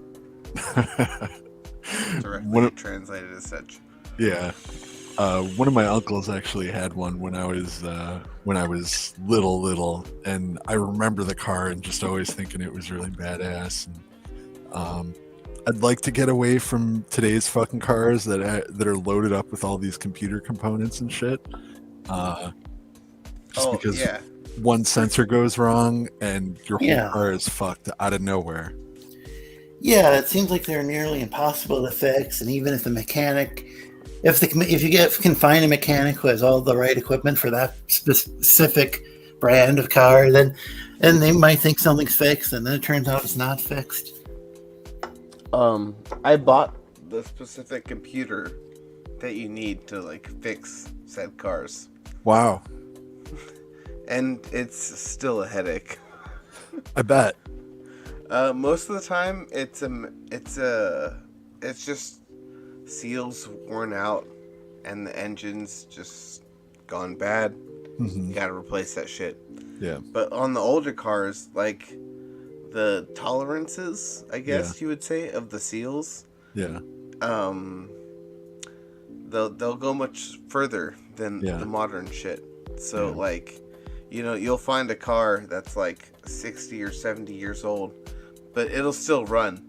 directly translated as such. Yeah, one of my uncles actually had one when I was little, and I remember the car and just always thinking it was really badass. And I'd like to get away from today's fucking cars that are loaded up with all these computer components and shit. Because one sensor goes wrong and your whole car is fucked out of nowhere. Yeah, it seems like they're nearly impossible to fix, and even if the mechanic, if you can find a mechanic who has all the right equipment for that specific brand of car, then they might think something's fixed, and then it turns out it's not fixed. I bought the specific computer that you need to fix said cars. Wow. And it's still a headache. I bet. Most of the time, it's just seals worn out, and the engine's just gone bad. Mhm. You gotta replace that shit. Yeah. But on the older cars, like the tolerances, I guess you would say, of the seals, Yeah. they'll go much further than the modern shit. So like, you know, you'll find a car that's like 60 or 70 years old, but it'll still run.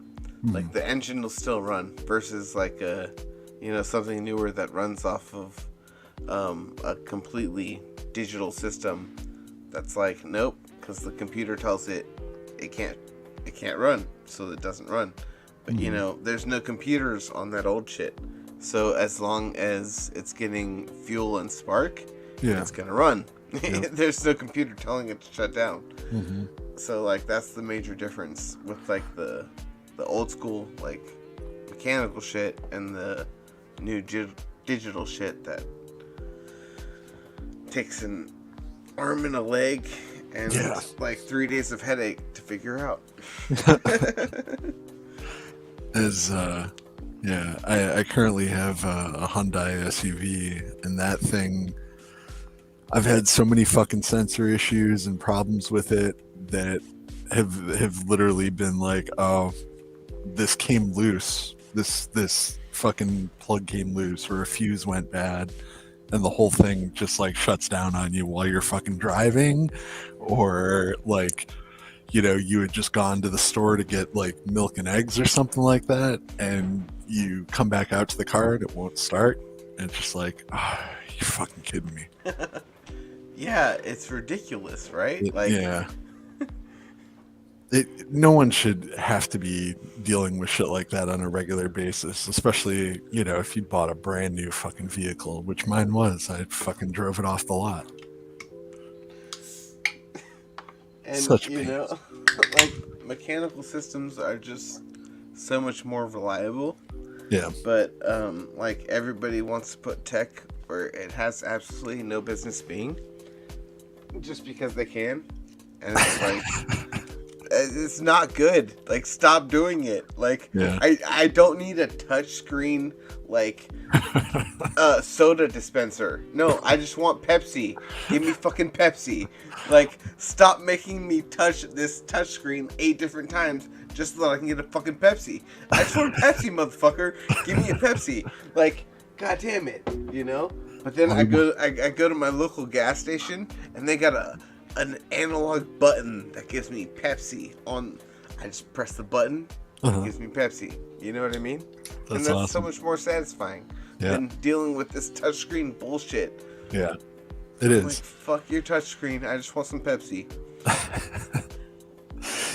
Like the engine will still run versus like something newer that runs off of a completely digital system. That's like, nope, because the computer tells it can't run, so it doesn't run. But you know, there's no computers on that old shit. So as long as it's getting fuel and spark, it's gonna run. There's no computer telling it to shut down. So like that's the major difference with like the old school like mechanical shit and the new digital shit that takes an arm and a leg and like 3 days of headache to figure out. I currently have a Hyundai SUV, and that thing, I've had so many fucking sensor issues and problems with it that have literally been like, oh, this came loose. This fucking plug came loose, or a fuse went bad, and the whole thing just like shuts down on you while you're fucking driving, or like, you know, you had just gone to the store to get like milk and eggs or something like that, and you come back out to the car and it won't start, and it's just like, oh, you're fucking kidding me. Yeah, it's ridiculous, right? No one should have to be dealing with shit like that on a regular basis, especially, you know, if you bought a brand new fucking vehicle, which mine was. I fucking drove it off the lot. And Such you know, like mechanical systems are just so much more reliable. Yeah. But like everybody wants to put tech where it has absolutely no business being, just because they can, and it's like it's not good. Like, stop doing it. Like, I don't need a touch screen like soda dispenser. No, I just want Pepsi. Give me fucking Pepsi. Like, stop making me touch this touch screen 8 different times just so that I can get a fucking Pepsi. I just want a Pepsi, motherfucker. Give me a Pepsi. Like, god damn it, you know? But then I go to my local gas station and they got an analog button that gives me Pepsi on. I just press the button, it gives me Pepsi. You know what I mean? And that's awesome. so much more satisfying than dealing with this touchscreen bullshit. Yeah, it is. Like, fuck your touchscreen. I just want some Pepsi.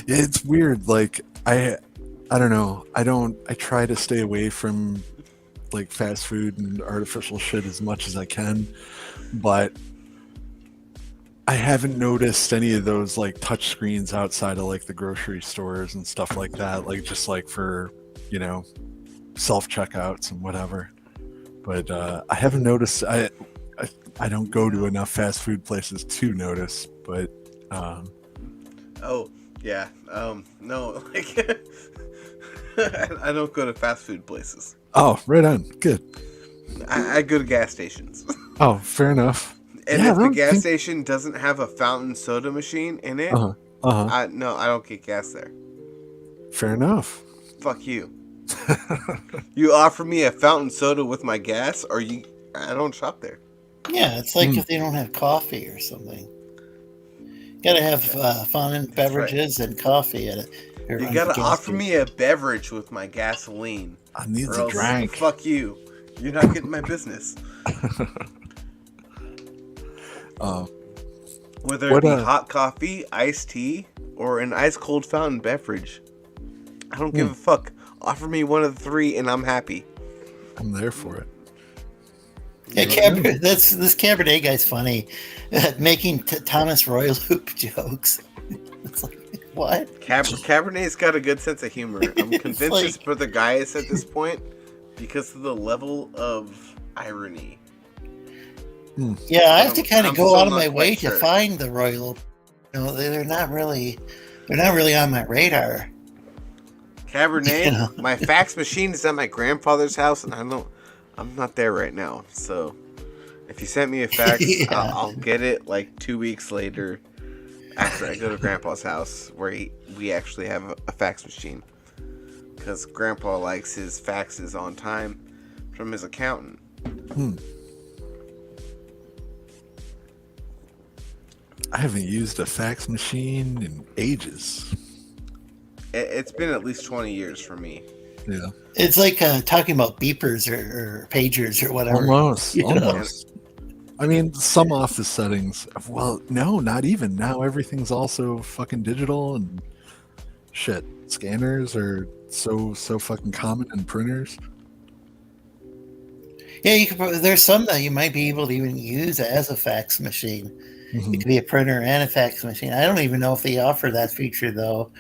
Yeah, it's weird. Like, I don't know. I try to stay away from like fast food and artificial shit as much as I can, but I haven't noticed any of those like touch screens outside of like the grocery stores and stuff like that, like just like for, you know, self checkouts and whatever. But I haven't noticed. I don't go to enough fast food places to notice, but oh yeah, no, like I don't go to fast food places. Oh, right on. Good. I go to gas stations. Oh, fair enough. And if the gas station doesn't have a fountain soda machine in it, no, I don't get gas there. Fair enough. Fuck you. You offer me a fountain soda with my gas, or I don't shop there. Yeah, it's like if they don't have coffee or something. You gotta have fountain beverages and coffee at it. You gotta offer me a beverage with my gasoline. I need or a else, drink. Fuck you. You're not getting my business. Whether it be hot coffee, iced tea, or an ice cold fountain beverage, I don't give a fuck. Offer me one of the 3 and I'm happy. I'm there for it. Yeah, this Cabernet guy's funny, making Thomas Roy Loop jokes. It's like, what? Cabernet's got a good sense of humor. I'm convinced like, it's for the guys at this point because of the level of irony. Yeah, I have to kind of I'm go still out of not my quite way sure. to find the Royal. They're not really on my radar. Cabernet. You know? My fax machine is at my grandfather's house, and I'm not there right now. So, if you sent me a fax, Yeah. I'll get it like 2 weeks later after I go to Grandpa's house, where we actually have a fax machine, because Grandpa likes his faxes on time from his accountant. I haven't used a fax machine in ages. It's been at least 20 years for me. Yeah. It's like talking about beepers or pagers or whatever. Almost. You know? Almost. I mean, some office settings. Well, no, not even. Now everything's also fucking digital and shit. Scanners are so fucking common in printers. Yeah, there's some that you might be able to even use as a fax machine. Mm-hmm. It could be a printer and a fax machine. I don't even know if they offer that feature though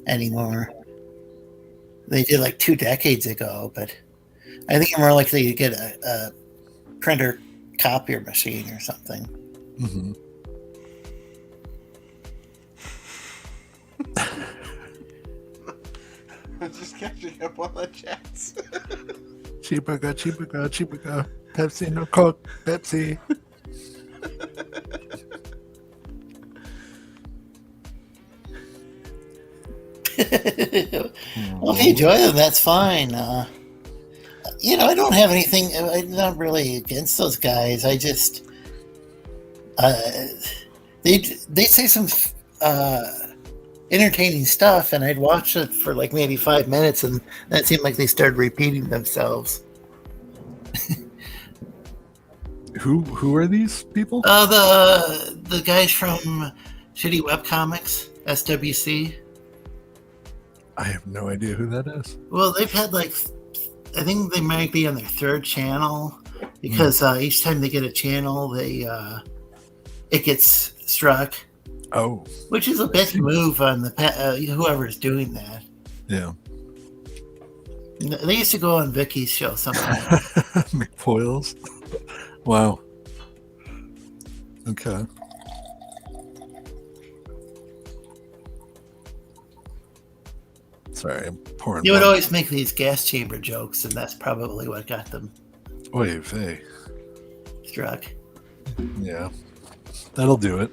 anymore. They did like 2 decades ago, but I think you're more likely to get a printer copier machine or something. Mm-hmm. I'm just catching up on the chats. Cheaper go. Pepsi, no Coke. Pepsi. Well, if you enjoy them, that's fine. I don't have anything. I'm not really against those guys. I just they say some entertaining stuff, and I'd watch it for like maybe 5 minutes, and that seemed like they started repeating themselves. Who are these people? The guys from Shitty Webcomics, SWC. I have no idea who that is. Well, they've had I think they might be on their 3rd channel, because each time they get a channel, it gets struck. Oh, which is a big move on the whoever's doing that. Yeah. They used to go on Vicky's show sometimes. McFoyles. Wow. Okay. Sorry, I'm pouring. They would always make these gas chamber jokes, and that's probably what got them Oy vey. struck. Yeah. That'll do it.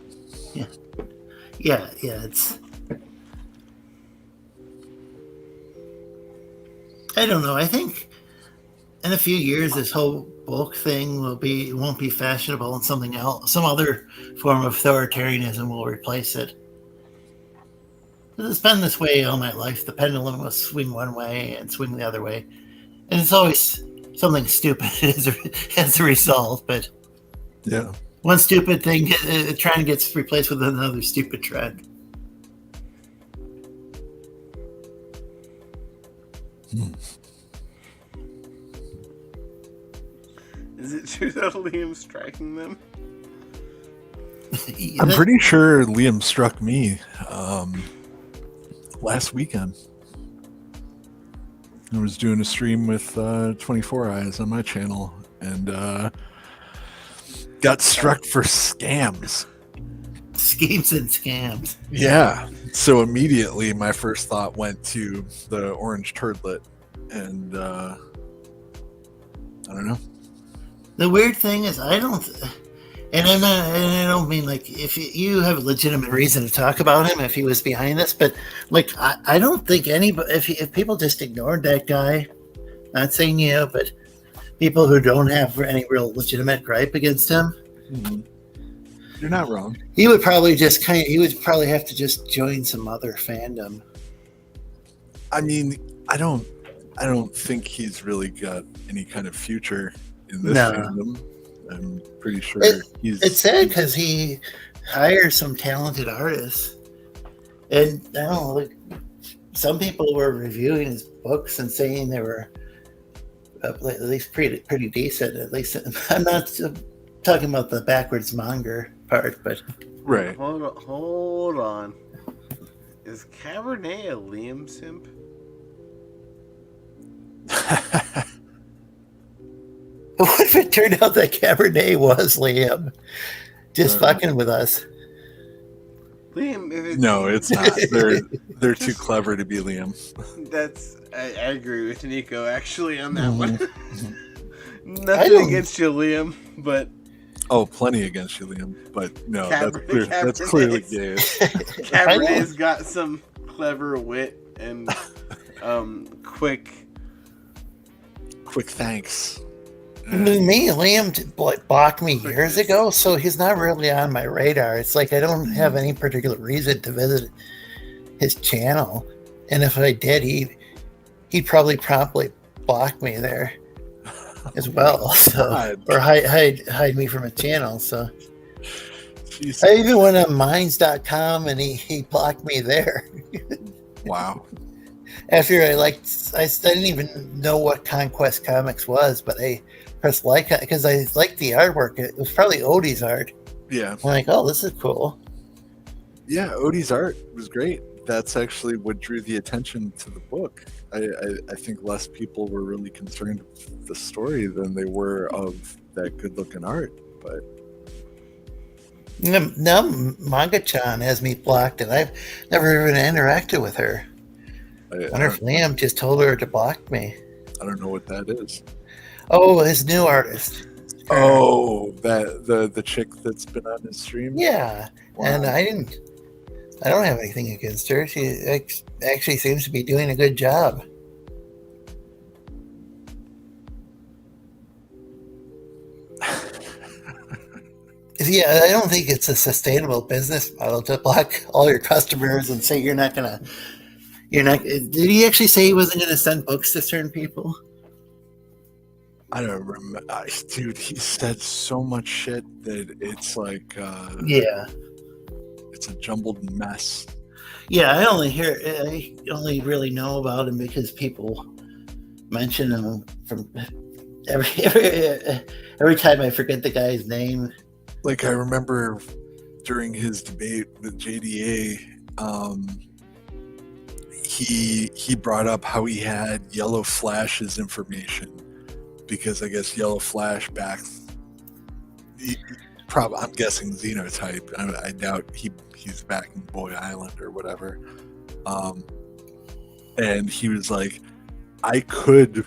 Yeah, it's. I don't know. I think in a few years, this whole woke thing won't be fashionable, and something else, some other form of authoritarianism will replace it. It's been this way all my life. The pendulum will swing one way and swing the other way, and it's always something stupid as a result. But yeah, one stupid thing trend gets replaced with another stupid trend. Is it true that Liam's striking them? I'm pretty sure Liam struck me last weekend. I was doing a stream with 24 Eyes on my channel and got struck for scams. Schemes and scams. Yeah. So immediately my first thought went to the orange turdlet, and I don't know. The weird thing is, I don't mean like if you have a legitimate reason to talk about him if he was behind this, but like I don't think anybody, if people just ignored that guy, not saying you, but people who don't have any real legitimate gripe against him, you're not wrong. He would probably have to just join some other fandom. I mean, I don't think he's really got any kind of future in this fandom. I'm pretty sure it's sad because he hires some talented artists, and I don't know, like, some people were reviewing his books and saying they were at least pretty decent. At least I'm not talking about the backwards monger part, but right. Hold on. Is Cabernet a Liam simp? What if it turned out that Cabernet was Liam? Just fucking with us. Liam, if it's, No, it's not. They're too clever to be Liam. I agree with Nico actually on that one. I Nothing don't- against you, Liam, but Oh, plenty against you, Liam. But no, that's Cabernet's- clearly gay. Cabernet's got some clever wit and quick thanks. Me and Liam blocked me years ago, so he's not really on my radar. It's like I don't have any particular reason to visit his channel, and if I did, he'd probably promptly block me there as well, so, or hide me from a channel. So I even went on Minds.com and he blocked me there. Wow. After I didn't even know what Conquest Comics was, but I pressed like because I liked the artwork. It was probably Odie's art. Yeah. I'm like, oh, this is cool. Yeah, Odie's art was great. That's actually what drew the attention to the book. I think less people were really concerned with the story than they were of that good-looking art. But Now Manga-chan has me blocked, and I've never even interacted with her. I wonder if Liam just told her to block me. I don't know what that is. Oh, his new artist. Oh, that the chick that's been on his stream. Yeah, Wow. and I don't have anything against her. She actually seems to be doing a good job. Yeah, I don't think it's a sustainable business model to block all your customers and say you're not. Did he actually say he wasn't gonna send books to certain people? I don't remember. Dude, he said so much shit that it's like Yeah. it's a jumbled mess. Yeah, I only really know about him because people mention him from every time I forget the guy's name. Like I remember during his debate with JDA, he brought up how he had Yellow Flash's information because I guess Yellow Flash backs. I'm guessing Xenotype. I doubt he's backing Boy Island or whatever. And he was like, I could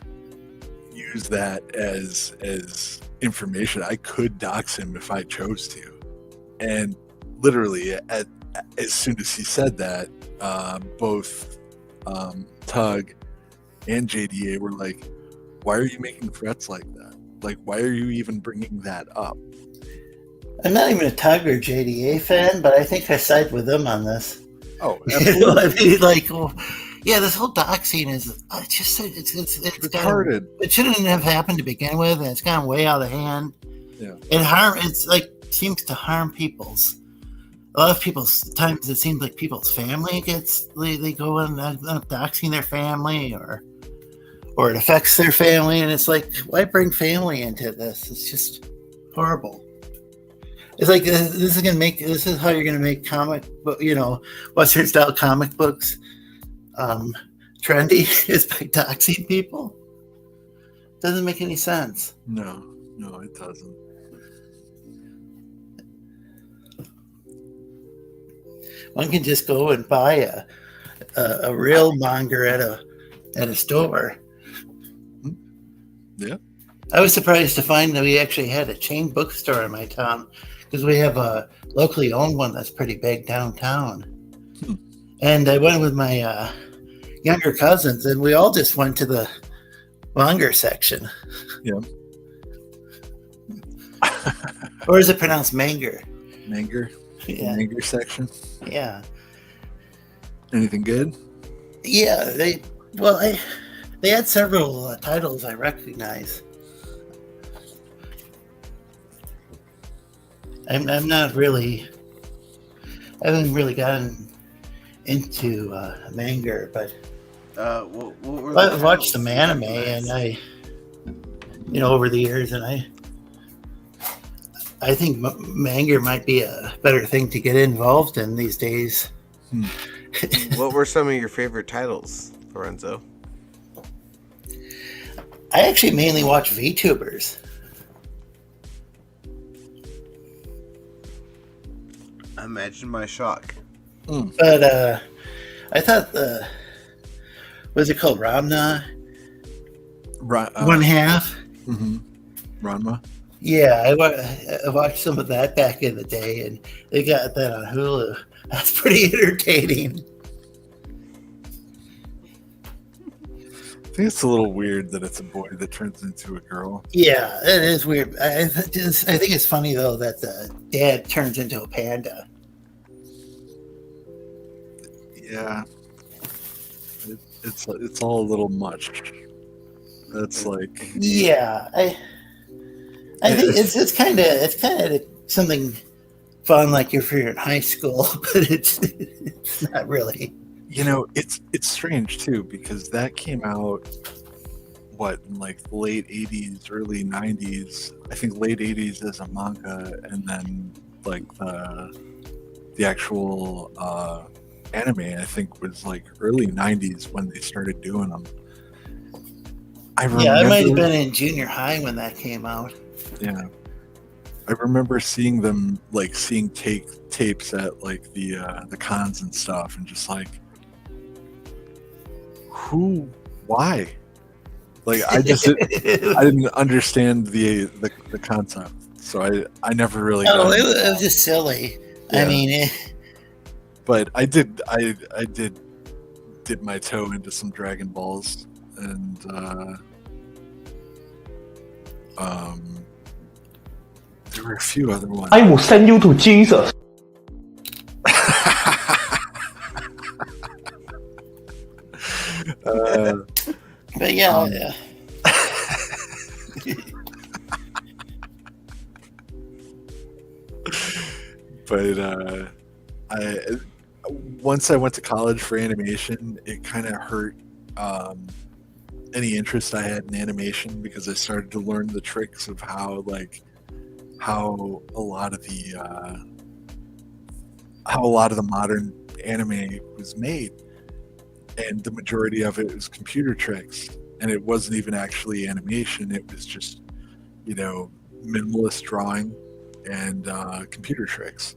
use that as information. I could dox him if I chose to. And literally, as soon as he said that, both Tug and JDA were like, why are you making threats like that? Like, why are you even bringing that up? I'm not even a Tug or JDA fan, but I think I side with them on this. Oh, you know, I mean, like, well, yeah, this whole doxing is it's retarded. It shouldn't have happened to begin with, and it's gone way out of hand. Yeah, it's like seems to harm a lot of people's times. It seems like people's family they go and end up doxing their family, or it affects their family, and it's like, why bring family into this? It's just horrible. It's like this is how you're gonna make Western style comic books trendy is by doxing people. Doesn't make any sense. No, it doesn't. One can just go and buy a real manga at a store. Yeah. I was surprised to find that we actually had a chain bookstore in my town, because we have a locally owned one that's pretty big downtown. And I went with my younger cousins, and we all just went to the manga section. Yeah. Or is it pronounced manger? Manger? Yeah. Manger section? Yeah. Anything good? Yeah, they had several titles I recognize. I haven't really gotten into manga, but what were I've watched some anime, and over the years, and I think manga might be a better thing to get involved in these days. What were some of your favorite titles, Lorenzo? I actually mainly watch VTubers. Imagine my shock. But I thought what's it called? Ramna? One half? Mm-hmm. Ranma? Yeah, I watched some of that back in the day, and they got that on Hulu. That's pretty entertaining. I think it's a little weird that it's a boy that turns into a girl. Yeah, it is weird. I think it's funny, though, that the dad turns into a panda. Yeah. It's all a little much. That's like... Yeah, I think it's kind of something fun, like if you're in high school, but it's not really. You know, it's strange too, because that came out in like the late 80s, early 90s. I think late 80s as a manga, and then like the actual anime I think was like early 90s when they started doing them. I might have been in junior high when that came out. Yeah. I remember seeing them, like seeing tapes at like the cons and stuff, and just like, why? Like I didn't understand the concept, so I never really. Oh, it was just silly. Yeah. I mean, but I did dip my toe into some Dragon Balls, and there were a few other ones. I will send you to Jesus. But yeah. But once I went to college for animation, it kind of hurt any interest I had in animation, because I started to learn the tricks of how a lot of the modern anime was made, and the majority of it was computer tricks, and it wasn't even actually animation. It was just, minimalist drawing and computer tricks.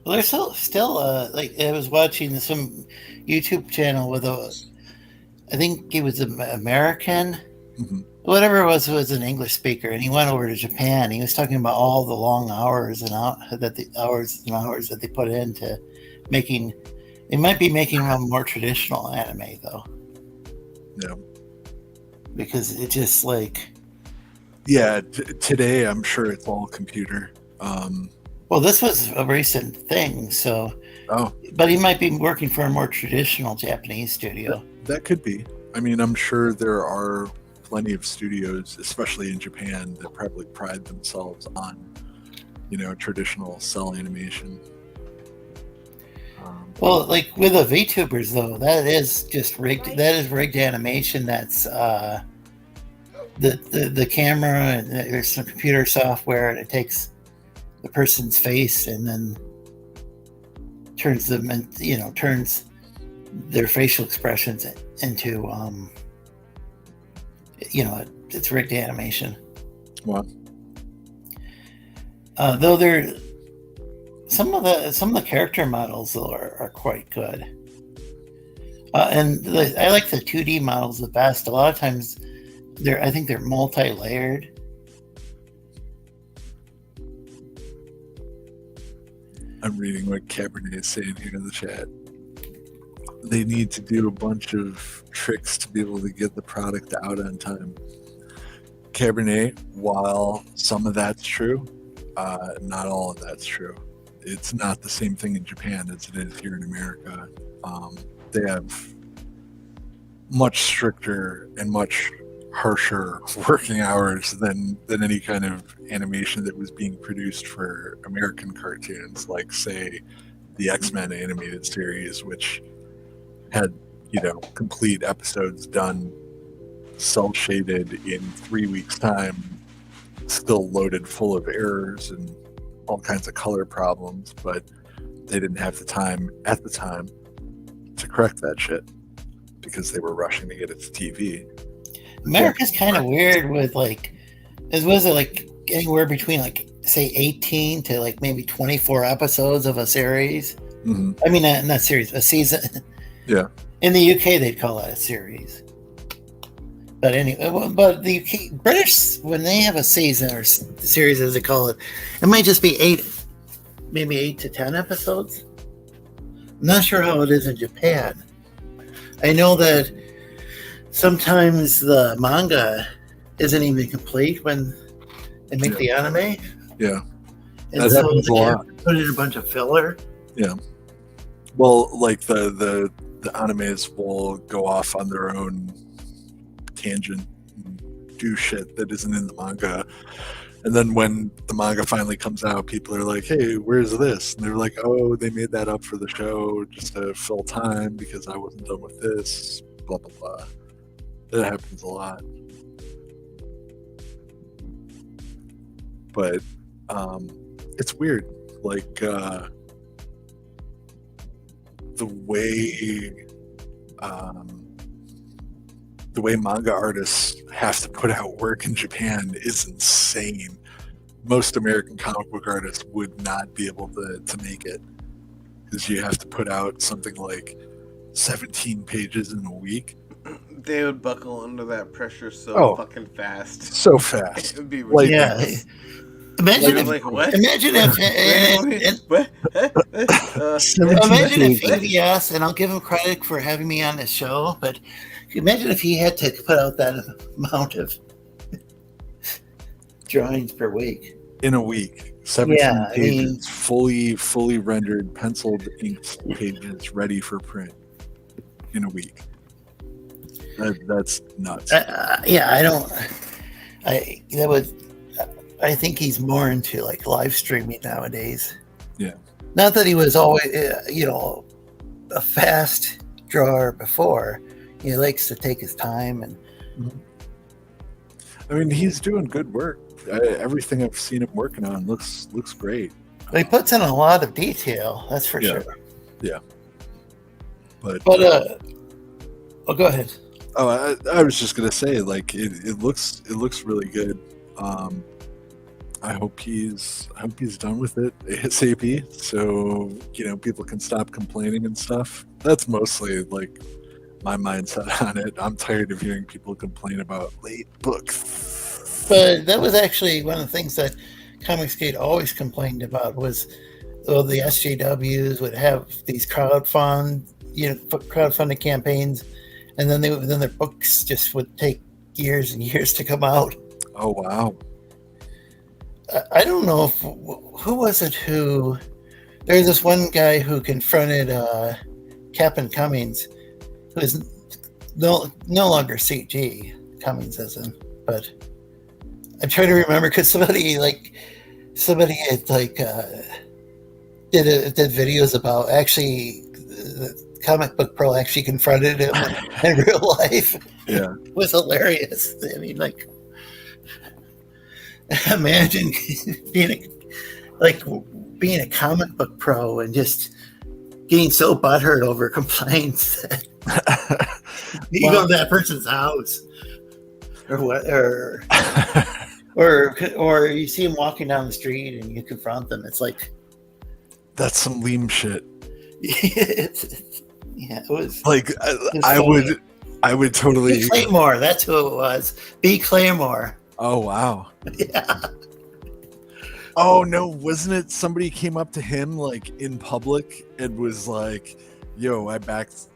Well, there's still like I was watching some YouTube channel with I think he was an American, whatever it was an English speaker, and he went over to Japan. He was talking about all the long hours and hours that they put into making. It might be making a more traditional anime, though. Yeah. Because it just like. Yeah, today I'm sure it's all computer. Well, this was a recent thing, so. Oh. But he might be working for a more traditional Japanese studio. That could be. I mean, I'm sure there are plenty of studios, especially in Japan, that probably pride themselves on, traditional cell animation. Well, like with the VTubers, though, that is just rigged. That is rigged animation. That's the camera, and there's some computer software, and it takes the person's face and then turns them, and turns their facial expressions into, it's rigged animation. What? Though some of the character models though are quite good, and I like the 2D models the best. A lot of times, I think they're multi-layered. I'm reading what Cabernet is saying here in the chat. They need to do a bunch of tricks to be able to get the product out on time. Cabernet, while some of that's true, not all of that's true. It's not the same thing in Japan as it is here in America. They have much stricter and much harsher working hours than any kind of animation that was being produced for American cartoons, like say the X-Men animated series, which had complete episodes done cell shaded in 3 weeks time, still loaded full of errors and all kinds of color problems, but they didn't have the time at the time to correct that shit because they were rushing to get it to TV. America's kind of weird with like, was it like anywhere between like say 18 to like maybe 24 episodes of a series. Mm-hmm. I mean, not series, a season. Yeah. In the UK, they'd call that a series. But anyway, but the UK, British, when they have a season or series, as they call it, it might just be 8 to 10 episodes. I'm not sure how it is in Japan. I know that sometimes the manga isn't even complete when they make the anime. Yeah. And That so happens a they lot. put in a bunch of filler. Yeah. Well, like the animes will go off on their own tangent and do shit that isn't in the manga. And then when the manga finally comes out, people are like, hey, where's this? And they're like, oh, they made that up for the show just to fill time because I wasn't done with this, blah, blah, blah. That happens a lot. But it's weird. Like, the way manga artists have to put out work in Japan is insane. Most American comic book artists would not be able to make it because you have to put out something like 17 pages in a week. They would buckle under that pressure so fucking fast. So fast. It would be Like, ridiculous. Imagine if, like, what? imagine if, imagine if EBS, and I'll give him credit for having me on the show, but imagine if he had to put out that amount of drawings per week. In a week. 17 Yeah, I pages, fully rendered, penciled inked pages ready for print in a week. That's nuts. I think he's more into like live streaming nowadays. Yeah. Not that he was always, a fast drawer before. He likes to take his time, and I mean, he's doing good work. Everything I've seen him working on looks great. he puts in a lot of detail. That's for sure. Yeah. But go ahead. Oh, I was just gonna say, like, it looks really good. I hope he's done with it ASAP, so people can stop complaining and stuff. That's mostly like my mindset on it. I'm tired of hearing people complain about late books. But that was actually one of the things that Comicsgate always complained about was, the SJWs would have these crowdfunding campaigns, and then their books just would take years and years to come out. Oh wow. I don't know who was it who. There's this one guy who confronted Captain Cummings, who is no longer CG. Cummings isn't, but I'm trying to remember because somebody had did videos about actually the Comic Book Pro actually confronted him in real life. Yeah, it was hilarious. I mean, like, imagine being a comic book pro and just getting so butthurt over complaints that you go to that person's house or you see him walking down the street and you confront them. It's like, that's some lame shit. It was like I would totally. B. Claymore, that's who it was. B. Claymore. Oh wow. Yeah. Oh no, wasn't it somebody came up to him like in public and was like, yo, I backed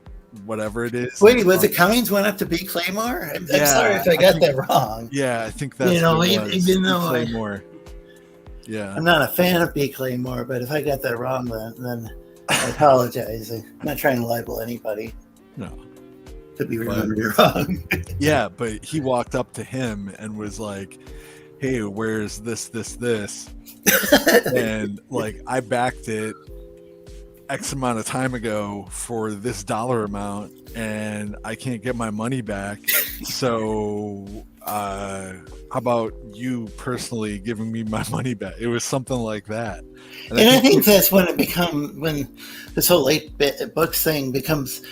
whatever it is. Wait, was it Cummings went up to B. Claymore? I'm sorry if I got that wrong. Yeah, I think that's even though Claymore. Yeah. I'm not a fan of B. Claymore, but if I got that wrong, then I apologize. I'm not trying to libel anybody. No. Could be remembered wrong. Yeah, but he walked up to him and was like, hey, where's this? And like, I backed it X amount of time ago for this dollar amount and I can't get my money back. So how about you personally giving me my money back? It was something like that. And I think that's when when this whole late books thing becomes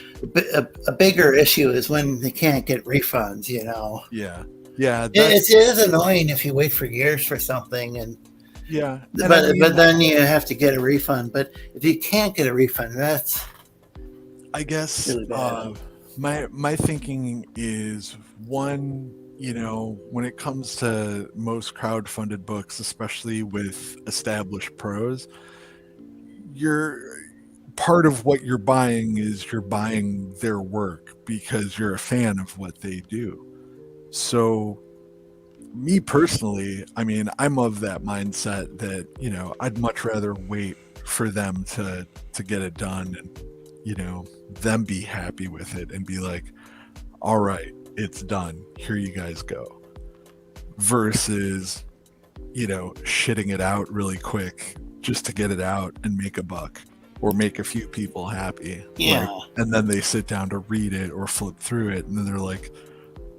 a bigger issue, is when they can't get refunds, Yeah. Yeah. It is annoying if you wait for years for something and Yeah, but then you have to get a refund. But if you can't get a refund, that's I guess really bad. my thinking is one, when it comes to most crowdfunded books, especially with established pros, you're part of what you're buying is you're buying their work because you're a fan of what they do. So me personally, I mean, I'm of that mindset that, I'd much rather wait for them to get it done and, them be happy with it and be like, all right, it's done. Here you guys go. Versus, shitting it out really quick just to get it out and make a buck or make a few people happy. Yeah. And then they sit down to read it or flip through it and then they're like,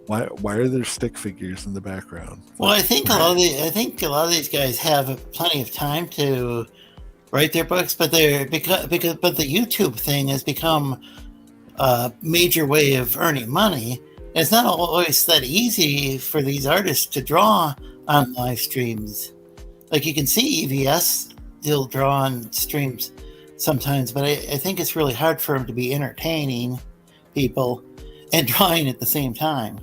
why are there stick figures in the background? Well, I think a lot of these guys have plenty of time to write their books, but the YouTube thing has become a major way of earning money. It's not always that easy for these artists to draw on live streams. Like you can see EVS, he'll draw on streams sometimes, but I think it's really hard for him to be entertaining people and drawing at the same time.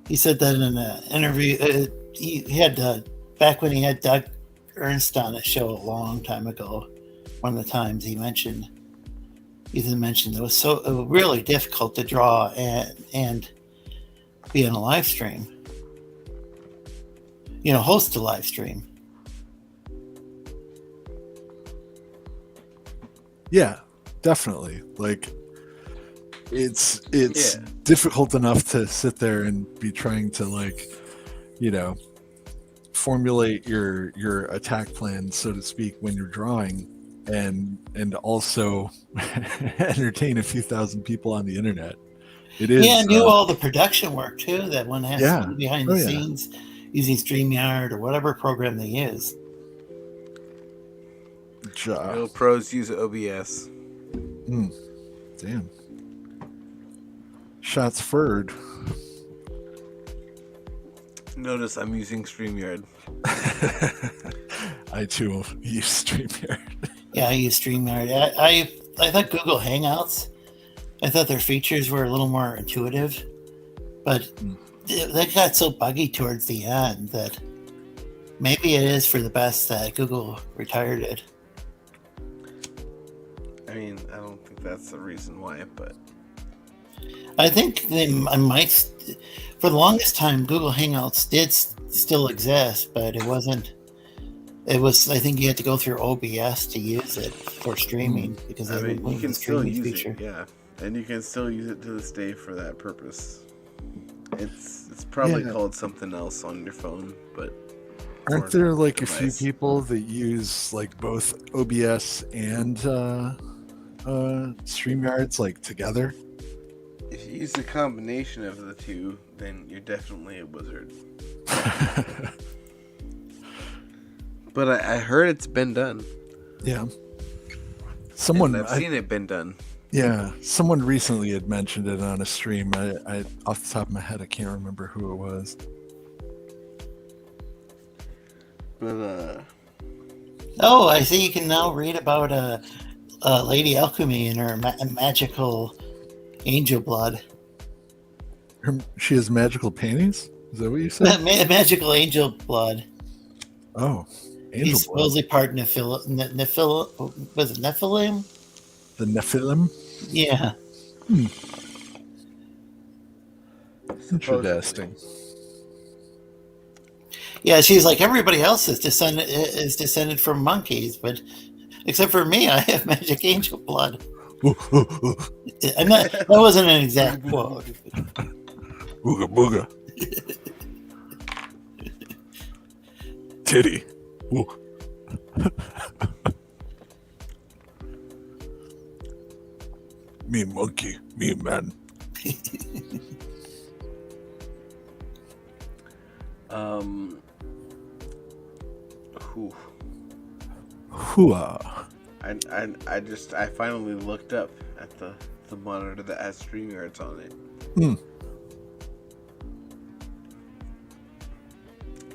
He said that in an interview. He had back when he had Doug Ernst on a show a long time ago. One of the times he mentioned it was so really difficult to draw and be on a live stream. Host a live stream. Yeah, definitely. Like it's difficult enough to sit there and be trying to formulate your attack plan, so to speak, when you're drawing and also entertain a few thousand people on the internet. It is and do all the production work too that one has to do behind the yeah. scenes using StreamYard or whatever program they use. Real pros use OBS. Damn. Shots fired. Notice I'm using StreamYard. I too use StreamYard. Yeah, I use StreamYard. I thought Google Hangouts, I thought their features were a little more intuitive, but they got so buggy towards the end that maybe it is for the best that Google retired it. I mean, I don't think that's the reason why, but I think they might. For the longest time, Google Hangouts did still exist, but it wasn't. It was. I think you had to go through OBS to use it for streaming because I mean, you can the still streaming use feature. it, yeah, and you can still use it to this day for that purpose. It's probably called something else on your phone, but aren't there like a few people that use like both OBS and StreamYards together? If you use a combination of the two, then you're definitely a wizard. But I heard it's been done. Yeah. I've seen it been done. Yeah, someone recently had mentioned it on a stream. I off the top of my head, I can't remember who it was. But Oh, I see. You can now read about Lady Alchemy and her magical angel blood. She has magical panties? Is that what you said? Magical angel blood. Oh, angel He's blood. supposedly part Nephilim. Was it Nephilim? The Nephilim? Yeah. Interesting. Yeah, she's like everybody else is descended from monkeys, but except for me, I have magic angel blood. That wasn't an exact quote. Booga booga. Titty. Ooh. Me monkey, me man. Hooah. I finally looked up at the monitor that has StreamYards on it.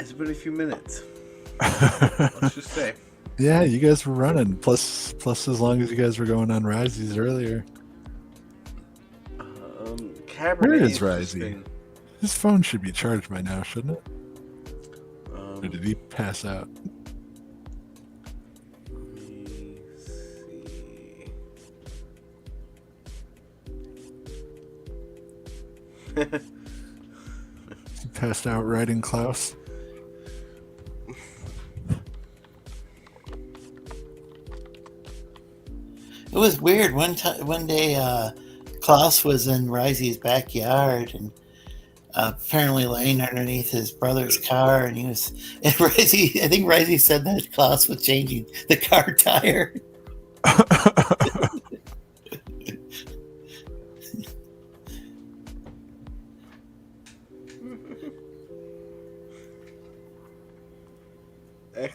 It's been a few minutes. Let's just say. Yeah, you guys were running. Plus, as long as you guys were going on Risey's earlier. Cabernet. Where is Risey? His phone should be charged by now, shouldn't it? Or did he pass out? He passed out riding Klaus. It was weird. One day, Klaus was in Risey's backyard and apparently laying underneath his brother's car, and I think Risey said that Klaus was changing the car tire.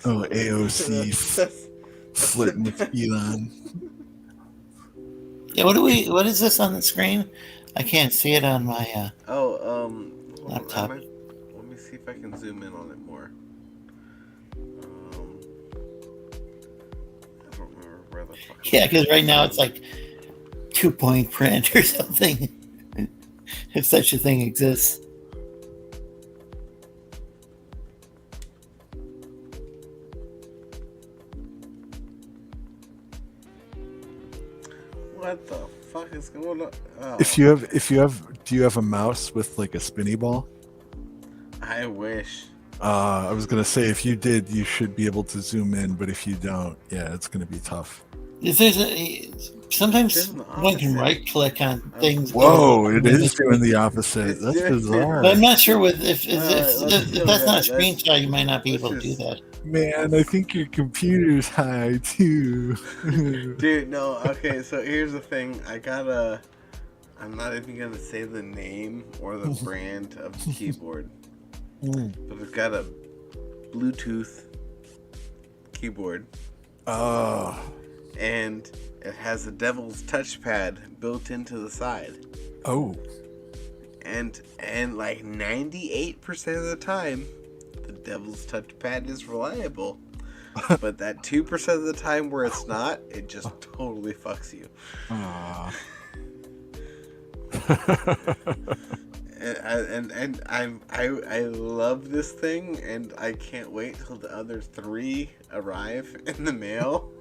Oh, AOC flirting with Elon. Yeah, what is this on the screen? I can't see it on my laptop. Let me see if I can zoom in on it more. I don't remember where the fuck. Yeah, because right now it's like 2-point print or something, if such a thing exists. What the fuck is going on? Oh. Do you have a mouse with like a spinny ball? I wish. I was gonna say if you did, you should be able to zoom in, but if you don't, yeah, it's gonna be tough. Sometimes one can right click on things. Whoa, it is doing the opposite. That's bizarre. But I'm not sure if that's not a screenshot, you might not be able to do that. Man, I think your computer's high too. Dude, no, okay, so here's the thing. I'm not even gonna say the name or the brand of the keyboard. But it's got a Bluetooth keyboard. Oh. And it has a devil's touchpad built into the side. Oh. And like 98% of the time, the devil's touchpad is reliable. But that 2% of the time where it's not, it just totally fucks you. And I love this thing, and I can't wait till the other 3 arrive in the mail.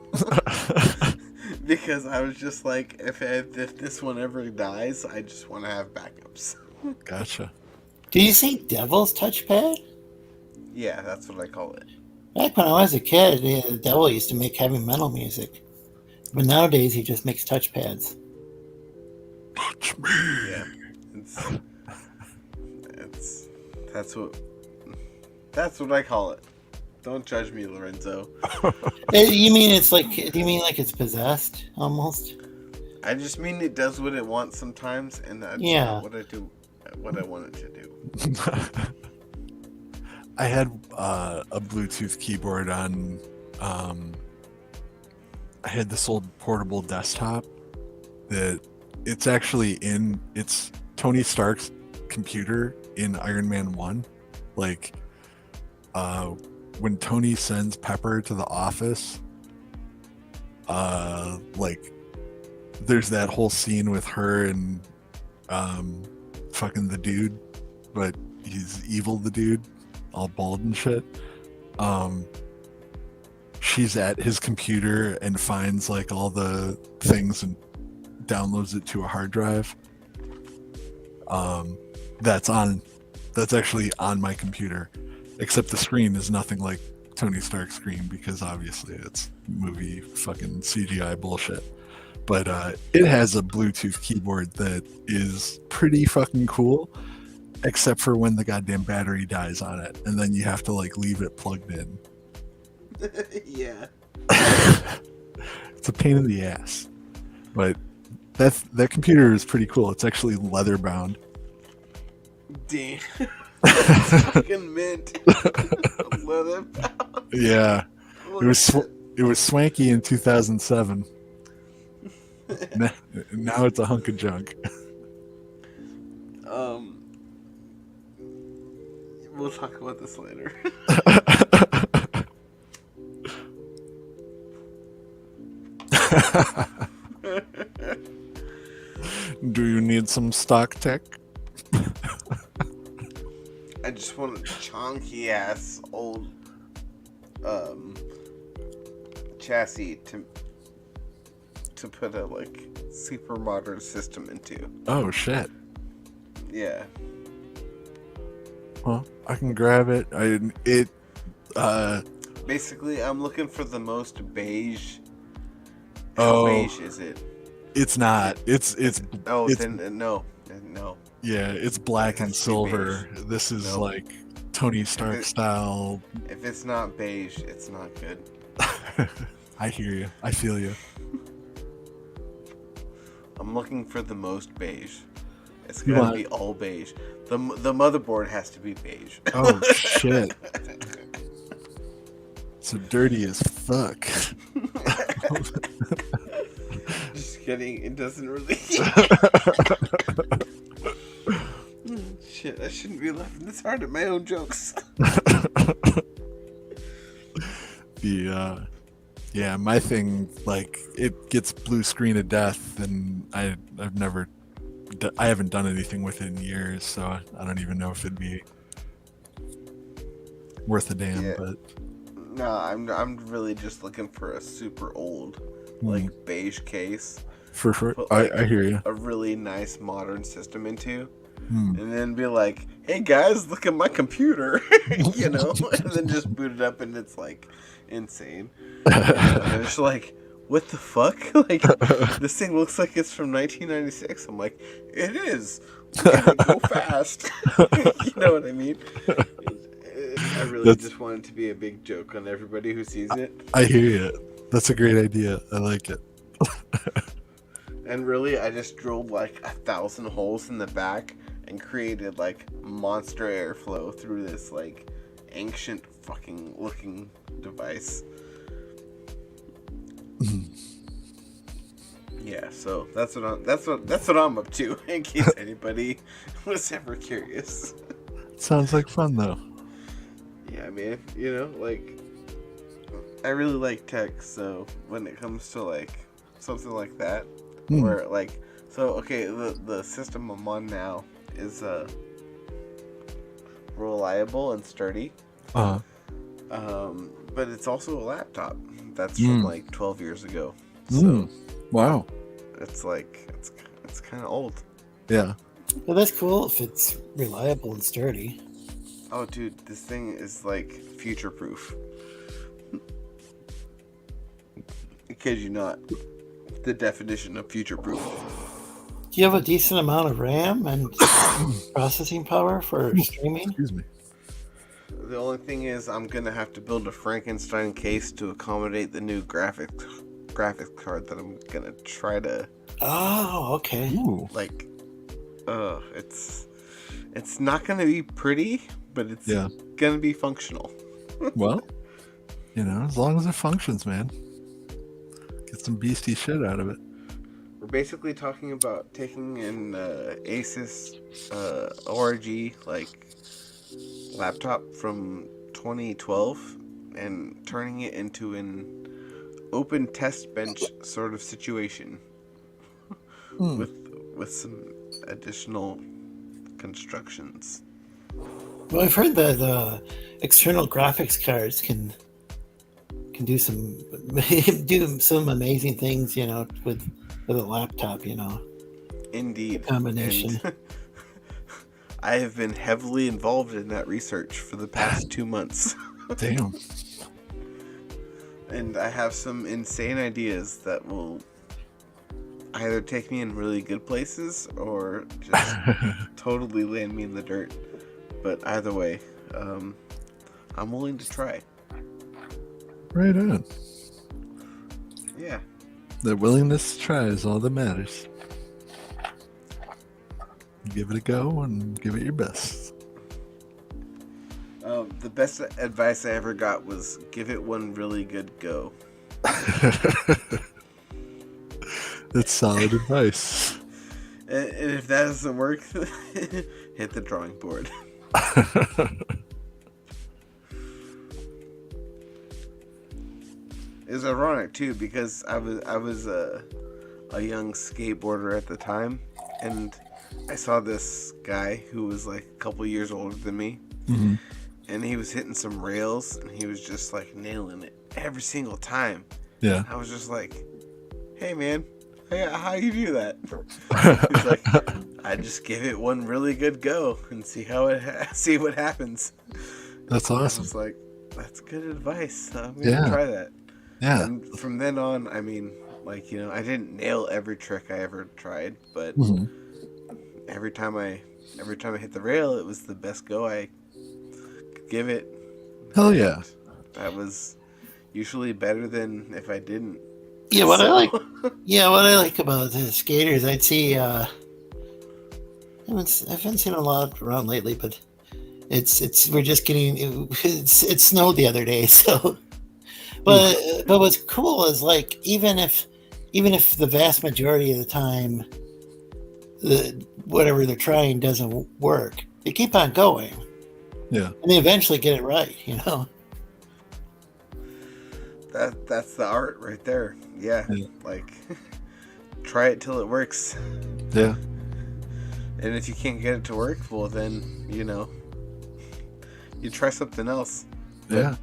Because I was just like, if this one ever dies, I just want to have backups. Gotcha. Do you say Devil's Touchpad? Yeah, that's what I call it. Back when I was a kid, the Devil used to make heavy metal music. But nowadays, he just makes touchpads. Touch me. Yeah. That's what I call it. Don't judge me, Lorenzo. You mean it's possessed almost? I just mean it does what it wants sometimes, and that's what I want it to do. I had a Bluetooth keyboard on. I had this old portable desktop that it's Tony Stark's computer in Iron Man 1. Like, when Tony sends Pepper to the office, like, there's that whole scene with her and fucking the dude, but he's evil, the dude, all bald and shit. She's at his computer and finds like all the things and downloads it to a hard drive. That's actually on my computer, except the screen is nothing like Tony Stark's screen because obviously it's movie fucking CGI bullshit. But it has a Bluetooth keyboard that is pretty fucking cool, except for when the goddamn battery dies on it, and then you have to like leave it plugged in. Yeah. It's a pain in the ass. But that computer is pretty cool. It's actually leather bound. Damn. That's fucking mint. Leather bound. Yeah. It was swanky in 2007. Now it's a hunk of junk. We'll talk about this later. Do you need some stock tech? I just want a chonky ass old chassis to put a like super modern system into. Oh shit. Yeah. Well, I can grab it. Basically, I'm looking for the most beige. Oh, How beige is it? It's not. It's Oh, it's, then no. yeah, it's black and silver. This is Nope. like Tony Stark style. If it's not beige, it's not good. I hear you. I feel you. I'm looking for the most beige. It's You gotta want- be all beige. The motherboard has to be beige. Oh shit. So dirty as fuck. Just kidding. It doesn't really. Shit, I shouldn't be laughing this hard at my own jokes. Yeah, my thing, like, it gets blue screen of death, and I haven't done anything with it in years, so I don't even know if it'd be worth a damn. Yeah. But No, I'm really just looking for a super old, like beige case. For sure, Put, like, I hear you. A really nice modern system into, Hmm. and then be like, "Hey guys, look at my computer," you know, and then just boot it up, and it's like insane. And it's like, what the fuck? Like, this thing looks like it's from 1996. I'm like, it is. We gotta go fast. You know what I mean? I really just want it to be a big joke on everybody who sees it. I hear you. That's a great idea. I like it. And really, I just drilled like 1,000 holes in the back and created like monster airflow through this like ancient fucking looking device. Yeah, so that's what I'm up to. In case anybody was ever curious. Sounds like fun though. Yeah, man. You know, like I really like tech, so when it comes to like something like that, where like okay, the system I'm on now is reliable and sturdy. Uh-huh. But it's also a laptop that's from like 12 years ago. So Wow. it's like it's kind of old. Yeah. Well, that's cool if it's reliable and sturdy. Oh, dude, this thing is like future proof. I kid you not. The definition of future proof. Do you have a decent amount of RAM and processing power for streaming? Excuse me. The only thing is, I'm gonna have to build a Frankenstein case to accommodate the new graphics card that I'm gonna try to. Oh, okay. Ooh. Like, it's not gonna be pretty, but it's gonna be functional. Well, you know, as long as it functions, man. Get some beastie shit out of it. We're basically talking about taking an Asus ORG like laptop from 2012 and turning it into an open test bench sort of situation with some additional constructions. Well, I've heard that external graphics cards can do some amazing things, you know, with a laptop, you know. Indeed. Combination. And I have been heavily involved in that research for the past 2 months. Damn. And I have some insane ideas that will either take me in really good places or just totally land me in the dirt. But either way, I'm willing to try. Right on. Yeah. The willingness to try is all that matters. Give it a go and give it your best. The best advice I ever got was give it one really good go. That's solid advice. And if that doesn't work, hit the drawing board. was ironic too because I was a young skateboarder at the time, and I saw this guy who was like a couple years older than me, and he was hitting some rails, and he was just like nailing it every single time. Yeah. I was just like, "Hey man, how you do that?" He's like, "I just give it one really good go and see see what happens." That's awesome. I was like, "That's good advice. I'm gonna try that." Yeah. And from then on, I mean, like, you know, I didn't nail every trick I ever tried, but every time I hit the rail, it was the best go I could give it. Hell yeah. That was usually better than if I didn't. Yeah, what I like about the skaters, I'd see. I haven't seen a lot around lately, but we're just getting. It snowed the other day, so. But what's cool is like even if the vast majority of the time, whatever they're trying doesn't work, they keep on going. Yeah. And they eventually get it right, you know. That's the art right there. Yeah. Like try it till it works. Yeah. And if you can't get it to work, well then, you know, you try something else. Yeah.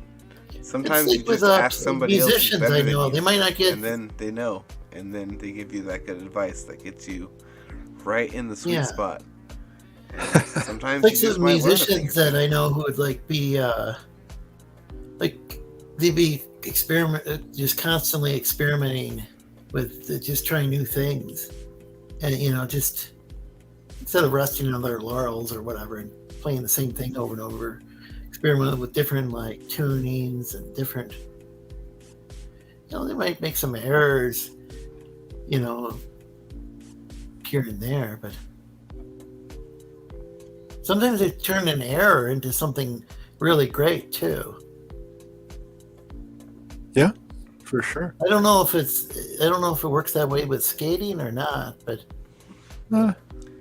Sometimes like you just with, ask somebody else who's musicians better I than know, you, they might not get- and then they know, and then they give you that good advice that gets you right in the sweet Yeah. spot. And sometimes Like you just some might learn a thing or musicians that I know who would like be like they'd be just constantly experimenting with just trying new things, and you know, just instead of resting on their laurels or whatever and playing the same thing over and over, experiment with different like tunings and different, you know, they might make some errors, you know, here and there, but sometimes they turn an error into something really great too. Yeah, for sure. I don't know if it works that way with skating or not, but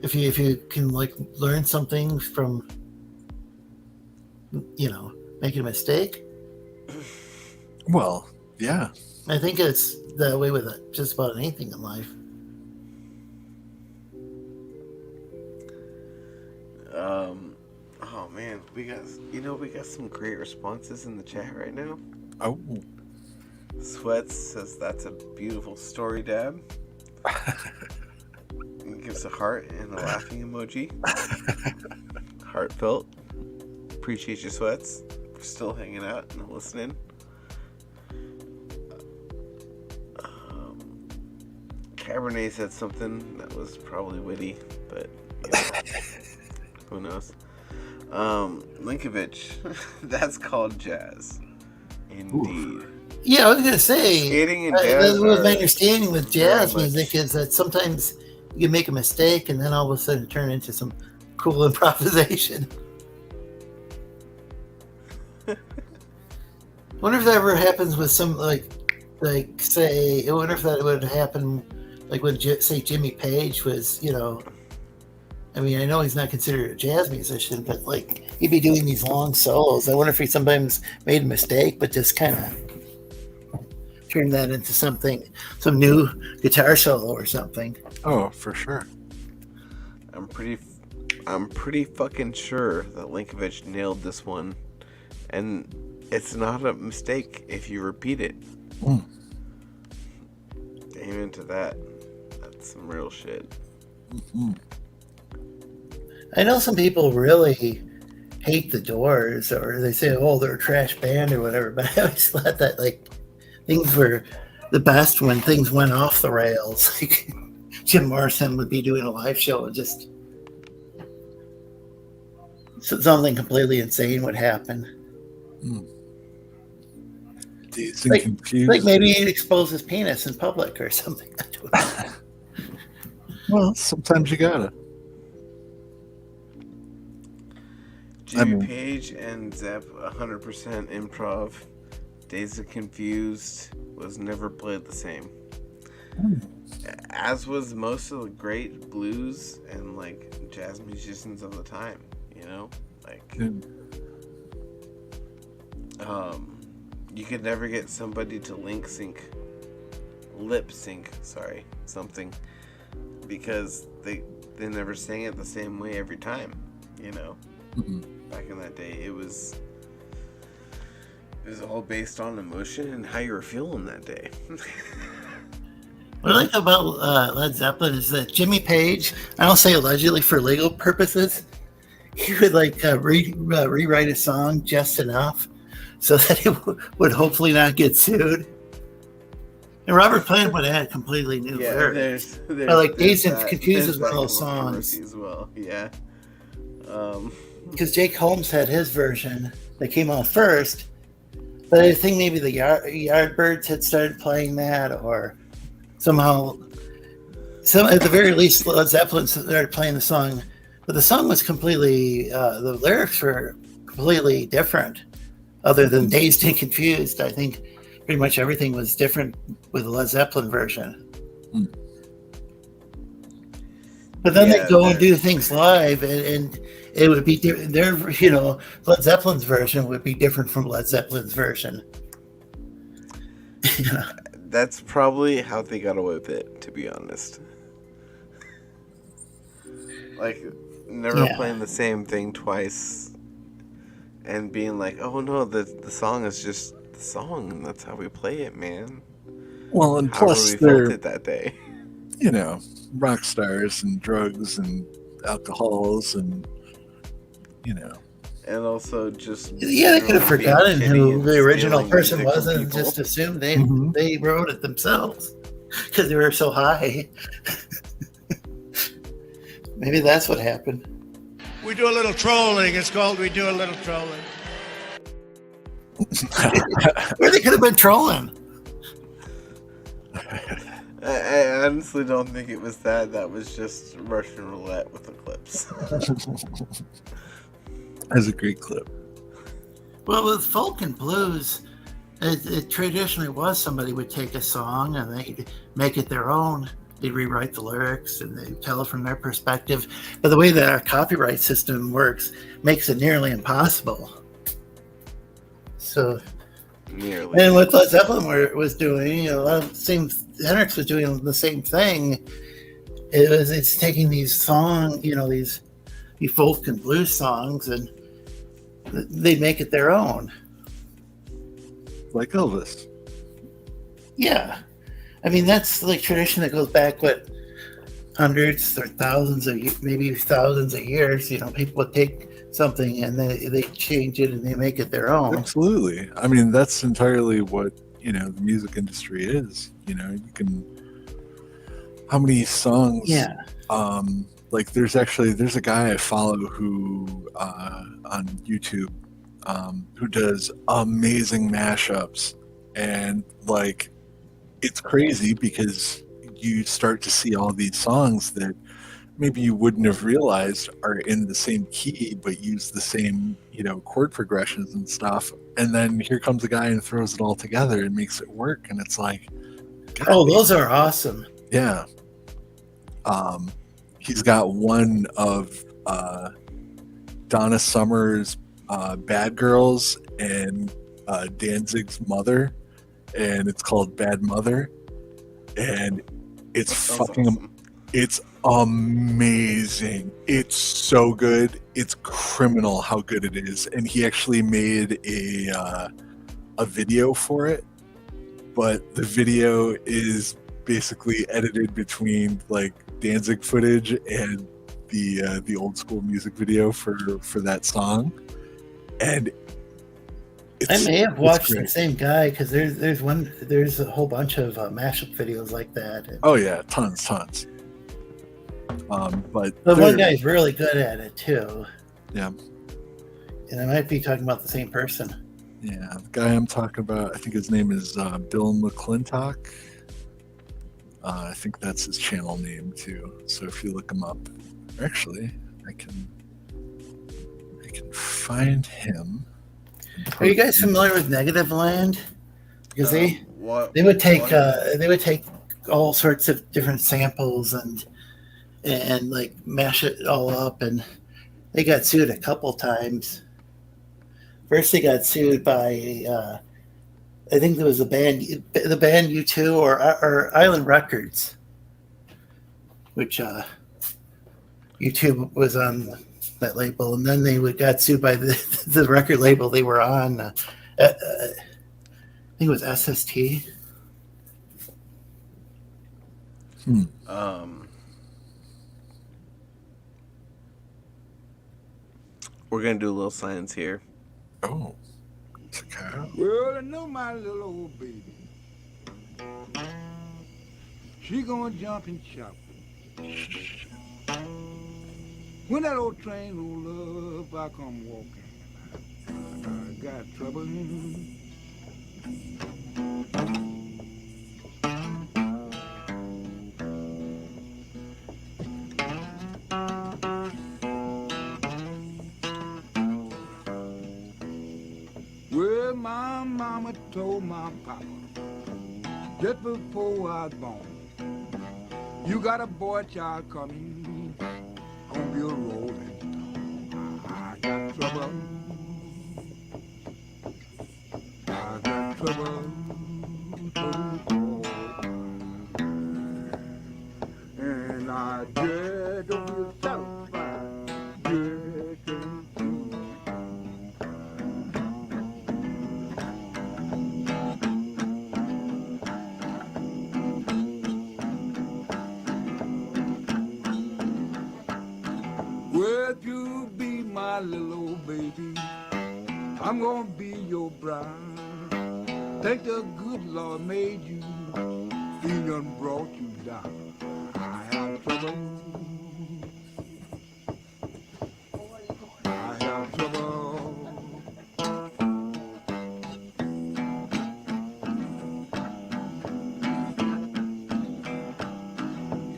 if you can like learn something from, you know, making a mistake. Well, yeah. I think it's that way with just about anything in life. Oh man, we got some great responses in the chat right now. Oh. Sweats says that's a beautiful story, Dab. He gives a heart and a laughing emoji. Heartfelt. Appreciate you, Sweats, for still hanging out and listening. Cabernet said something that was probably witty, but you know, who knows? Linkovich, that's called jazz. Indeed. Yeah, I was gonna say skating and jazz. That was my understanding with jazz very much- music is that sometimes you can make a mistake and then all of a sudden turn into some cool improvisation. Wonder if that ever happens with some like say. I wonder if that would happen like when say Jimmy Page was, you know. I mean, I know he's not considered a jazz musician, but like he'd be doing these long solos. I wonder if he sometimes made a mistake, but just kind of turned that into some new guitar solo or something. Oh, for sure. I'm pretty fucking sure that Linkovich nailed this one, and it's not a mistake if you repeat it. Amen to that. That's some real shit. I know some people really hate the Doors, or they say, "Oh, they're a trash band" or whatever. But I always thought that like things were the best when things went off the rails. Like Jim Morrison would be doing a live show and just something completely insane would happen. Dazed and confused. Like maybe he'd expose his penis in public or something. Well, sometimes you gotta. Jimmy Page and Zepp 100% improv. Dazed and Confused was never played the same. As was most of the great blues and like jazz musicians of the time, you know? Like you could never get somebody to lip sync, something, because they never sang it the same way every time, you know. Back in that day, it was all based on emotion and how you were feeling that day. What I like about Led Zeppelin is that Jimmy Page, I don't say allegedly for legal purposes, he would rewrite a song just enough so that it would hopefully not get sued. And Robert Plant would add completely new lyrics. Like Dazed and Confused is one of those songs. As well. Yeah. Because Jake Holmes had his version that came out first, but I think maybe the Yardbirds had started playing that, or somehow, at the very least, Led Zeppelin started playing the song, but the song was completely, the lyrics were completely different, other than Dazed and Confused. I think pretty much everything was different with the Led Zeppelin version. But then they go and do things live, and it would be their, Led Zeppelin's version would be different from Led Zeppelin's version. That's probably how they got away with it, to be honest. Like, never playing the same thing twice and being like, oh no, the song is just the song, and that's how we play it, man. Well, and however plus we they're, felt it that day. Rock stars and drugs and alcohols and, And also just... Yeah, they could have forgotten who the original person was and just assumed they wrote it themselves because they were so high. Maybe that's what happened. We do a little trolling. It's called We Do a Little Trolling. Where they could have been trolling. I honestly don't think it was that. That was just Russian roulette with the clips. That's a great clip. Well, with folk and blues, it traditionally was somebody would take a song and they'd make it their own. They'd rewrite the lyrics and they'd tell it from their perspective. But the way that our copyright system works makes it nearly impossible. So, and what Led Zeppelin was doing, Hendrix was doing the same thing. It's taking these songs, these folk and blues songs, and they make it their own. Like Elvis. Yeah. I mean, that's like tradition that goes back, hundreds or thousands of, maybe thousands of years. People would take something and they change it and they make it their own. Absolutely. I mean, that's entirely what, the music industry is. You can, how many songs? Yeah. Like there's a guy I follow who on YouTube who does amazing mashups, and like it's crazy because you start to see all these songs that maybe you wouldn't have realized are in the same key but use the same chord progressions and stuff, and then here comes a guy and throws it all together and makes it work, and it's like, oh, those are awesome. Yeah. He's got one of Donna Summer's Bad Girls and Danzig's Mother, and it's called Bad Mother, and it's fucking awesome. It's amazing. It's so good. It's criminal how good it is. And he actually made a video for it, but the video is basically edited between like Danzig footage and the old school music video for that song. And I may have watched the same guy because there's a whole bunch of mashup videos like that. Oh yeah, tons. But the one guy's really good at it too. Yeah. And I might be talking about the same person. Yeah, the guy I'm talking about, I think his name is Bill McClintock. I think that's his channel name too. So if you look him up, actually, I can find him. Are you guys familiar with Negative Land? Because they would take all sorts of different samples and like mash it all up, and they got sued a couple times. First, they got sued by I think there was the band U2 or Island Records, which YouTube was on that label, and then they got sued by the record label they were on. I think it was SST. We're gonna do a little science here. Oh, it's a cow. Well, I know my little old baby. She gonna jump and shout. When that old train roll up, I come walking. I got trouble. Well, my mama told my papa just before I was born, you got a boy child coming, gonna be a rolling stone. I got trouble. I got trouble. And I just don't feel satisfied. Just can't well, you be my little old baby. I'm gonna be your bride. Thank the good Lord made you. He done brought you down. I have trouble. I have trouble.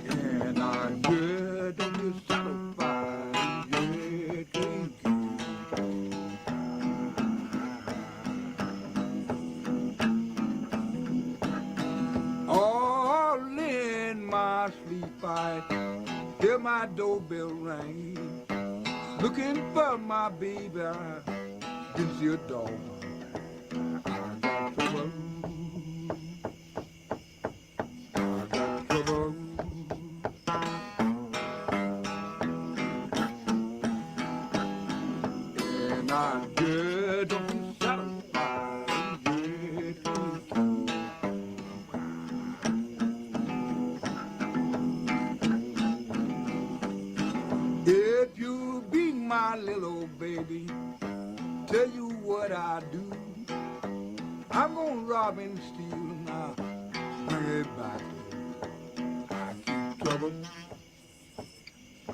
And I just don't get satisfied. Yeah, can't all in my sleep I hear my doorbell ring. Looking for my baby, I didn't see a dog. I got trouble. I got trouble. And I just don't feel satisfied. Yeah, if you be my little old baby, tell you what I do. I'm gonna rob and steal and I'll bring it back to you. I keep trouble.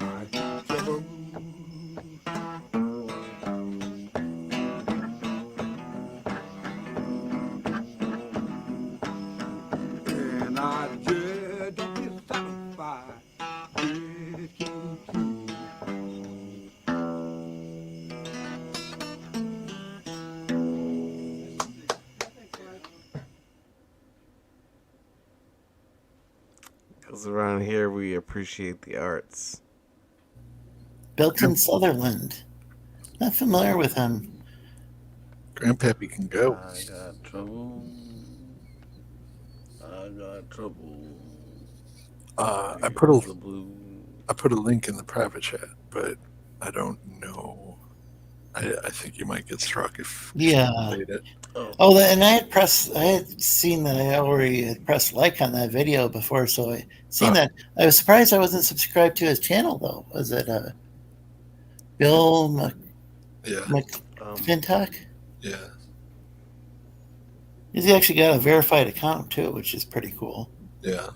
I keep trouble. And I just don't get satisfied. Just can't keep. Because around here we appreciate the arts. Belton Sutherland. Not familiar with him. Grandpappy can go. I got trouble. I got trouble. I put a link in the private chat, but I don't know. I think you might get struck if Yeah. you played it. Oh, and I had seen that I already had pressed like on that video before, so I seen that. I was surprised I wasn't subscribed to his channel though. Was it Bill McFintock? Yeah. He's actually got a verified account too, which is pretty cool. Yeah.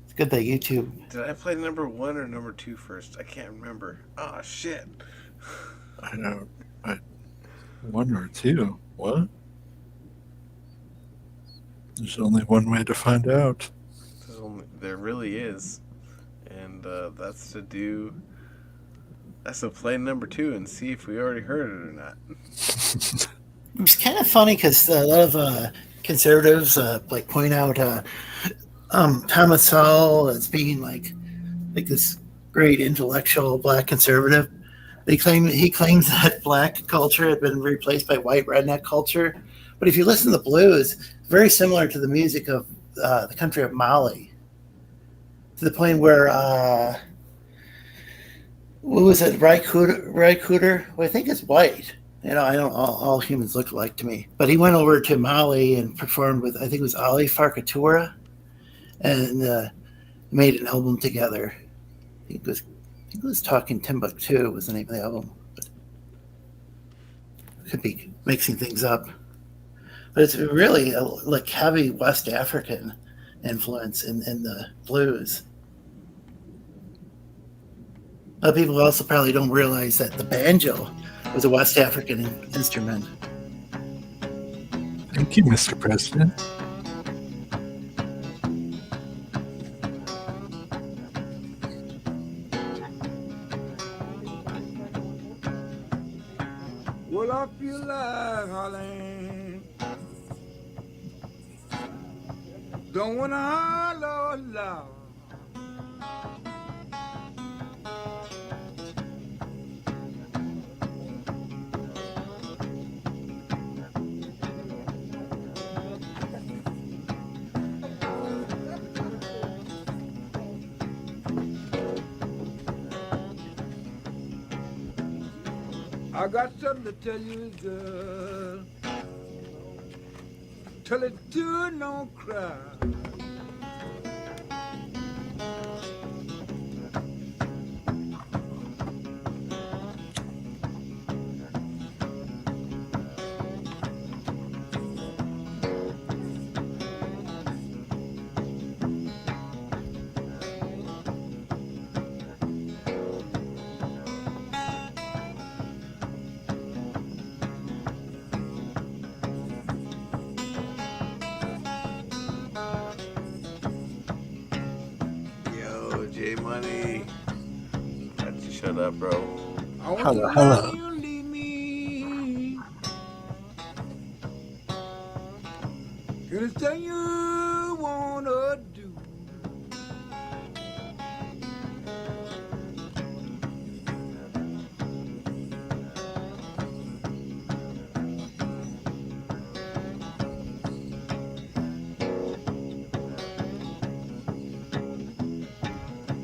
It's good that YouTube. Did I play number 1 or number 2 first? I can't remember. Oh shit. I don't. 1 or 2. What? There's only one way to find out. There really is. And that's to play number 2 and see if we already heard it or not. It's kind of funny because a lot of conservatives like point out Thomas Sowell as being like this great intellectual black conservative, He claims that black culture had been replaced by white redneck culture. But if you listen to the blues, very similar to the music of the country of Mali, to the point where what was it, Ry Cooder? Well, I think it's white. I don't. All humans look alike to me. But he went over to Mali and performed with, I think it was Ali Farkatura, and made an album together. I think it was Talking Timbuktu was the name of the album. But could be mixing things up. But it's really like heavy West African influence in the blues. People also probably don't realize that the banjo was a West African instrument. Thank you, Mr. President. Well, I feel like hollering. Don't wanna holler loud. I got something to tell you, girl. Tell it to no cry. Money. Got you shut up, bro. Hello. You leave me. Anything you wanna do.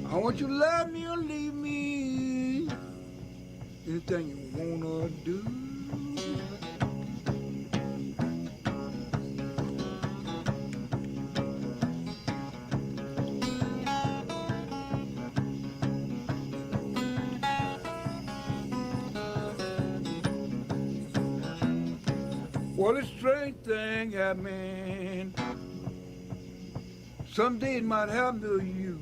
I want you to love me or leave me. Anything you wanna do. What a strange thing happened. Someday it might happen to you.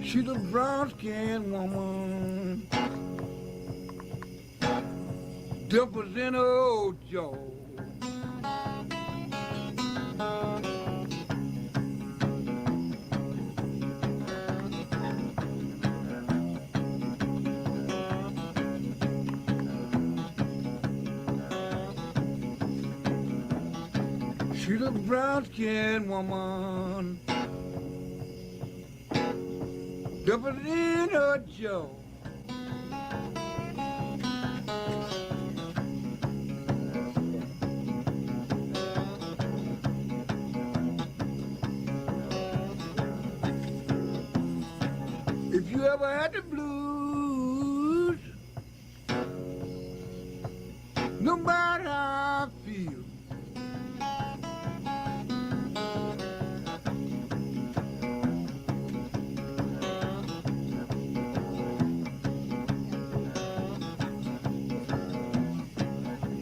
She's a brown-skinned woman, dimples in her old jaw. She's a brown-skinned woman, dimples in her jaw. If you ever had the blues, no matter how I feel,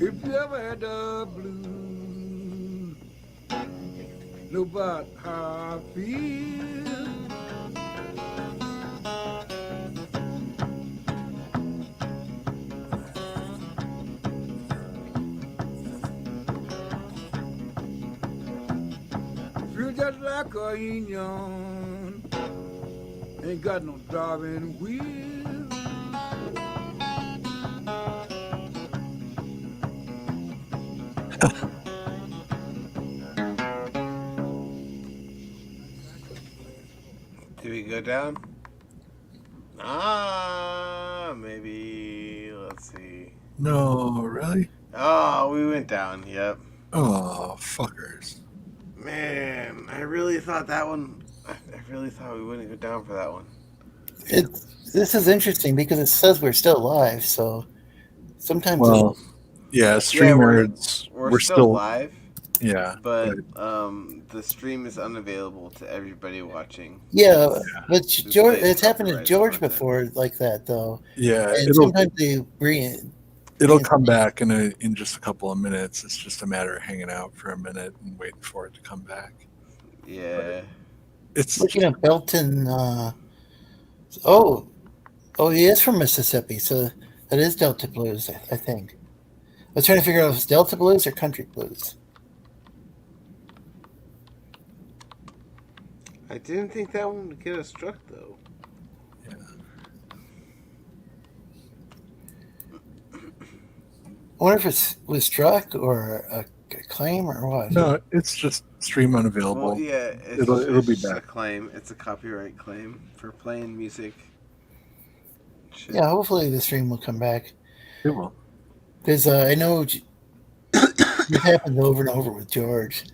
if you ever had the blues, no matter how I feel. Feel just like a young Ain't got no driving wheel. Do we go down? Maybe. Let's see. No, really? Oh, we went down. Yep. Oh, fuckers. Man, I really thought that one. I really thought we wouldn't go down for that one. This is interesting because it says we're still live, so sometimes. Well, yeah, streamers. We're still live. Yeah, but the stream is unavailable to everybody watching. Yeah, but George, it's happened to George before like that, though. Yeah, and sometimes they bring. It'll come back in just a couple of minutes. It's just a matter of hanging out for a minute and waiting for it to come back. Yeah, It's looking at Belton. Oh, he is from Mississippi, so that is Delta Blues, I think. I was trying to figure out if it's Delta Blues or Country Blues. I didn't think that one would get us struck though. Yeah. I wonder if it was struck or a claim or what. No, it's just stream unavailable. Well, yeah, it'll be just back. A claim. It's a copyright claim for playing music. Shit. Yeah, hopefully the stream will come back. It will. Because I know it happens over and over with George,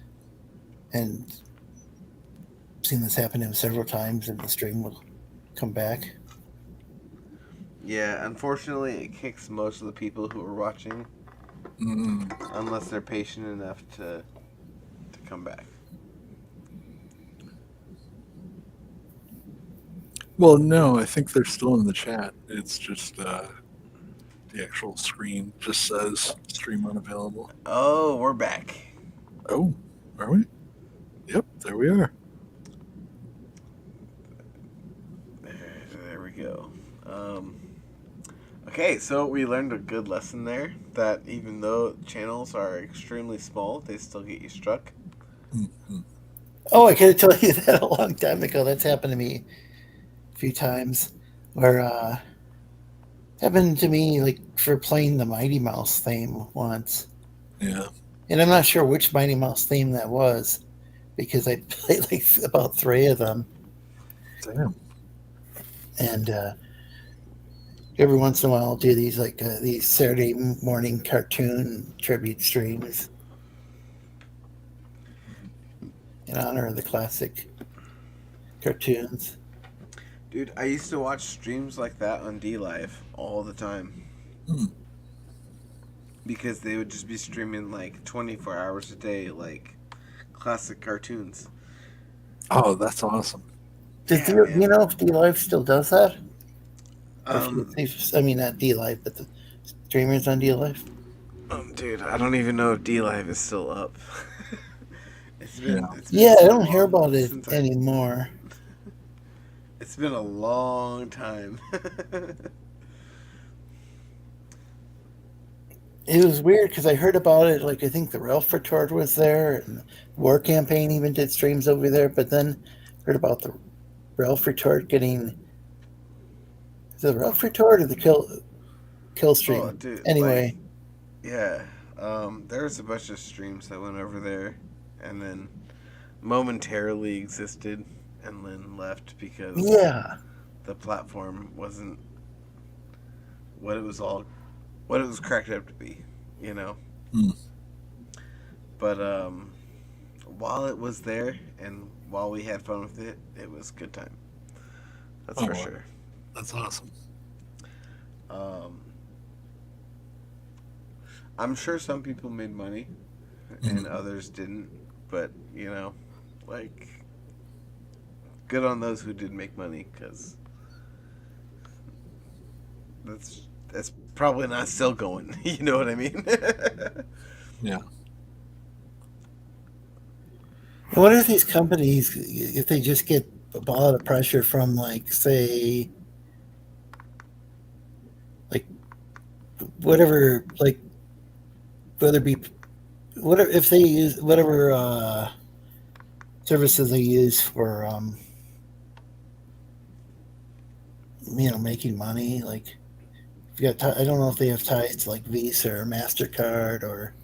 and I've seen this happen to him several times, and the stream will come back. Yeah, unfortunately, it kicks most of the people who are watching, unless they're patient enough to come back. Well, no, I think they're still in the chat. It's just the actual screen just says stream unavailable. Oh, we're back. Oh, are we? Yep, there we are. There we go. Okay, so we learned a good lesson there, that even though channels are extremely small, they still get you struck. Mm-hmm. Oh, I could have told you that a long time ago. That's happened to me a few times. Where happened to me like for playing the Mighty Mouse theme once. Yeah. And I'm not sure which Mighty Mouse theme that was, because I played like about 3 of them. Damn. And every once in a while I'll do these like these Saturday morning cartoon tribute streams in honor of the classic cartoons. Dude, I used to watch streams like that on DLive all the time. Because they would just be streaming like 24 hours a day, like classic cartoons. Oh, that's awesome. Do you know if DLive still does that? I mean, not DLive, but the streamers on DLive. Dude, I don't even know if DLive is still up. It's been I don't hear about it anymore. It's been a long time. It was weird because I heard about it. Like, I think the Ralph Retort was there, and the War Campaign even did streams over there. But then heard about the Ralph Retort getting the Ralph Retort or the kill stream. Oh, dude, anyway, there's a bunch of streams that went over there, and then momentarily existed, and then left because the platform wasn't what it was cracked up to be, you know. But while it was there and while we had fun with it, it was a good time. That's for sure. That's awesome. I'm sure some people made money and others didn't, but you know, like, good on those who did make money, because that's probably not still going. You know what I mean? Yeah. I wonder if these companies, if they just get a lot of pressure from, like, say, like, whatever, like, whether it be, whatever, if they use whatever services they use for making money. Like, if you got, I don't know if they have ties to like Visa or MasterCard or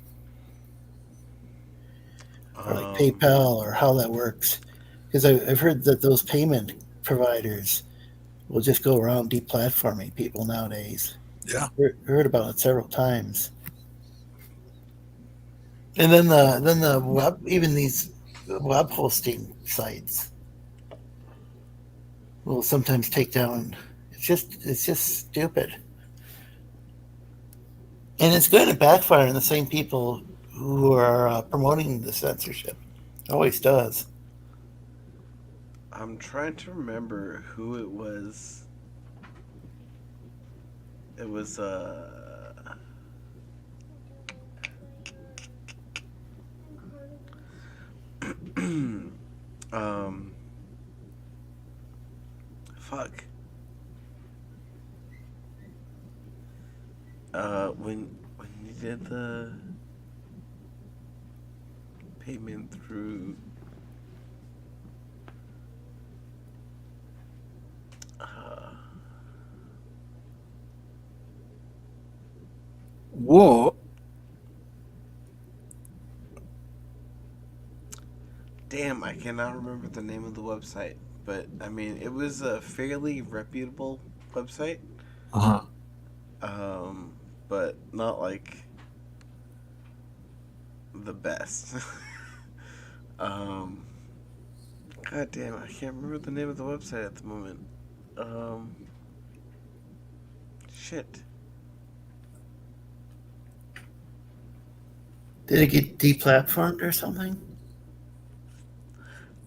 like PayPal or how that works. Because I've heard that those payment providers will just go around deplatforming people nowadays. Yeah. Heard about it several times. And then the web, even these web hosting sites will sometimes take down. It's just stupid, and it's going to backfire on the same people who are promoting the censorship. It always does. I'm trying to remember who it was. It was fuck. When you did the payment through What? Damn, I cannot remember the name of the website, but I mean, it was a fairly reputable website. But not like the best. God damn, I can't remember the name of the website at the moment. Shit. Did it get deplatformed or something?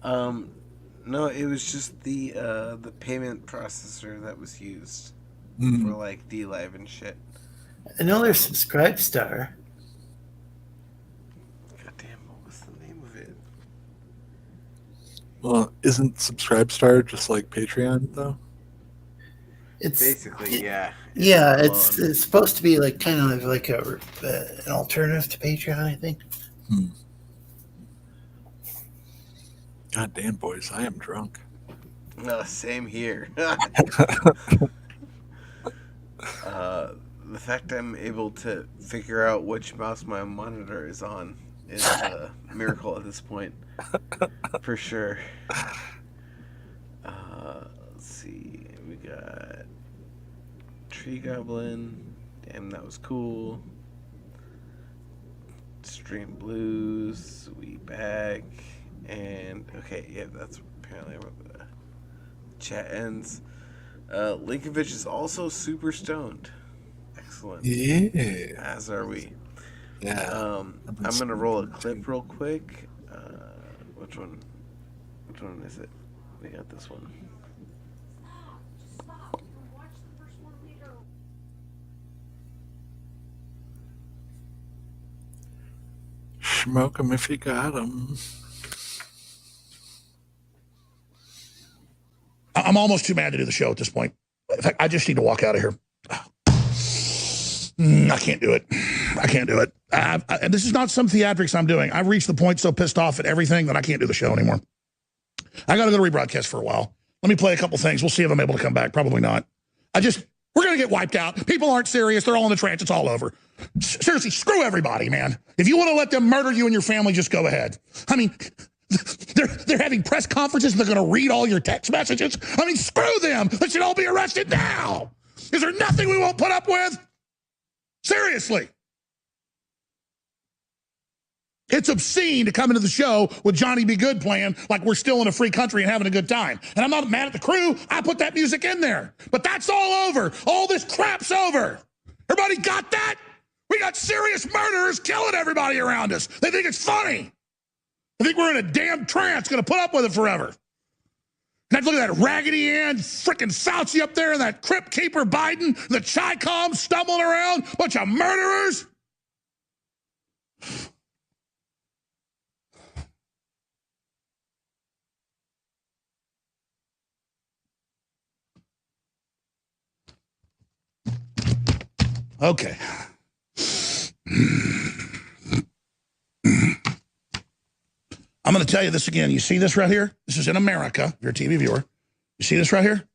No, it was just the payment processor that was used for like DLive and shit. I know there's Subscribestar. God damn, what was the name of it? Well, isn't Subscribestar just like Patreon though? It's basically it's supposed to be like kind of like an alternative to Patreon, I think. God damn, boys, I am drunk. No, same here. The fact I'm able to figure out which mouse my monitor is on is a miracle at this point, for sure. Let's see, we got Tree Goblin. Damn, that was cool. Stream Blues, We Back, and okay, yeah, that's apparently where the chat ends. Linkovich is also super stoned. Excellent. Yeah. As are we. Yeah. I'm gonna roll a clip real quick. Which one? Which one is it? We got this one. Smoke 'em if you got 'em. I'm almost too mad to do the show at this point. In fact, I just need to walk out of here. I can't do it. I can't do it. And this is not some theatrics I'm doing. I've reached the point so pissed off at everything that I can't do the show anymore. I got to go to rebroadcast for a while. Let me play a couple things. We'll see if I'm able to come back. Probably not. We're going to get wiped out. People aren't serious. They're all in the trance. It's all over. Seriously, screw everybody, man. If you want to let them murder you and your family, just go ahead. I mean, they're having press conferences and they're going to read all your text messages. I mean, screw them. They should all be arrested now. Is there nothing we won't put up with? Seriously. It's obscene to come into the show with Johnny B. Good playing like we're still in a free country and having a good time. And I'm not mad at the crew. I put that music in there. But that's all over. All this crap's over. Everybody got that? We got serious murderers killing everybody around us. They think it's funny. They think we're in a damn trance, going to put up with it forever. And look at that Raggedy Ann, frickin' Fauci up there, and that Crypt Keeper Biden, the Chi-Com stumbling around, bunch of murderers. Okay. I'm going to tell you this again. You see this right here? This is in America. If you're a TV viewer. You see this right here?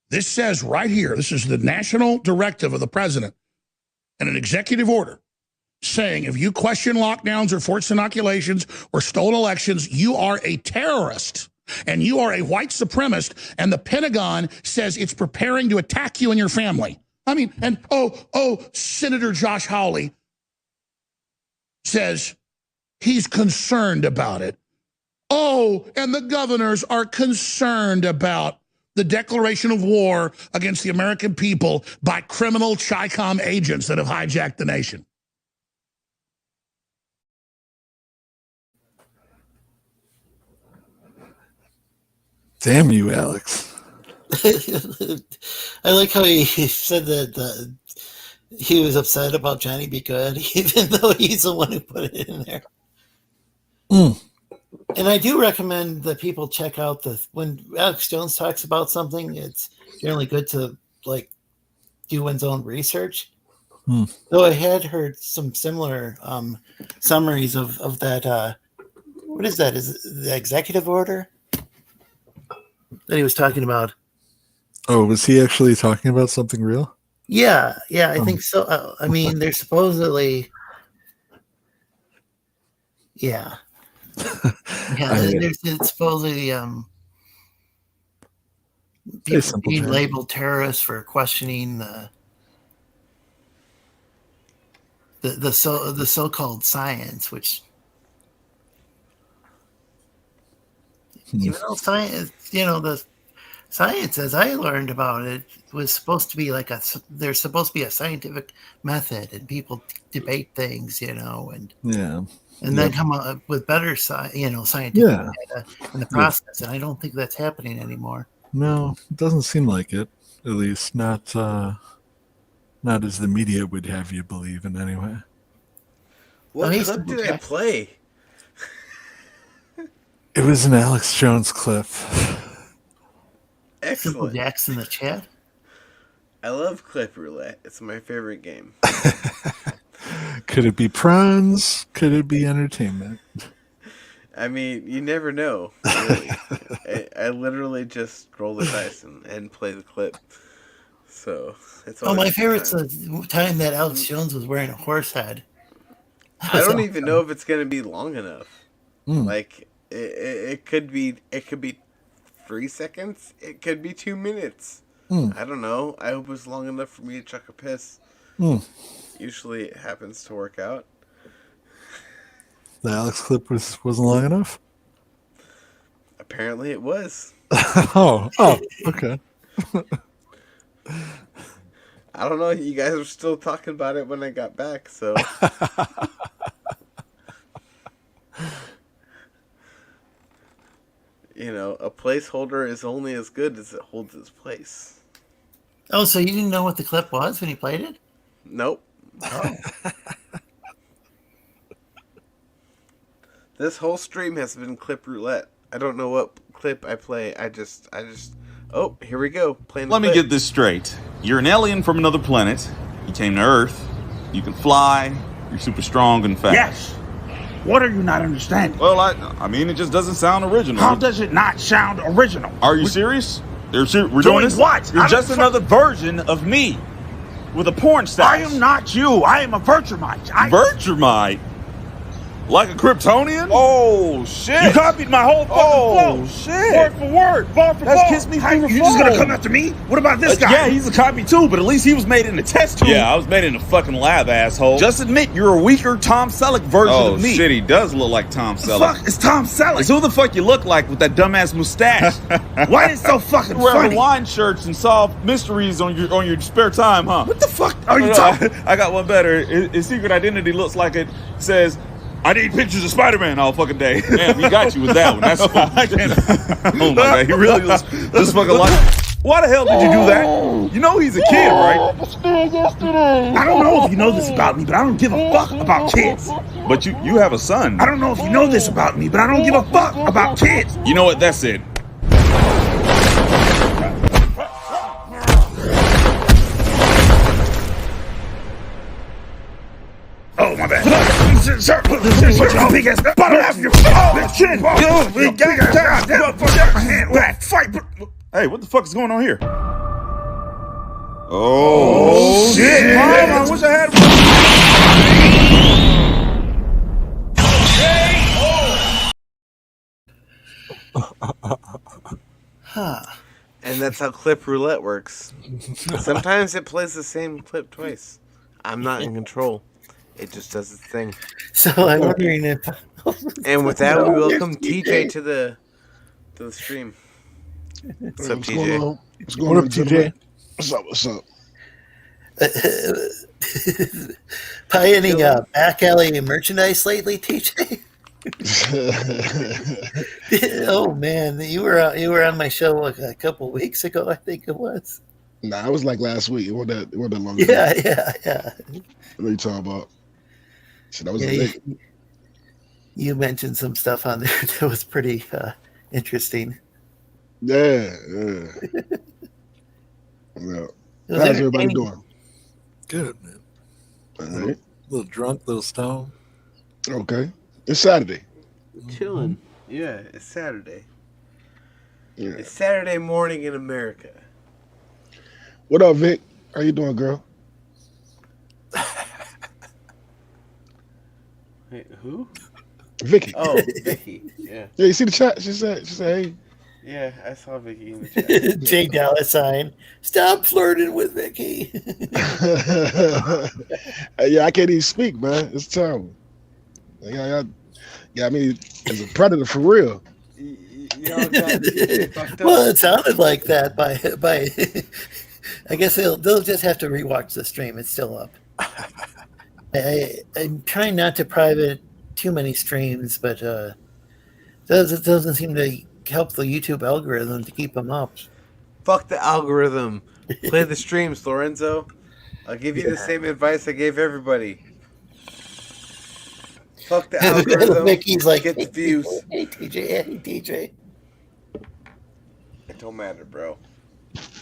This says right here, this is the national directive of the president and an executive order saying if you question lockdowns or forced inoculations or stolen elections, you are a terrorist and you are a white supremacist, and the Pentagon says it's preparing to attack you and your family. I mean, and Senator Josh Hawley says he's concerned about it. Oh, and the governors are concerned about the declaration of war against the American people by criminal Chi-Com agents that have hijacked the nation. Damn you, Alex. I like how he said that he was upset about Johnny Be Good, even though he's the one who put it in there. And I do recommend that people check out when Alex Jones talks about something, it's generally good to like do one's own research. Though I had heard some similar summaries of that. What is that? Is it the executive order that he was talking about? Oh, was he actually talking about something real? Yeah, I think so. I mean, they're supposedly, yeah. There's supposedly people being labeled terrorists for questioning the so-called science, which even though science, the science, as I learned about it, was supposed to be there's supposed to be a scientific method, and people debate things, and then come up with better scientific data in the process. And I don't think that's happening anymore. No, it doesn't seem like it. At least not as the media would have you believe in anyway. What clip did I play? It was an Alex Jones clip. Excellent. Jack's in the chat. I love Clip Roulette. It's my favorite game. Could it be prawns? Could it be entertainment? I mean, you never know. Really. I literally just roll the dice and play the clip. So it's my favorite's the time that Alex Jones was wearing a horse head. I don't even know if it's gonna be long enough. Like it could be 3 seconds. It could be 2 minutes. I don't know. I hope it's long enough for me to chuck a piss. Usually it happens to work out. The Alex clip wasn't long enough? Apparently it was. Oh, okay. I don't know. You guys were still talking about it when I got back, so. A placeholder is only as good as it holds its place. Oh, so you didn't know what the clip was when you played it? Nope. Oh. This whole stream has been clip roulette. I don't know what clip I play. I just. Oh, here we go. Let me get this straight. You're an alien from another planet. You came to Earth. You can fly. You're super strong and fast. Yes. What are you not understanding? Well, I mean, it just doesn't sound original. How does it not sound original? Are you serious? We're doing doing this? what? You're just another version of me with a porn stash. I am not you. I am a Virtumite. Virtumite? Like a Kryptonian? Oh, shit. You copied my whole fucking flow. Shit. Word for word. Ball for ball. That's Kiss Me Through the You just Phone. gonna come after me? What about this guy? Yeah, he's a copy too, but at least he was made in a test tube. Yeah, I was made in a fucking lab, asshole. Just admit you're a weaker Tom Selleck version of me. Oh, shit, he does look like Tom Selleck. Fuck, it's Tom Selleck. So who the fuck you look like with that dumbass mustache? Why is it so fucking You wear funny? Hawaiian shirts and solve mysteries on your spare time, huh? What the fuck are you talking? I got one better. His secret identity looks like it says, I need pictures of Spider-Man all fucking day. Damn, he got you with that one. That's oh my god, he really was just fucking like. Why the hell did you do that? You know he's a kid, right? I don't know if you know this about me, but I don't give a fuck about kids. But you have a son. I don't know if you know this about me, but I don't give a fuck about kids. You know what? That's it. Oh, my bad. Sir, put your big ass butter off your chin. Hey, what the fuck is going on here? Oh, shit! Mom, I wish I had Huh. And that's how clip roulette works. Sometimes it plays the same clip twice. I'm not in control. It just does its thing. So I'm wondering if. And with that, we No, there's welcome TJ to the stream. What's up, What's TJ? going on? What's going What on, up, gentlemen? TJ? What's up? What's up? Buy any back alley merchandise lately, TJ? Oh man, you were on my show like a couple weeks ago, I think it was. Nah, it was like last week. It wasn't that long Yeah, ago. yeah. What are you talking about? Shit, that was Yeah, late. you mentioned some stuff on there that was pretty interesting. Yeah. How's everybody doing? Good, man. All right. Little drunk, little stoned. Okay. It's Saturday. Chilling. Yeah, it's Saturday. Yeah. It's Saturday morning in America. What up, Vic? How you doing, girl? Wait, who? Vicky. Oh, Vicky. Yeah. Yeah, you see the chat? She said, hey. Yeah, I saw Vicky in the chat. J Dollar sign. Stop flirting with Vicky. Yeah, I can't even speak, man. It's terrible. Yeah, I mean, as a predator for real. Well, it sounded like that by I guess they'll just have to rewatch the stream. It's still up. I'm trying not to private too many streams, but it doesn't seem to help the YouTube algorithm to keep them up. Fuck the algorithm. Play the streams, Lorenzo. I'll give you the same advice I gave everybody. Fuck the algorithm. Vicky's like, get the views. Hey TJ, hey TJ. It don't matter, bro.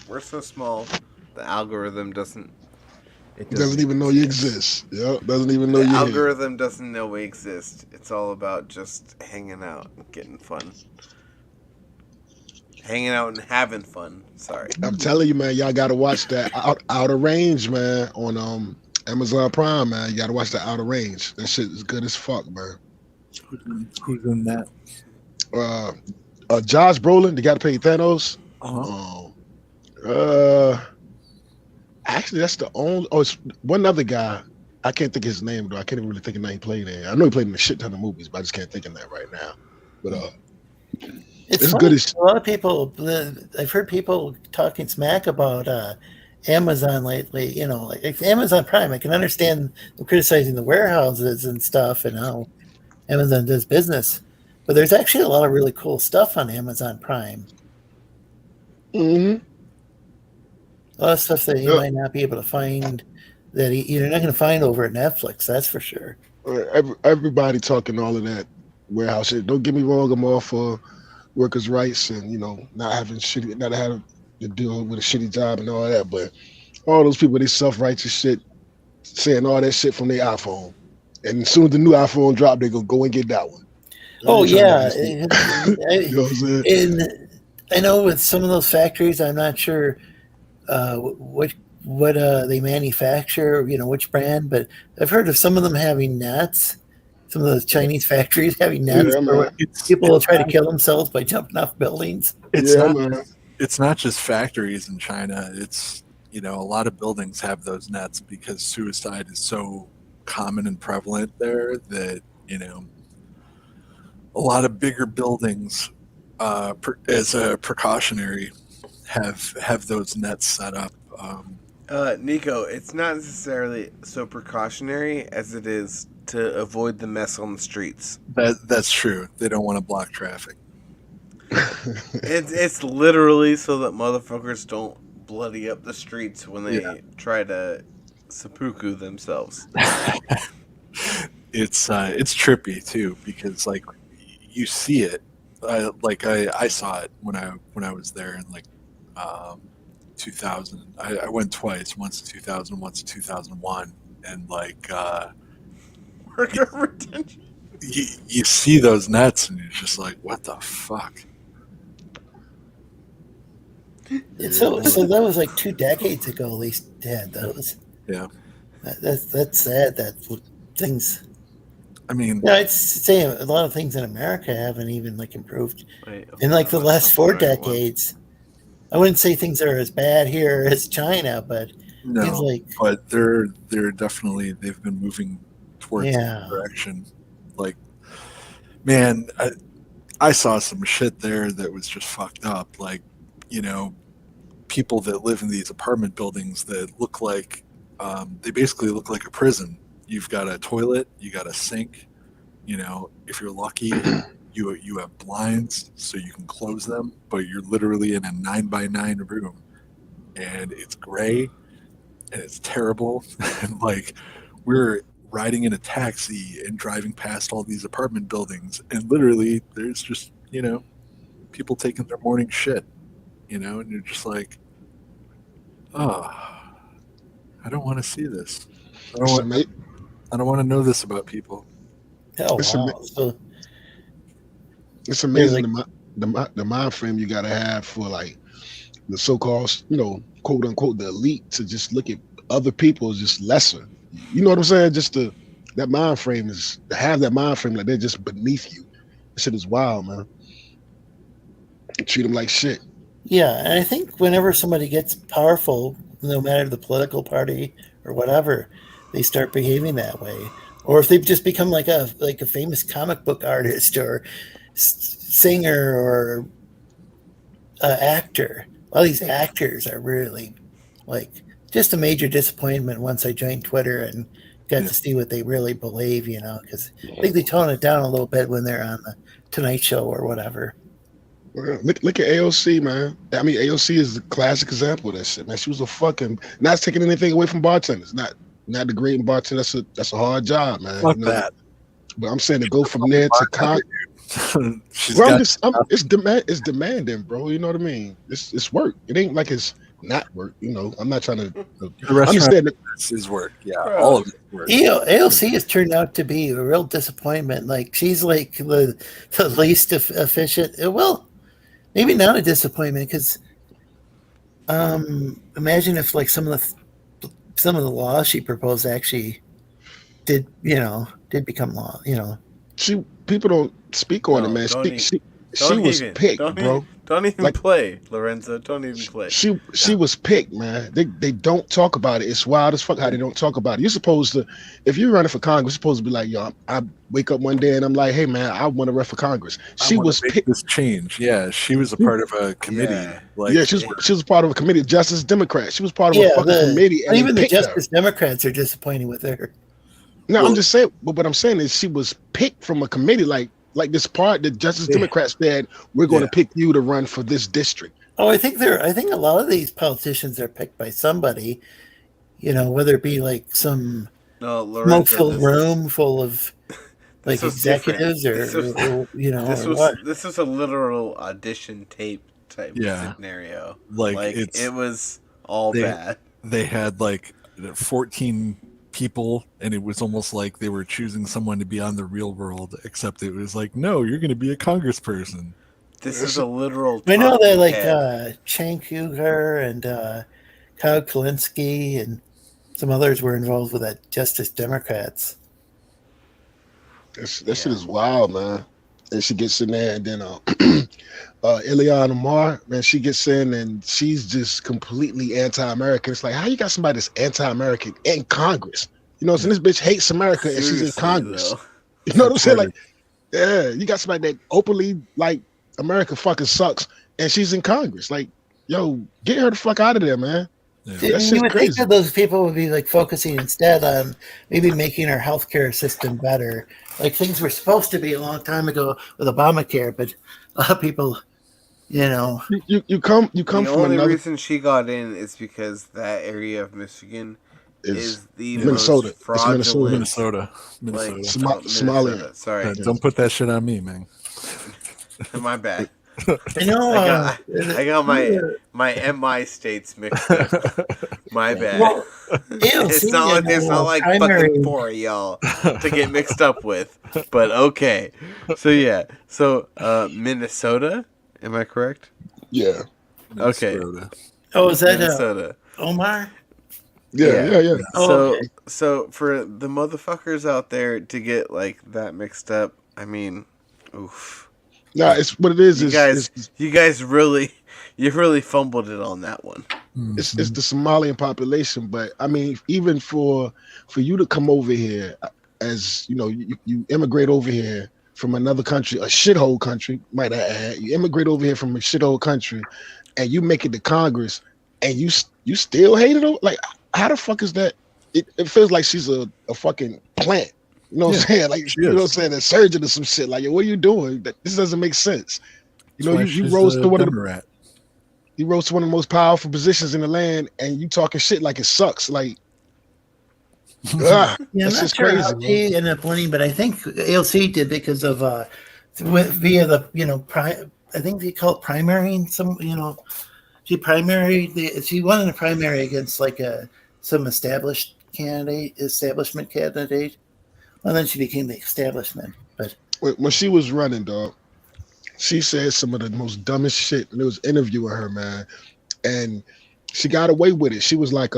We're so small. The algorithm doesn't. It doesn't even know you exist. Yep, doesn't even know the you. The algorithm doesn't know we exist. It's all about just hanging out and getting fun. Hanging out and having fun. Sorry. I'm telling you, man, y'all gotta watch that Outer Range, man, on Amazon Prime, man. You gotta watch the Outer Range. That shit is good as fuck, man. Who's in that? Josh Brolin, the guy that played Thanos. Actually, that's the only. Oh, it's one other guy. I can't think of his name though. I can't even really think of the name he played in. I know he played in a shit ton of movies, but I just can't think of that right now. But it's good as a lot of people. I've heard people talking smack about Amazon lately. You know, like Amazon Prime. I can understand them criticizing the warehouses and stuff and how Amazon does business, but there's actually a lot of really cool stuff on Amazon Prime. Mm-hmm. A lot of stuff that you might not be able to find that you're not going to find over at Netflix. That's for sure. Everybody talking all of that warehouse shit. Don't get me wrong. I'm all for workers' rights and not having to deal with a shitty job and all that. But all those people, they self-righteous shit, saying all that shit from their iPhone, and as soon as the new iPhone drop, they go and get that one. Oh yeah, you know what I'm saying? And I know with some of those factories, I'm not sure what they manufacture, which brand, but I've heard of some of them having nets. Some of those Chinese factories having nets where people will try to kill themselves by jumping off buildings. It's not just factories in China. It's a lot of buildings have those nets because suicide is so common and prevalent there that a lot of bigger buildings as a precautionary have those nets set up. Nico, it's not necessarily so precautionary as it is to avoid the mess on the streets. That's true. They don't want to block traffic. It's literally so that motherfuckers don't bloody up the streets when they try to seppuku themselves. It's trippy too because you see it. I saw it when I was there in 2000. I went twice, once in 2000, once in 2001, and worker retention. You see those nets and you're just like, what the fuck? So that was like 2 decades ago. At least they had those. Yeah. That's sad. That things. I mean, Yeah, I'd say a lot of things in America haven't even like improved Wait, in like the hold on, last that's 4 the right one. decades. I wouldn't say things are as bad here as China, but things no, like but they're definitely, they've been moving towards Yeah. that direction. Like, man, I saw some shit there that was just fucked up. Like, you know, people that live in these apartment buildings that look like, they basically look like a prison. You've got a toilet, you got a sink, you know, if you're lucky, you have blinds so you can close them, but you're literally in a 9x9 room, and it's gray, and it's terrible. And like, we're riding in a taxi and driving past all these apartment buildings, and literally there's just, you know, people taking their morning shit, you know, and you're just like, oh, I don't want to see this. I don't want to know this about people. Oh It's wow! So It's amazing the mind frame you gotta have for like the so-called, you know, quote unquote, the elite to just look at other people as just lesser. You know what I'm saying? That mind frame is to have that mind frame like they're just beneath you. That shit is wild, man. Treat them like shit. yeah, and I think whenever somebody gets powerful, no matter the political party or whatever, they start behaving that way. Or if they just become like a famous comic book artist or singer or actor. All these actors are really like just a major disappointment once I joined Twitter and got to see what they really believe, you know, because I think they tone it down a little bit when they're on the Tonight Show or whatever. Well, look at AOC, man. I mean, AOC is the classic example of that shit, man. She was a fucking not taking anything away from bartenders, not degrading bartenders. That's a hard job, man. Fuck that. But I'm saying to go from there to it's demanding, bro. You know what I mean? It's work. It ain't like it's not work. You know, I'm not trying to. The restaurant is work. Yeah, all of it work. AOC has turned out to be a real disappointment. Like she's like the least efficient. Well, maybe not a disappointment because imagine if like some of the laws she proposed actually did become law. You know, people don't speak on it, man. She was picked, bro. Don't even play, Lorenzo. Don't even play. She was picked, man. They don't talk about it. It's wild as fuck how they don't talk about it. You're supposed to, if you're running for Congress, you're supposed to be like, yo, I wake up one day and I'm like, hey man, I want to run for Congress. She was picked. This change, yeah. She was a part of a committee. Yeah, she was part of a committee, Justice Democrat. She was part of a fucking committee. And even the Justice Democrats are disappointed with her. No, I'm just saying. But what I'm saying is, she was picked from a committee, like this part. The Justice Democrats said, "We're going to pick you to run for this district." Oh, I think a lot of these politicians are picked by somebody. You know, whether it be like some smoke-filled room full of like executives or you know, this was a literal audition tape type scenario. Like it was all bad. They had like 14 people, and it was almost like they were choosing someone to be on the Real World, except it was like, no, you're going to be a congressperson. This is a literal. I know that like Cenk Uygur and Kyle Kalinske and some others were involved with that Justice Democrats. That shit is wild, man. And she gets in there, and then Ilhan Omar, man, she gets in and she's just completely anti-American. It's like, how you got somebody that's anti-American in Congress? You know, so this bitch hates America and she's in Congress. Though. You know what I'm saying? Like, yeah, you got somebody that openly like America fucking sucks and she's in Congress. Like, yo, get her the fuck out of there, man. Yeah. You would think that those people would be like focusing instead on maybe making our healthcare system better. Like things were supposed to be a long time ago with Obamacare, but a lot of people, you know, you come the from only another reason she got in is because that area of Michigan is the Minnesota. most fraudulent. Minnesota. Somalia. Sorry, don't put that shit on me, man. My bad. I know. I got my MI states mixed up. My bad. Well, it's not like fucking 4 of y'all to get mixed up with. But okay. So yeah. So Minnesota, am I correct? Yeah. Okay. Minnesota. Oh, is that Minnesota. Omar? Yeah. So, okay. so for the motherfuckers out there to get like that mixed up, I mean, oof. Nah, it's what it is. You guys really, you really fumbled it on that one. It's the Somalian population, but I mean, even for you to come over here, as you know, you immigrate over here from another country, a shithole country, might I add. You immigrate over here from a shithole country, and you make it to Congress, and you still hate it. Like, how the fuck is that? It feels like she's a fucking plant. You know what I'm saying? Like, you know what I'm saying? A surgeon or some shit. Like, what are you doing? This doesn't make sense. You know, you rose to one of the you rose to one of the most powerful positions in the land, and you talking shit like it sucks. Like, Yeah, I'm that's not just sure crazy. how she ended up winning, but I think AOC did because of via the I think they call it primarying. She primaried she won in a primary against like some establishment candidate. Well, then she became the establishment. But when she was running, dog, she said some of the most dumbest shit, and it was interviewing her, man, and she got away with it. She was like,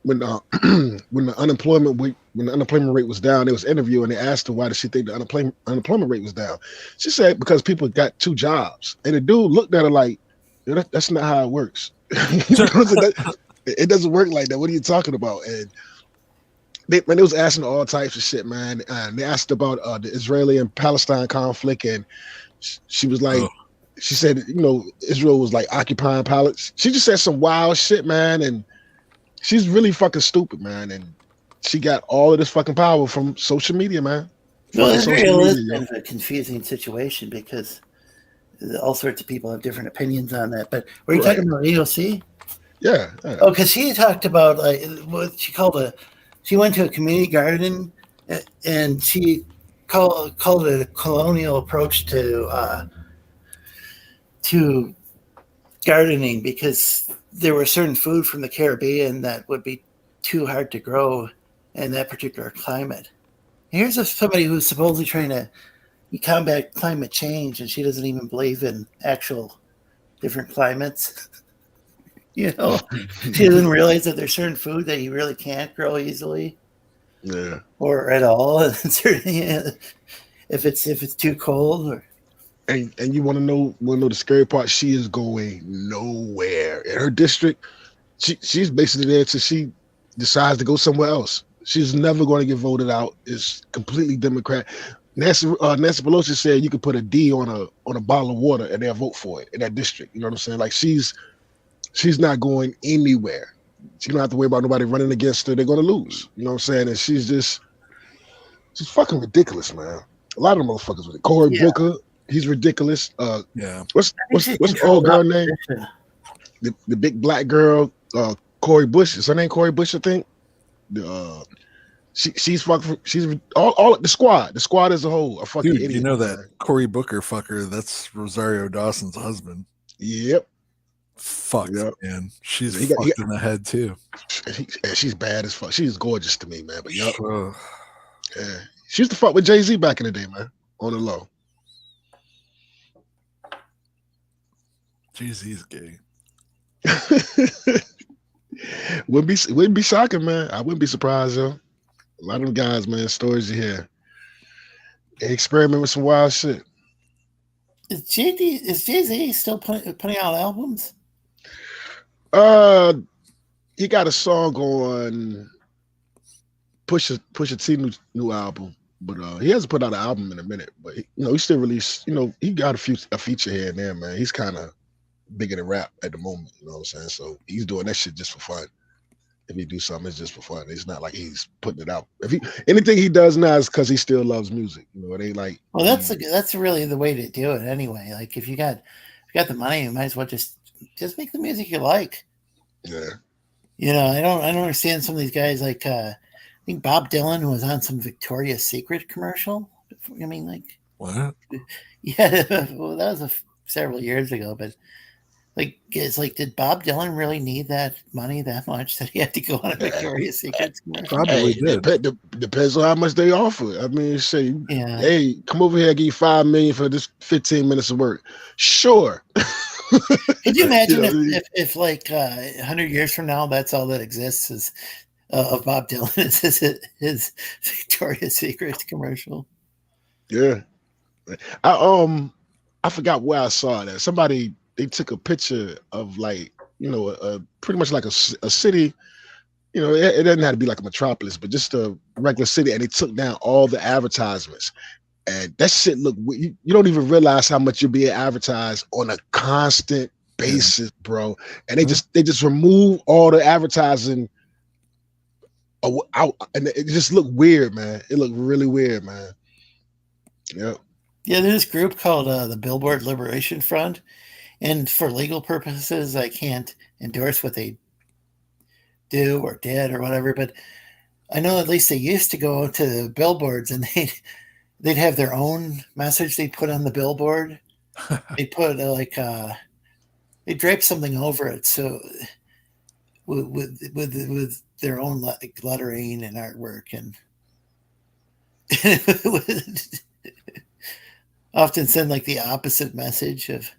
when the unemployment rate was down, they was interviewing. They asked her why did she think the unemployment rate was down. She said because people got 2 jobs, and the dude looked at her like, that's not how it works. It doesn't work like that. What are you talking about? And they was asking all types of shit, man. And they asked about the Israeli and Palestine conflict, and she was like, she said, Israel was like occupying Palestine. She just said some wild shit, man, and she's really fucking stupid, man. And she got all of this fucking power from social media, man. Well, it's kind of a confusing situation because all sorts of people have different opinions on that. But were you talking about AOC? Yeah. Oh, because she talked about like what she called she went to a community garden and she called it a colonial approach to gardening because there were certain food from the Caribbean that would be too hard to grow in that particular climate. Here's somebody who's supposedly trying to combat climate change, and she doesn't even believe in actual different climates. She doesn't realize that there's certain food that you really can't grow easily. Yeah. Or at all. If it's too cold or. And you want to know the scary part? She is going nowhere in her district. She's basically there till she decides to go somewhere else. She's never going to get voted out. It's completely Democrat. Nancy Pelosi said you could put a D on a bottle of water and they'll vote for it in that district. You know what I'm saying? Like she's not going anywhere. She don't have to worry about nobody running against her. They're going to lose. You know what I'm saying? And she's fucking ridiculous, man. A lot of them motherfuckers with it. Cory Booker. He's ridiculous. What's the old girl name? The big black girl, Cori Bush. Is her name Cori Bush? I think. She's fucking. She's all the squad. The squad as a whole. A fucking Dude, idiot. you know that Cory Booker fucker? That's Rosario Dawson's husband. Yep. Fuck, man. She's fucked in the head too. She's bad as fuck. She's gorgeous to me, man. But yeah, she used to fuck with Jay-Z back in the day, man. On the low. Jay-Z's gay. Wouldn't be shocking, man. I wouldn't be surprised, yo. A lot of them guys, man, stories you hear. They experiment with some wild shit. Is Jay-Z still putting out albums? He got a song on Pusha T new album, but he hasn't put out an album in a minute. But he still released. He got a feature here and there, man. He's kind of bigger than rap at the moment. You know what I'm saying? So he's doing that shit just for fun. If he do something, it's just for fun. It's not like he's putting it out. Anything he does now is because he still loves music. It ain't like. Well, that's really the way to do it anyway. Like if you got the money, you might as well just make the music you like. Yeah. I don't understand some of these guys like I think Bob Dylan was on some Victoria's Secret commercial. I mean, like what? Yeah, well, that was several years ago, but. Like, it's like, did Bob Dylan really need that money that much that he had to go on a Victoria's Secret commercial? Probably did. Depends on how much they offer. I mean, say, hey, come over here, I give you $5 million for this 15 minutes of work. Sure. Could you imagine You know, if like 100 years from now, that's all that exists is of Bob Dylan is his Victoria's Secret commercial? Yeah. I forgot where I saw that. Somebody they took a picture of like pretty much like a city. It doesn't have to be like a metropolis, but just a regular city, and they took down all the advertisements. And that shit look you don't even realize how much you're being advertised on a constant basis, bro. And they just remove all the advertising out, and it just looked weird, man. It looked really weird, man. Yeah. Yeah, there's this group called the Billboard Liberation Front, and for legal purposes, I can't endorse what they do or did or whatever, but I know at least they used to go to the billboards and they'd have their own message they put on the billboard. They put they drape something over it, so with their own lettering and artwork, and often send like the opposite message of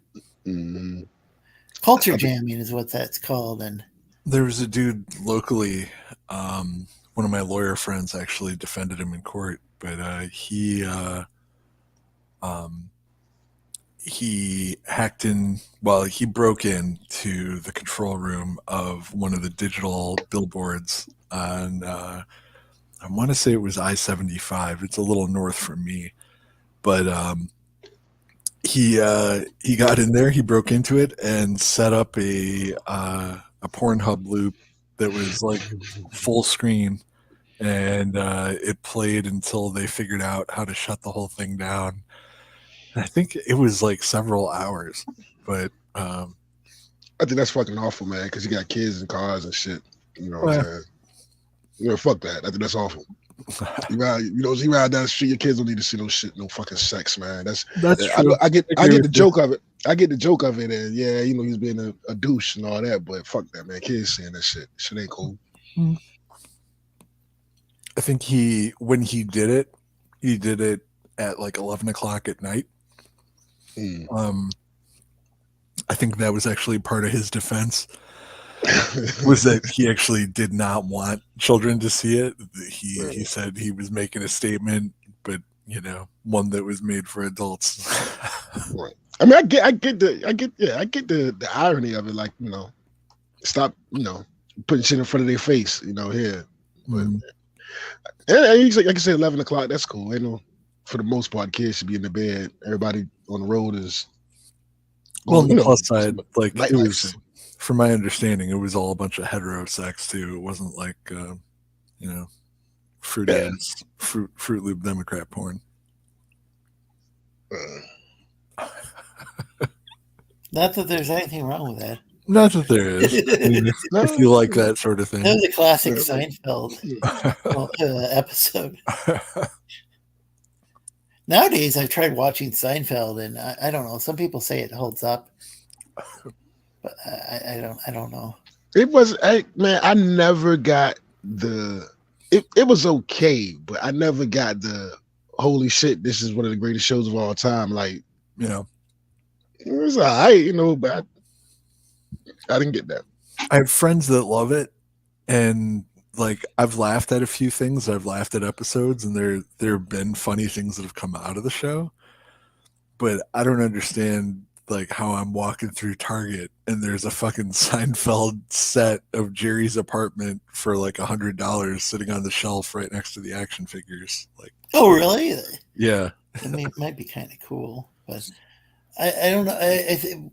culture jamming is what that's called. And there was a dude locally, one of my lawyer friends actually defended him in court, but he hacked in, well, he broke into the control room of one of the digital billboards on, I want to say it was I-75. It's a little north from me, but he got in there, he broke into it and set up a Pornhub loop that was like full screen, and it played until they figured out how to shut the whole thing down. I think it was like several hours, but I think that's fucking awful, man, because you got kids and cars and shit. You know what I'm saying? Fuck that. I think that's awful. You ride down the street, your kids don't need to see no shit, no fucking sex, man. That's true. I get the joke of it. I get the joke of it, and yeah, he's being a douche and all that, but fuck that, man. Kids saying that shit. Shit ain't cool. I think when he did it at like 11 o'clock at night. I think that was actually part of his defense, was that he actually did not want children to see it. He said he was making a statement, but one that was made for adults. Right. I mean, I get the irony of it. Like, stop, putting shit in front of their face, here. But like I said, 11 o'clock, that's cool. For the most part, kids should be in the bed. Everybody on the road is. Well, on the plus side, like it was, from my understanding, it was all a bunch of hetero sex too. It wasn't like, fruity ass Fruit Loop Democrat porn. Not that there's anything wrong with that. Not that there is. I mean, if you like that sort of thing. That was a classic Seinfeld episode. Nowadays, I've tried watching Seinfeld, and I don't know. Some people say it holds up, but I don't know. It was, man. I never got the. It was okay, but I never got the holy shit. This is one of the greatest shows of all time. Like, it was alright, but I didn't get that. I have friends that love it, and like I've laughed at a few things. I've laughed at episodes, and there have been funny things that have come out of the show. But I don't understand like how I'm walking through Target and there's a fucking Seinfeld set of Jerry's apartment for like $100 sitting on the shelf right next to the action figures. Like, oh really? Yeah. I mean, it might be kind of cool, but I don't know. I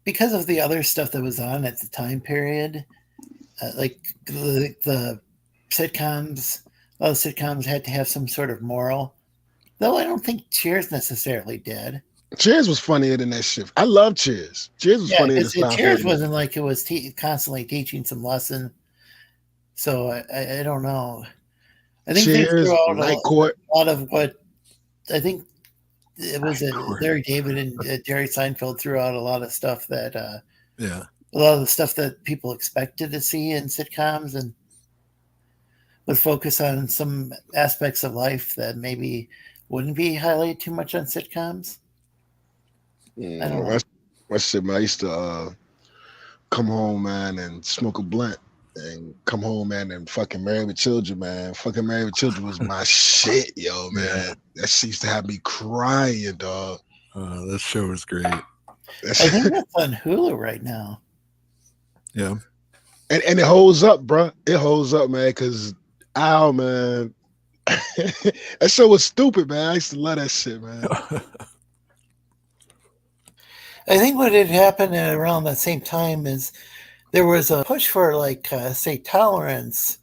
because of the other stuff that was on at the time period. Like the sitcoms, a lot of sitcoms had to have some sort of moral. Though I don't think Cheers necessarily did. Cheers was funnier than that shit. I love Cheers. Cheers was funnier than Cheers wasn't like it was constantly teaching some lesson. So I don't know. I think Cheers, they threw out Night Court. A lot of what I think it was Larry David and Jerry Seinfeld threw out a lot of stuff that a lot of the stuff that people expected to see in sitcoms, and would focus on some aspects of life that maybe wouldn't be highlighted too much on sitcoms. I don't know. My shit, man. I used to come home, man, and smoke a blunt, and come home, man, and fucking Married with Children, man. Fucking Married with Children was my shit, yo, man. Yeah. That shit used to have me crying, dog. That show was great. I think that's on Hulu right now. Yeah. And it holds up, bro. It holds up, man, because ow, man. That show was stupid, man. I used to love that shit, man. I think what had happened around that same time is there was a push for, like, say, tolerance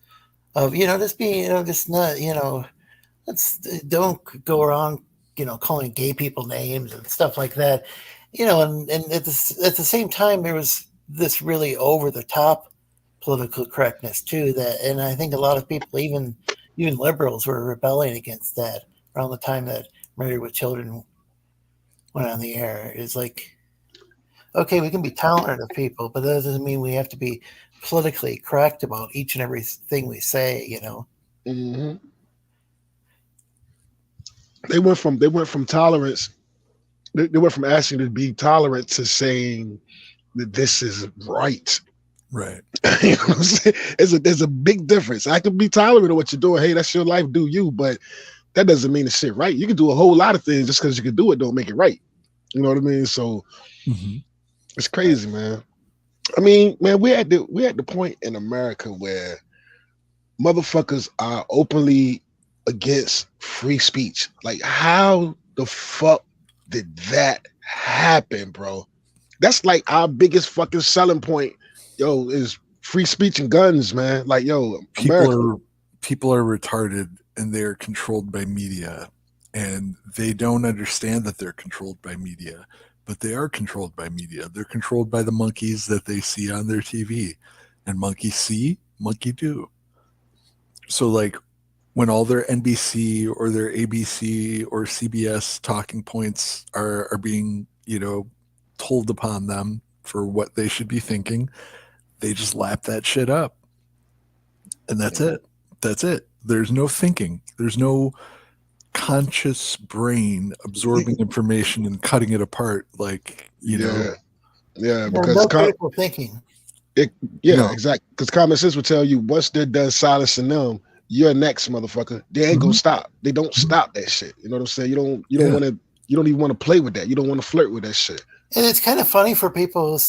of, just being, just not, let's don't go around, calling gay people names and stuff like that, and at the same time, there was this really over the top political correctness too, and I think a lot of people, even liberals, were rebelling against that around the time that Married with Children went on the air. It's like, okay, we can be tolerant of people, but that doesn't mean we have to be politically correct about each and everything we say, Mm-hmm. They went from tolerance. They went from asking to be tolerant to saying that this is right. Right. You know what I'm saying? There's a big difference. I can be tolerant of what you're doing. Hey, that's your life, do you? But that doesn't mean it's shit right. You can do a whole lot of things just because you can do it, don't make it right. You know what I mean? So it's crazy, man. I mean, man, we're at the point in America where motherfuckers are openly against free speech. Like, how the fuck did that happen, bro? That's like our biggest fucking selling point, yo, is free speech and guns, man. Like, yo, people are retarded and they're controlled by media, and they don't understand that they're controlled by media, but they are controlled by media. They're controlled by the monkeys that they see on their TV, and monkey see, monkey do. So, like, when all their NBC or their ABC or CBS talking points are being, told upon them for what they should be thinking, they just lap that shit up. And that's it. That's it. There's no thinking. There's no conscious brain absorbing information and cutting it apart. Like, Yeah, no because critical thinking. Exactly. Because common sense would tell you once they're done silencing them, you're next, motherfucker. They ain't gonna stop. They don't stop that shit. You know what I'm saying? You don't even want to play with that. You don't want to flirt with that shit. And it's kind of funny for people.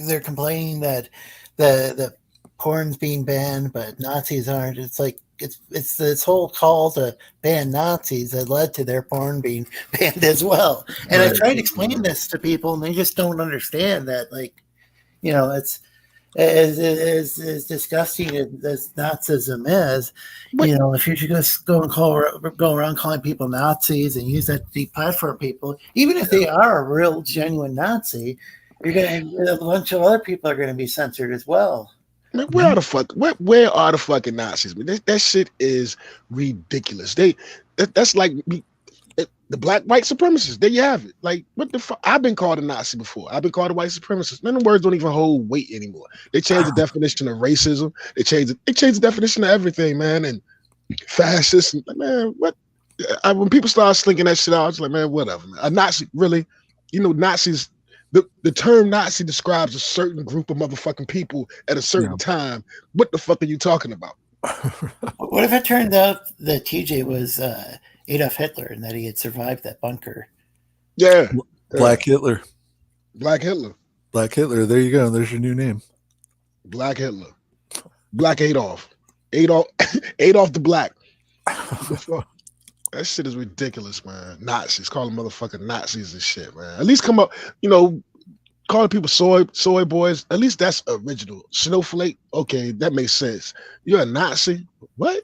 They're complaining that the porn's being banned, but Nazis aren't. It's like it's this whole call to ban Nazis that led to their porn being banned as well. And I tried to explain this to people, and they just don't understand that. Like, it's as disgusting as Nazism is. If you should just go around calling people Nazis and use that to deplatform people, even if they are a real genuine Nazi, a bunch of other people are going to be censored as well. Man, where are the fucking Nazis? Man, that shit is ridiculous. That's like the black white supremacists. There you have it. Like, what the fuck? I've been called a Nazi before. I've been called a white supremacist. None of the words don't even hold weight anymore. They changed the definition of racism. They changed the definition of everything, man. And fascist. Man, what? When people start slinking that shit out, it's like, man, whatever. Man. A Nazi, really? Nazis. The term Nazi describes a certain group of motherfucking people at a certain time. What the fuck are you talking about? What if it turned out that TJ was Adolf Hitler and that he had survived that bunker? Yeah. Black Hitler. Black Hitler. Black Hitler. There you go. There's your new name. Black Hitler. Black Adolf. Adolf the Black. That shit is ridiculous, man. Nazis. Call them motherfucking Nazis and shit, man. At least come up, calling people soy boys. At least that's original. Snowflake. Okay, that makes sense. You're a Nazi? What?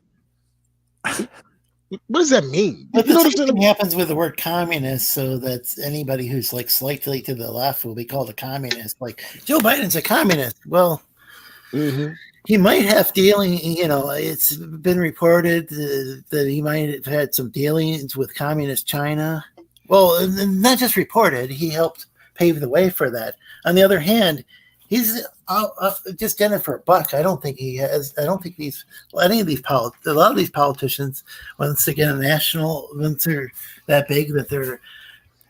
What does that mean? But the same thing happens with the word communist, so that anybody who's like slightly to the left will be called a communist. Like, Joe Biden's a communist. Well, he might have dealing, it's been reported that he might have had some dealings with communist China. Well, not just reported, he helped pave the way for that. On the other hand, he's just in it for a buck. I don't think he's a lot of these politicians, once they get once they're that big that they're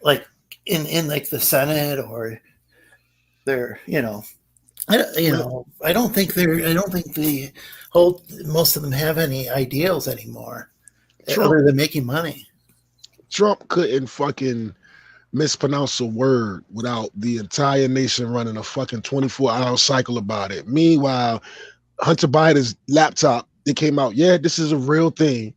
like in like the Senate or they're I don't think the whole most of them have any ideals anymore, other than making money. Trump couldn't fucking mispronounce a word without the entire nation running a fucking 24-hour cycle about it. Meanwhile, Hunter Biden's laptop, it came out, yeah, this is a real thing.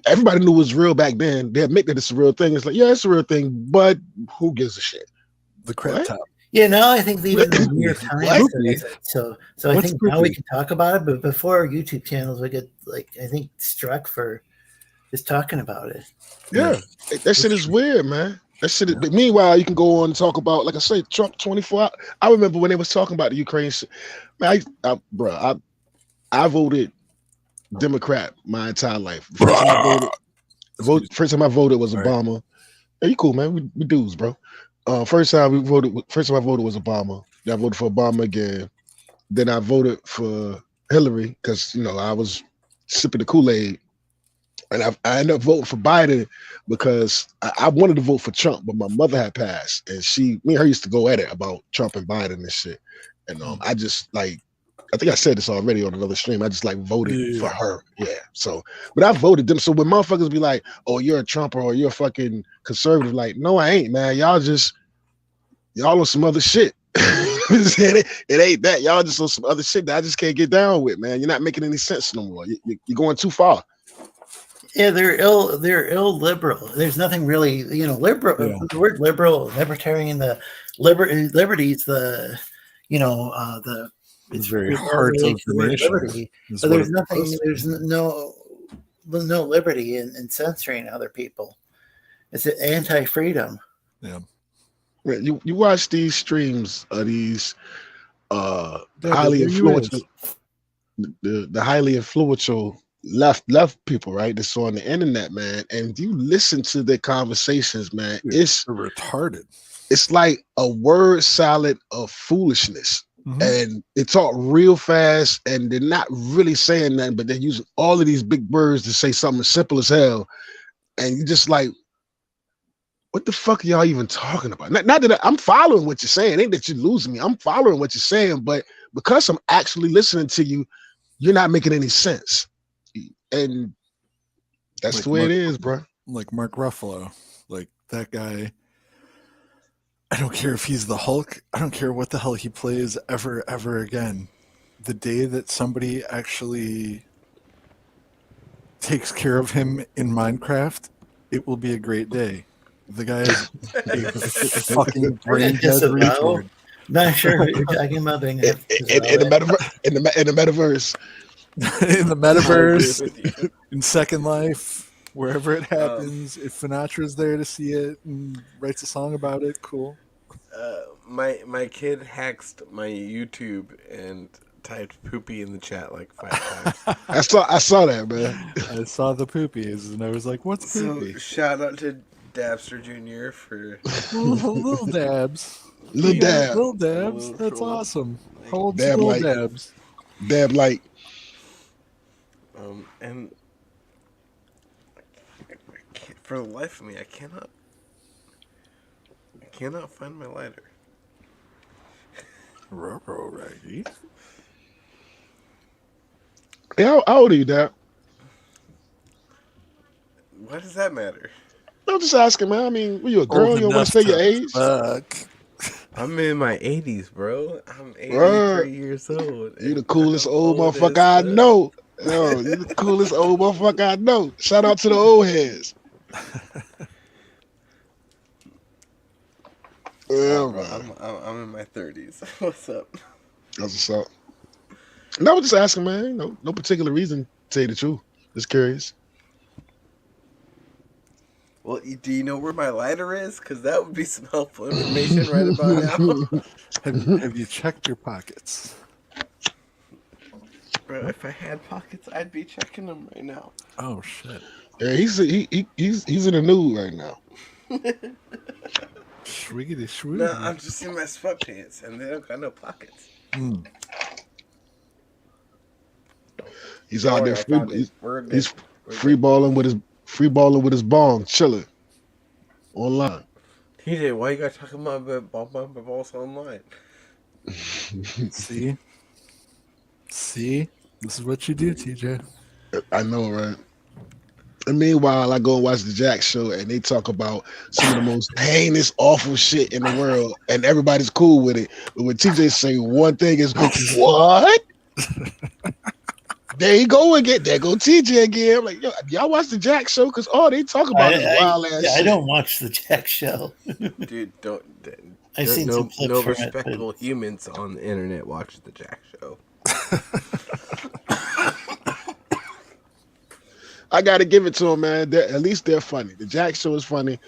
Everybody knew it was real back then. They admit that it's a real thing. It's like, yeah, it's a real thing, but who gives a shit? The crap top. Yeah, no, I think even the New York Times says it. So I think now we can talk about it, but before our YouTube channels, we get I think struck for just talking about it. Yeah, that shit is weird, man. That shit is, but meanwhile, you can go on and talk about, like I say, Trump 24 hours. I remember when they was talking about the Ukraine shit. Man, I voted Democrat my entire life. First time I voted was Obama. Hey, you cool, man? We dudes, bro. First time I voted was Obama. Then I voted for Obama again. Then I voted for Hillary because I was sipping the Kool-Aid, and I ended up voting for Biden because I wanted to vote for Trump, but my mother had passed, and me and her used to go at it about Trump and Biden and shit. And I just I think I said this already on another stream. I just voted for her. Yeah. So, but I voted them. So when motherfuckers be like, "Oh, you're a Trumper or you're a fucking conservative," like, no, I ain't, man. Y'all on some other shit. it ain't that. Y'all just on some other shit that I just can't get down with, man. You're not making any sense no more. You're going too far. Yeah, they're illiberal. There's nothing really, liberal. Yeah. The word liberal, libertarian, the liberties, the it's very hard of the nation. Liberty, but there's nothing. There's no liberty in censoring other people. It's anti-freedom. Yeah. You watch these streams of these highly influential, the highly influential left people, right? That's on the internet, man. And you listen to their conversations, man. It's retarded. It's like a word salad of foolishness. And they talk real fast, and they're not really saying nothing, but they're using all of these big words to say something simple as hell. And you just like, what the fuck are y'all even talking about? Not that I'm following what you're saying. Ain't that you're losing me. I'm following what you're saying, but because I'm actually listening to you, you're not making any sense. And that's the way it is, bro. Like Mark Ruffalo, like that guy. I don't care if he's the Hulk. I don't care what the hell he plays ever again. The day that somebody actually takes care of him in Minecraft, it will be a great day. The guy is a fucking brain dead retard. Not sure what you're talking about. In the metaverse. In the metaverse, in Second Life, wherever it happens, if Finatra's there to see it and writes a song about it, cool. My kid hacked my YouTube and typed poopy in the chat like 5 times. I saw that, man. I saw the poopies and I was like, "What's poopy?" So shout out to Dabster Jr. for little dabs. Little dabs. That's awesome. How old's Dab little like, dabs? Dab like. And for the life of me, I cannot find my lighter. Raggy. Hey, how old are you, Dab? Why does that matter? I'm just asking, man. I mean, were you a girl? You don't want to say your age? I'm in my 80s, bro. I'm 83 years old. You the coolest old motherfucker I know. Yo, you the coolest old motherfucker I know. Shout out to the old heads. Yeah, bro, I'm in my 30s. What's up? That's what's up. No, I'm just asking, man. No particular reason to tell you the truth. Just curious. Well, do you know where my lighter is? Because that would be some helpful information right about now. Have you checked your pockets? Bro, if I had pockets, I'd be checking them right now. Oh shit! Yeah, he's in the nude right now. Shwiggity. No, I'm just in my sweatpants, and they don't got no pockets. He's out there he's free balling with his bong, chilling online. TJ, why you gotta talk about balls online? See, this is what you do, TJ. I know, right? And meanwhile, I go and watch the Jack Show, and they talk about some of the most heinous, awful shit in the world, and everybody's cool with it. But when TJ say one thing, is what? There you go again. There go TJ again. I'm like, yo, y'all watch the Jack Show? Because all they talk about is wild ass shit. I don't watch the Jack Show. Dude, don't. I've seen some clips no from it, respectable humans on the internet watch the Jack Show. I got to give it to them, man. At least they're funny. The Jack Show is funny.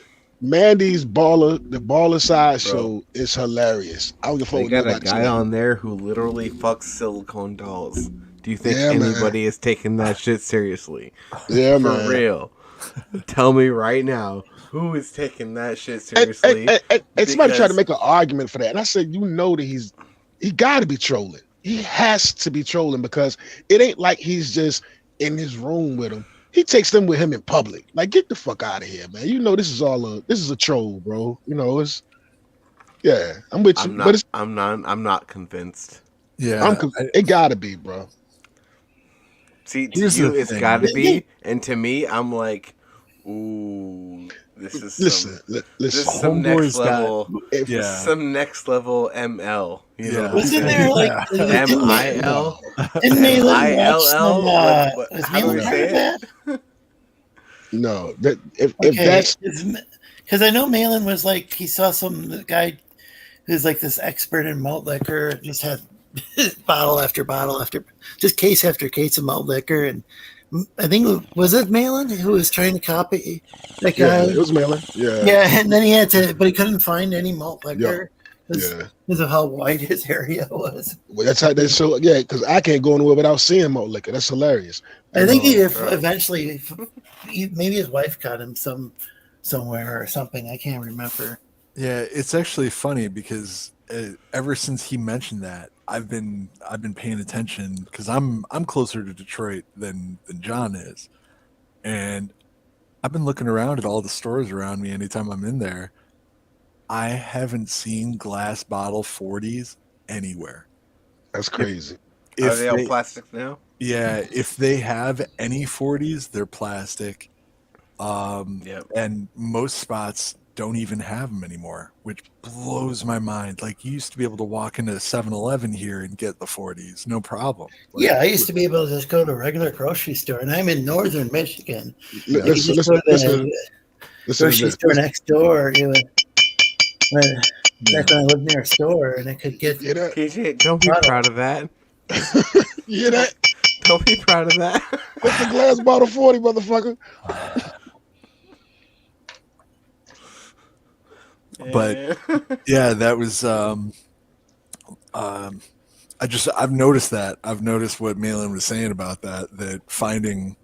Mandy's the baller side show is hilarious. I don't give a fuck. They got a guy on there who literally fucks silicone dolls. Do you think anybody is taking that shit seriously? Yeah, for man. real. Tell me right now, who is taking that shit seriously? And somebody tried to make an argument for that, and I said, you know that he got to be trolling. He has to be trolling because it ain't like he's just in his room with him. He takes them with him in public. Like, get the fuck out of here, man. You know this is a troll, bro. You know I'm with you, but I'm not convinced. Yeah, it gotta be, bro. See, to you it's gotta be, and to me, I'm like, ooh, this is some next level. This is some next level ML. You know, wasn't there like MIL? Didn't they like watch ILL? some? How do we say it? No, if that's because I know Malin was like he saw some guy who's like this expert in malt liquor, just had bottle after bottle after just case after case of malt liquor, and I think was it Malin who was trying to copy that guy? Yeah, it was Malin. Yeah, yeah, and then he had to, but he couldn't find any malt liquor. Yeah. Because of how wide his area was. Well, that's how they show. Yeah, because I can't go anywhere without seeing malt liquor. That's hilarious. I think eventually, maybe his wife caught him somewhere or something. I can't remember. Yeah, it's actually funny because ever since he mentioned that, I've been paying attention because I'm closer to Detroit than John is, and I've been looking around at all the stores around me. Anytime I'm in there, I haven't seen glass bottle 40s anywhere. That's crazy. Are they all plastic now? Yeah, if they have any 40s, they're plastic. And most spots don't even have them anymore, which blows my mind. Like, you used to be able to walk into 7-Eleven here and get the 40s, no problem. Like, yeah, I used to be able to just go to a regular grocery store, and I'm in northern Michigan. Listen grocery store next door. Back when I lived near a store, and I could get. TJ, don't be proud of that. You hear that? Don't be proud of that. That's a glass bottle 40, motherfucker. But yeah, that was I've noticed that. I've noticed what Malin was saying about that finding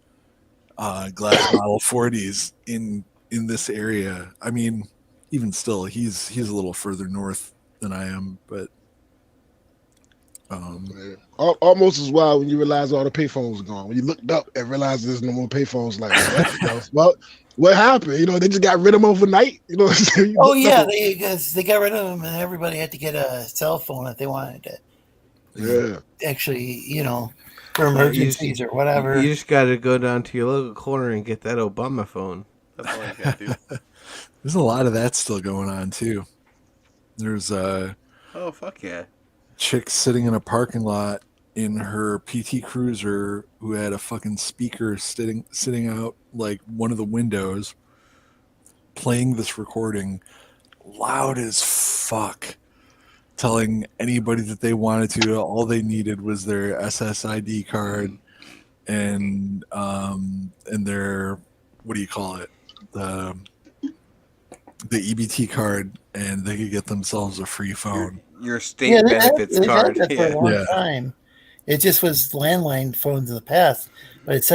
glass bottle 40s in this area. I mean, even still, he's a little further north than I am, but almost as wild when you realize all the payphones are gone. When you looked up and realized there's no more payphones, like well, what happened? You know, they just got rid of them overnight. You know, they got rid of them, and everybody had to get a cell phone if they wanted to. Yeah, actually, for emergencies or whatever. You just got to go down to your local corner and get that Obama phone. That's all you got to do. There's a lot of that still going on too. There's oh fuck yeah, chick sitting in a parking lot in her PT Cruiser who had a fucking speaker sitting out like one of the windows, playing this recording loud as fuck, telling anybody that they wanted to. All they needed was their SSID card and their, what do you call it, the EBT card, and they could get themselves a free phone. Your state benefits card. Had that for a long time. It just was landline phones in the past, but it's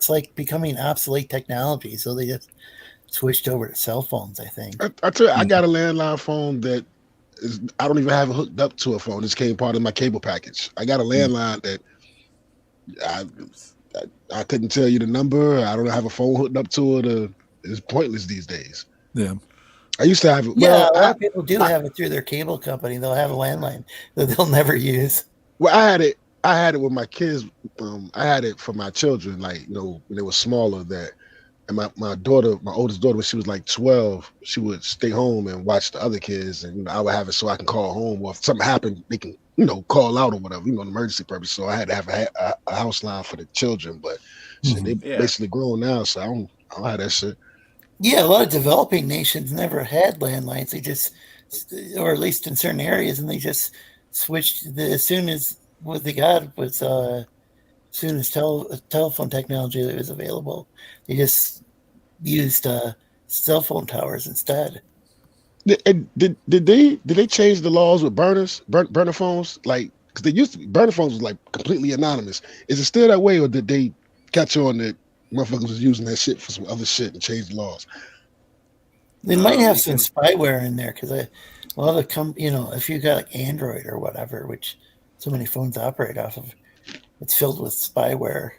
like becoming obsolete technology. So they just switched over to cell phones, I think. I tell you, I got a landline phone that I don't even have it hooked up to a phone. This came part of my cable package. I got a landline that I couldn't tell you the number. I don't have a phone hooked up to it. It's pointless these days. Yeah. I used to have it. Yeah, Well, a lot of people do have it through their cable company. They'll have a landline that they'll never use. well, I had it. I had it with my kids. I had it for my children, like when they were smaller. That and my daughter, my oldest daughter, when she was like 12, she would stay home and watch the other kids, and I would have it so I can call home, or if something happened, they can call out or whatever, an emergency purpose. So I had to have a house line for the children, but shit, they basically grown now, so I don't have that shit. Yeah, a lot of developing nations never had landlines. They just, or at least in certain areas, and they just switched as soon as what they got was as soon as telephone technology that was available. They just used cell phone towers instead. Did they change the laws with burner phones? Like, because they used to be, burner phones was like completely anonymous. Is it still that way, or did they catch on that motherfuckers was using that shit for some other shit and change the laws? They might have some spyware in there because a lot of if you got like Android or whatever, which so many phones operate off of, it's filled with spyware.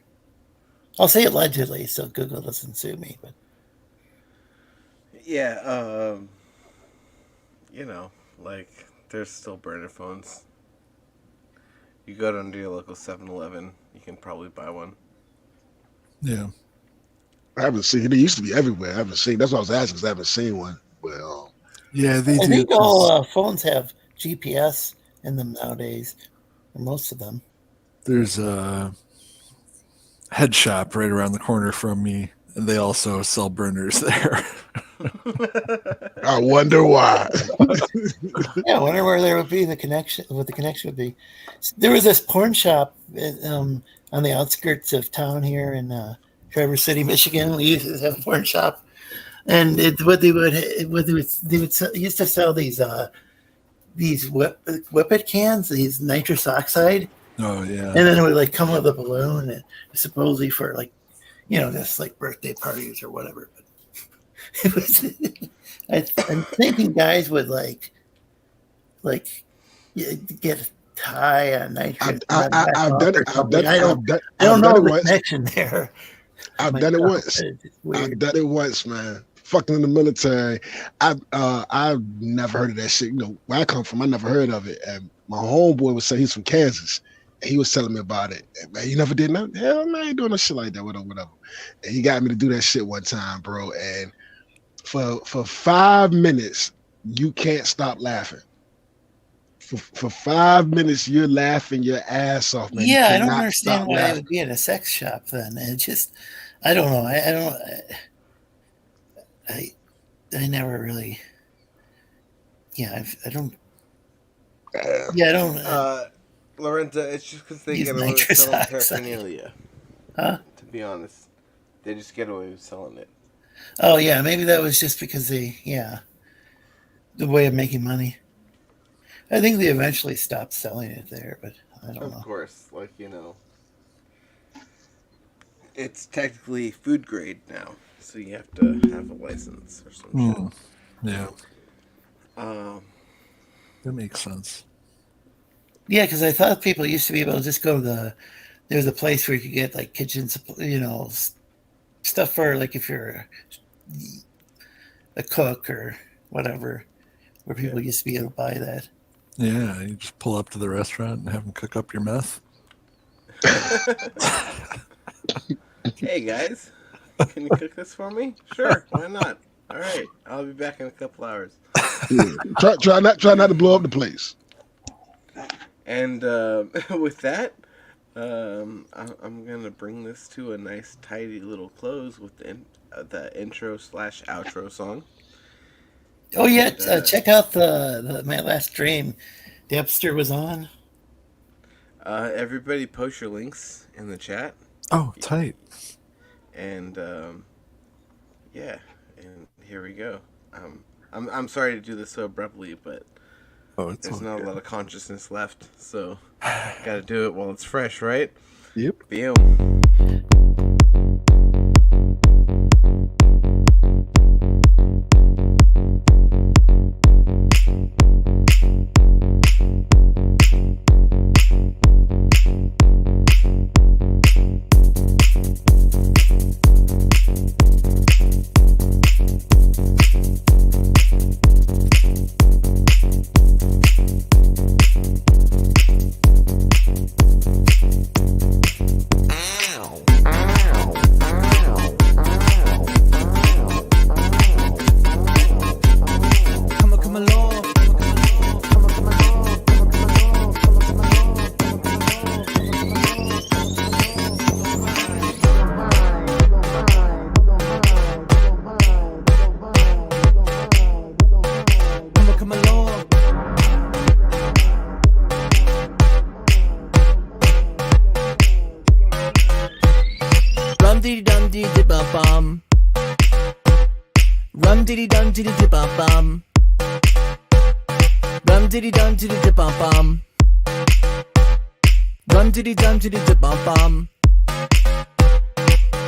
I'll say allegedly, so Google doesn't sue me. But yeah, like there's still burner phones. You go down to your local 7-Eleven, you can probably buy one. Yeah. I haven't seen it. They used to be everywhere. I haven't seen. That's what I was asking because I haven't seen one. But yeah, they do. I think all phones have GPS in them nowadays, or most of them. There's a head shop right around the corner from me, and they also sell burners there. I wonder why. Yeah, I wonder where there would be the connection. What the connection would be. There was this porn shop on the outskirts of town here in Traverse City, Michigan. We used to have a porn shop, and they used to sell these Whippet cans, these nitrous oxide. Oh yeah. And then it would like come with a balloon, and supposedly for just like birthday parties or whatever. But it was. I'm thinking guys would like get high on nitrous. I've done it. I don't know the connection there. I've done it once. I've done it once, man. Fucking in the military. I've never heard of that shit. Where I come from, I never heard of it. And my homeboy would say he's from Kansas. And he was telling me about it. And, man, you never did nothing? Hell no, I ain't doing no shit like that, whatever. And he got me to do that shit one time, bro. And for 5 minutes, you can't stop laughing. For 5 minutes, you're laughing your ass off, man. Yeah, I don't understand why I would be in a sex shop then. It just, I don't know. I never really. Yeah, I don't. Yeah, I don't. Lorenza, it's just because they get away with selling paraphernalia. Huh? To be honest, they just get away with selling it. Oh yeah, maybe that was just because the way of making money. I think they eventually stopped selling it there, but I don't know. Of course, it's technically food grade now, so you have to have a license or some shit. Yeah. That makes sense. Yeah, because I thought people used to be able to just go to there's a place where you could get like kitchen, stuff for like if you're a cook or whatever, where people used to be able to buy that. Yeah, you just pull up to the restaurant and have them cook up your meth. Hey guys, can you cook this for me? Sure, why not? All right, I'll be back in a couple hours. Yeah. Try not to blow up the place. And with that, I'm gonna bring this to a nice, tidy little close with the intro/outro song. Oh yeah, check out my last stream. Debster was on. Everybody, post your links in the chat. Oh, tight. And yeah, and here we go. I'm sorry to do this so abruptly, but there's not a lot of consciousness left, so gotta do it while it's fresh, right? Yep. Boom. Rum diddy dum diddy dip bum bum. Rum diddy dum diddy dip bum bum. Rum diddy dum diddy dip bum bum.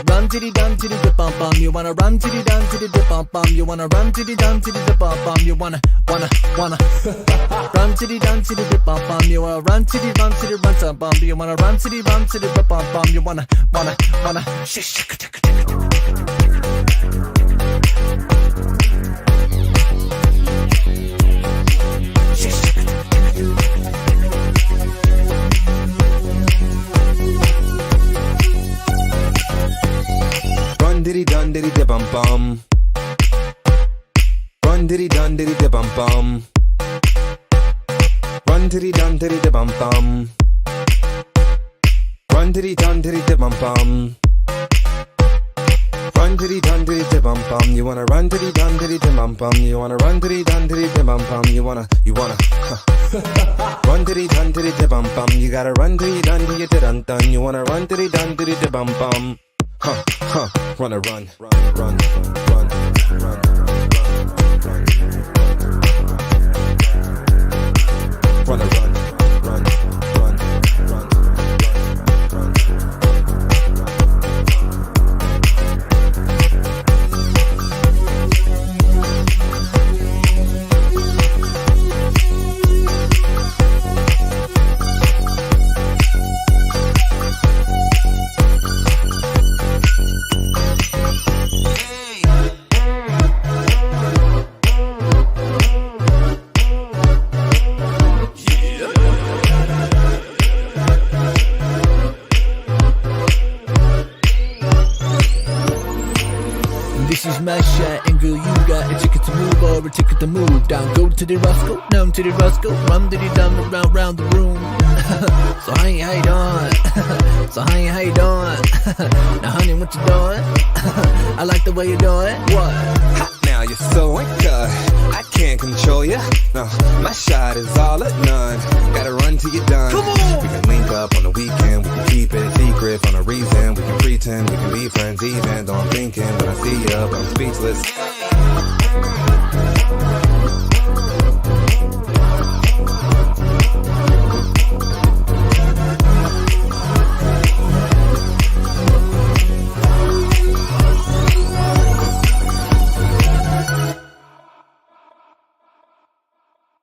Run diddy dum diddy dip bum bum. You wanna run diddy dum diddy dip bum bum. You wanna run diddy dum diddy dip bum bum. You wanna run diddy dum diddy dip bum bum. You wanna run diddy run diddy run dum bum. You wanna run diddy dip bum bum. You wanna shish. Run diddy dun diddy dip bum bum. Run diddy dun diddy dip bum bum. Run diddy dun diddy dip bum bum. Run diddy dun diddy dip bum bum. Run diddy dun diddy dip bum bum. You wanna run diddy dun diddy dip bum bum. You wanna run diddy dun diddy dip bum bum. You wanna run diddy dun diddy dip bum bum. You gotta run diddy dun diddy dun dun. You wanna run diddy dun diddy dip bum bum. Wanna run. Wanna run. This is my shot, and girl, you got a ticket to move or a ticket to move down. Go to the Roscoe, down to the Roscoe, rum diddy dum round the room. So honey, how you doing? So honey, how you doing? Now honey, what you doing? I like the way you do it. What? Now you're so good, I can't control you. No, my shot is all or none. Gotta run till you're done. Come on. We can link up on the weekend. We can keep it secret for no reason. We can pretend we can be friends even though I'm thinking when I see you, I'm speechless.